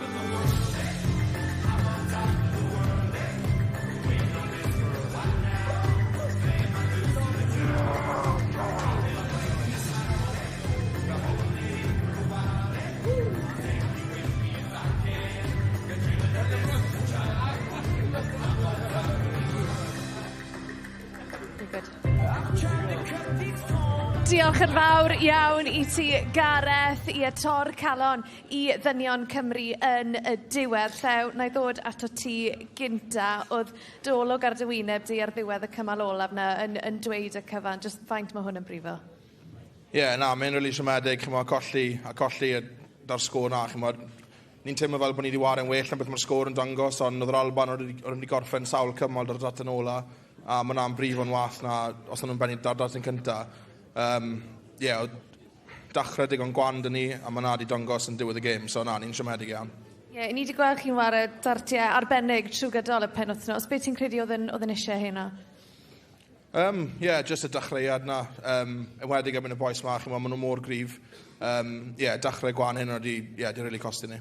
Diolch yn fawr iawn I ti, Gareth, I y tor calon I ddynion Cymru yn y diwedd. Llew, na I ddod ato ti gynta, oedd dolwg ar dy wyneb di ar ddiwedd y cymal olaf na yn dweud y cyfan. Just faint mae hwn yn brifo? Mae'n rili siomedig, colli da'r sgôr na. Ni'n teimlo fel bod ni wedi wario yn well am beth mae'r sgôr yn dangos, ond oedd yr Alban oedd wedi gorffen sawl cymal da'r dart yn ola, a mae na'n brif o'n wath na os nhw'n bennu da'r dart yn cynta. Dachrau digon gwan dyn ni, a mae na wedi dangos yn diwedd y gêm, so ni'n siomedig iawn. Ni wedi gweld chi'n wario dartiau arbennig trwy gydol y penwythnos. Be ti'n credu oedd yn eisiau hynna? Just y dechreuad na. Enwedig am yn y boes ma, maen nhw mor gryf. Dechrau gwan hyn wedi really costi ni.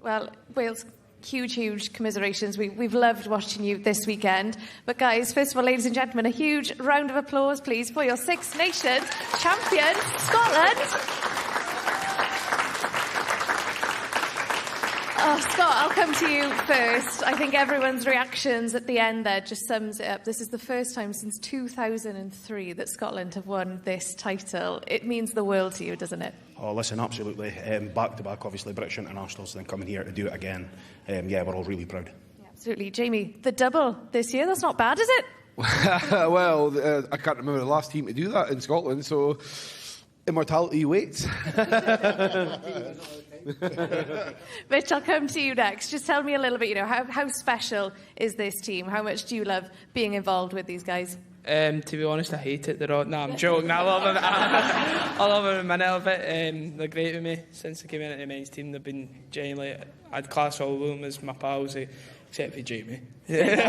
Well, Wales, huge commiserations. We've loved watching you this weekend. But guys, first of all, ladies and gentlemen, a huge round of applause, please, for your Six Nations champions, Scotland. Oh, Scott, I'll come to you first. I think everyone's reactions at the end there just sums it up. This is the first time since 2003 that Scotland have won this title. It means the world to you, doesn't it? Oh, listen, absolutely. Back to back, obviously, British internationals, then coming here to do it again. We're all really proud. Absolutely. Jamie, the double this year, that's not bad, is it? Well, I can't remember the last team to do that in Scotland, so immortality waits. Mitch, I'll come to you next. Just tell me a little bit, how special is this team? How much do you love being involved with these guys? To be honest, I hate it. I'm joking. I love them. I love them a minute of it. They're great with me. Since I came into the men's team, they've been genuinely... I'd class all of them as my pals, except for Jamie. But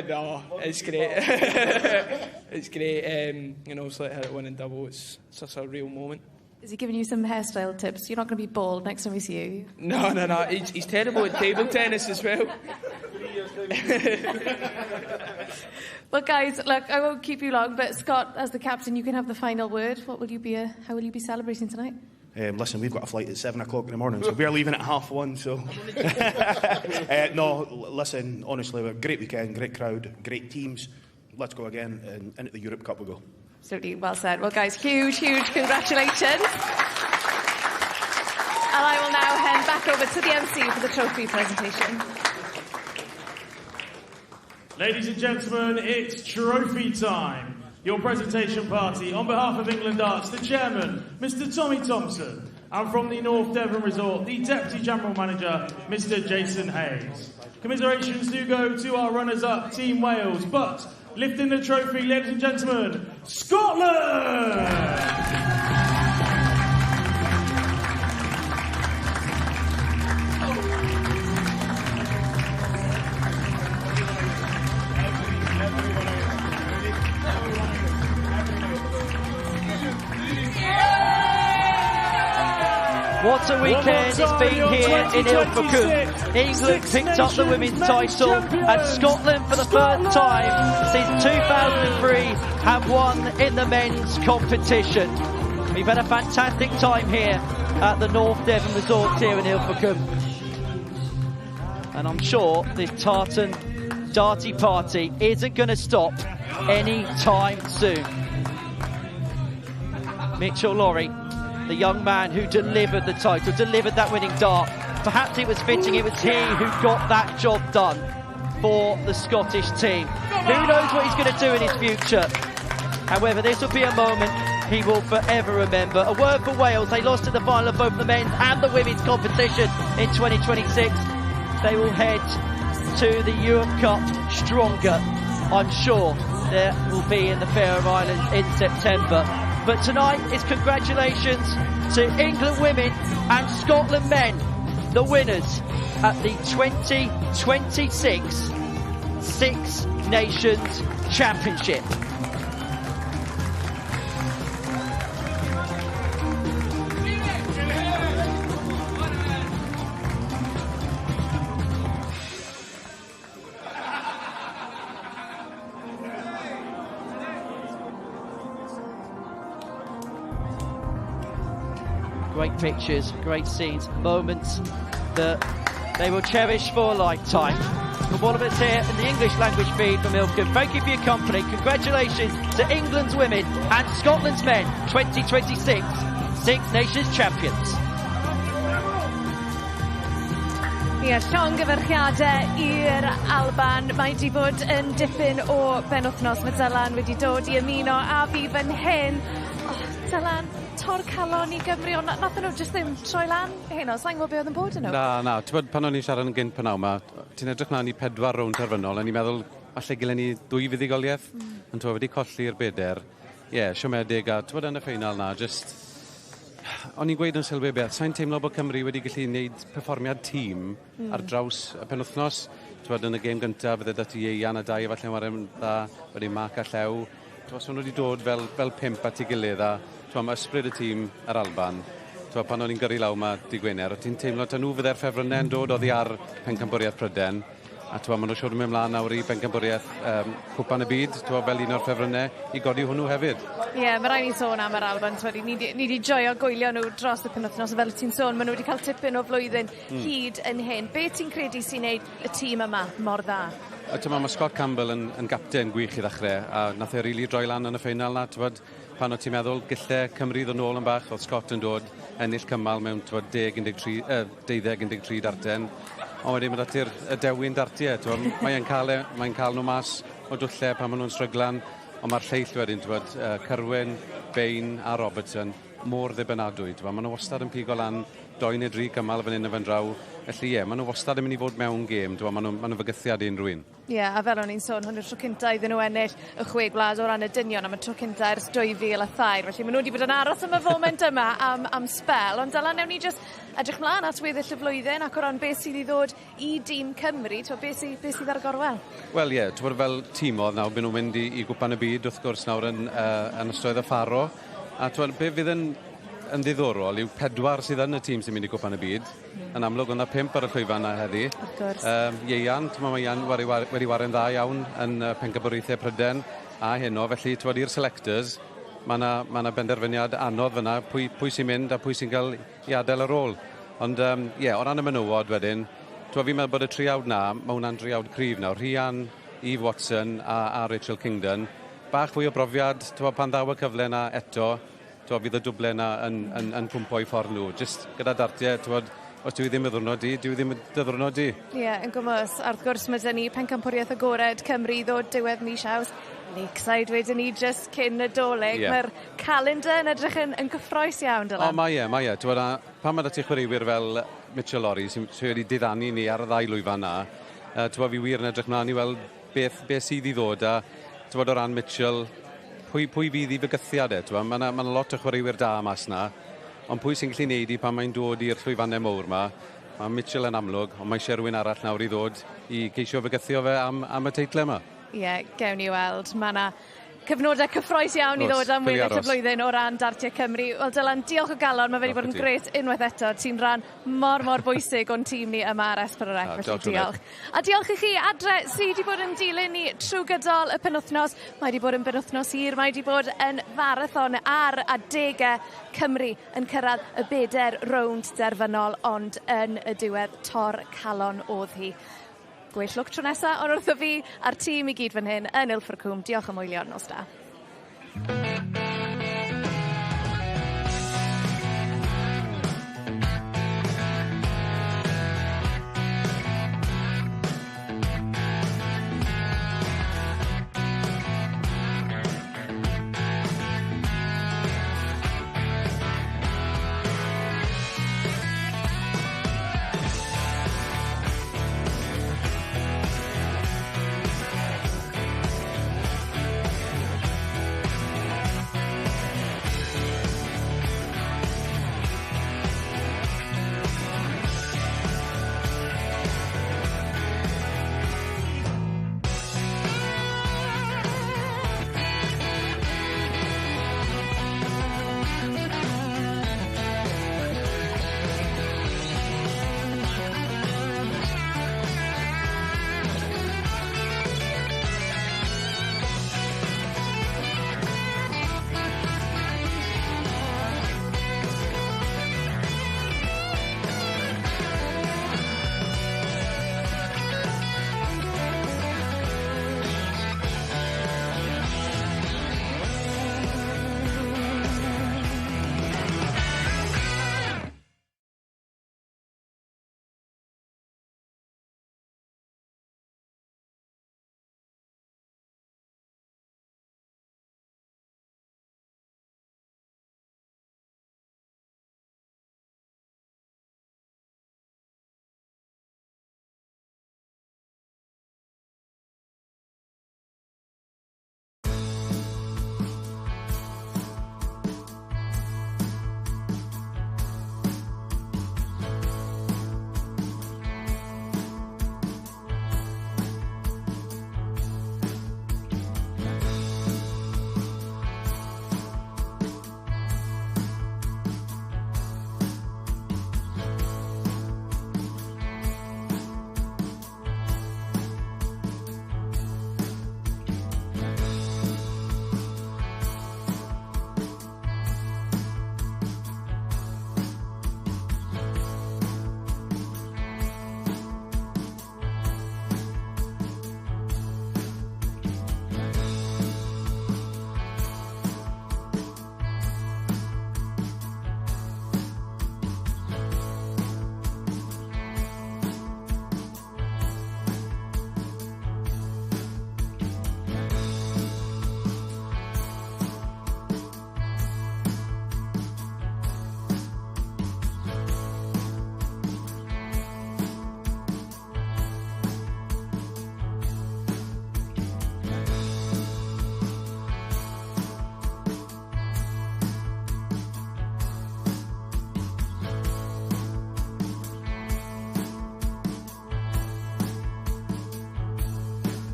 no, it's great. It's great. And also hit it winning double. It's such a real moment. Is he giving you some hairstyle tips? You're not going to be bald next time we see you. No. He's terrible at table tennis as well. Well, guys, look, I won't keep you long, but Scott, as the captain, you can have the final word. How will you be celebrating tonight? Listen, we've got a flight at 7 o'clock in the morning, so we're leaving at 1:30, so... No, listen, honestly, a great weekend, great crowd, great teams. Let's go again, and into the Europe Cup we go. Absolutely, well said. Well, guys, huge congratulations. And I will now hand back over to the MC for the trophy presentation. Ladies and gentlemen, it's trophy time. Your presentation party, on behalf of England Darts, the chairman, Mr. Tommy Thompson, and from the North Devon Resort, the Deputy General Manager, Mr. Jason Hayes. Commiserations do go to our runners-up, Team Wales, but lifting the trophy, ladies and gentlemen, Scotland! What a weekend it's been here in Ilfracombe. England picked up the women's title, and Scotland for the first time since 2003 have won in the men's competition. We've had a fantastic time here at the North Devon Resort here in Ilfracombe. And I'm sure this tartan darty party isn't going to stop any time soon. Mitchell Lawrie, the young man who delivered the title, delivered that winning dart. Perhaps it was fitting it was he who got that job done for the Scottish team. Who knows what he's going to do in his future? However, this will be a moment he will forever remember. A word for Wales. They lost in the final of both the men's and the women's competition in 2026. They will head to the Europe Cup stronger. I'm sure there will be in the Faroe Islands in September. But tonight is congratulations to England women and Scotland men, the winners at the 2026 Six Nations Championship. Great pictures, great scenes, moments that they will cherish for a lifetime. From all of us here in the English language feed from Ilfracombe, thank you for your company. Congratulations to England's women and Scotland's men, 2026 Six Nations champions. Ie, llongyfarchiadau i'r Alban. Mae di bod yn dipyn o benwthnos. Mae Dylan wedi dod I ymuno a fi fan hyn. Dylan, tor calon I Gymru, ond nath nhw jyst ddim troi lan hyn o, sa'n gwybod be oedd yn bod yn nhw? Na, ti'n bod pan o'n i'n siarad yn gynt pan awr, ti'n edrych mlaen I 4 rownd terfynol, a ni'n meddwl, allai gilen ni 2 fuddugoliaeth, ond ti'n wedi colli'r beder. Ie, siomedig, a ti'n bod yn y ffeinal na, just... O'n i'n gweud yn sylwi beth, sa'n teimlo bod Cymru wedi gallu gwneud perfformiad tîm ar draws y penwthnos. Ti'n bod yn y gêm gyntaf, fydde dati Ian a Dai, falle warem dda, wedi Marc a Llew. Ti'n bod, wedi dod fel 5 at ei gilydd, a mae ysbryd y tîm ar Alban. Pan o'n i'n gyrru law yma Dy Gwener, ti'n teimlo tan nhw fydde'r ffefrynnau yn dod oddi ar pencampwriaeth Pryden. A maen nhw'n siŵr yn mynd mlaen nawr I pencampwriaeth Cwpan y Byd, fel un o'r ffefrynnau, I godi hwnnw hefyd. Ie, mae rhaid ni sôn am yr Alban. Ni wedi joio gwylio nhw dros y penwythnos, fel ti'n sôn, maen nhw wedi cael tipyn o flwyddyn hyd yn hyn. Be ti'n credu sy'n neud y tîm yma mor dda? Mae Scott Campbell yn gapten gwych I ddechrau, a nath e rili droi lan yn y ffeinal na. Pan o ti'n meddwl, gille Cymru ddod nôl yn bach, oedd Scott yn dod ennill cymal mewn 12-13 darten. Ond wedyn mae dati'r dewin Ddartiau. Mae'n cael nhw mas o dwlle pan maen nhw'n stryglan, ond mae'r lleill wedyn, Cyrwyn, Bain a Robertson, mor ddibynadwy. Maen nhw wastad yn pigo lan 2 neu 3 cymal fan hyn a fan draw. Felly maen nhw wastad yn mynd i fod mewn gêm. Maen nhw'n fygythiad unrhyw un. Ie, a fel o'n i'n sôn, hwn yw'r tro cynta iddyn nhw ennill y Chwe Gwlad o ran y dynion am y tro cynta ers 2002. Felly maen nhw wedi bod yn aros am y foment yma am spel. Ond dylan newn ni jyst edrych mlaen at weddill y flwyddyn ac o ran beth sydd i ddod i dîm Cymru. Beth sydd ar y gorwel? Wel ie, fel tîmodd nawr, byd nhw'n mynd i gwpan y byd, wrth gwrs nawr yn ystod y Pharo. A be fydd yn ddiddorol yw 4 sydd yn y tîm sy'n mynd i gwpan y byd. Yn amlwg, ond 5 ar y llwyfan yna heddi. Ieian, mae Ian wedi wario'n dda iawn yn pencampwriaethau Pryden a heno. Felly, i'r selectors, mae yna benderfyniad anodd fyna pwy sy'n mynd a pwy sy'n cael i adael ar ôl. Ond o ran y menywod wedyn, fi'n meddwl bod y triawd na, mae hwnna'n triawd cryf nawr. Rhian, Eve Watson a Rachel Kingdon. Bach fwy o brofiad, pan ddaw y cyfle yna eto, fydd y dwble yna yn cwmpo i ffordd nhw. Jyst gyda Ddartiau, os dwi ddim y ddwrnod di, dwi ddim y ddwrnod di. Ie, yn gwmws. A wrth gwrs, mae dyn ni pencampwriaeth agored Cymru ddod diwedd mis Awst. Lakeside wedyn ni jyst cyn y doleg. Mae'r calendar yn edrych yn gyffroes iawn, Dylan. Mae e. Pan mae dati chwaraewyr fel Mitchell Lawry sy'n wedi diddannu ni ar y 2 lwyfan yna, fi wir yn edrych mlaen i weld beth sydd i ddod. A o ran Mitchell, pwy fydd i fygythiad e? Mae yna lot o chwaraewyr da mas yna, ond pwy sy'n gallu neud i pan mae'n dod i'r llwyfannau mawr yma? Mae Mitchell yn amlwg, ond mae eisiau rhywun arall nawr i ddod i ceisio fygythio fe am y teitlau yma. Ie, gewn ni weld. Mae yna cyfnodau cyffroes iawn i ddod am weddill y flwyddyn o ran Ddartiau Cymru. Wel, Dylan, diolch o galon. Mae wedi bod yn gret unwaith eto. Ti'n rhan mor bwysig o'n tîm ni yma ar S4C. Felly diolch. A diolch i chi adre sydd wedi bod yn dilyn ni trwy gydol y penwthnos. Mae wedi bod yn penwthnos hir. Mae wedi bod yn marathon ar adegau Cymru yn cyrraedd y 4 rownd derfynol, ond yn y diwedd tor calon oedd hi. Gwell lwc tro nesaf, ond wrtho fi a'r tîm i gyd fan hyn yn Ilfracwm. Diolch am wylio nos da.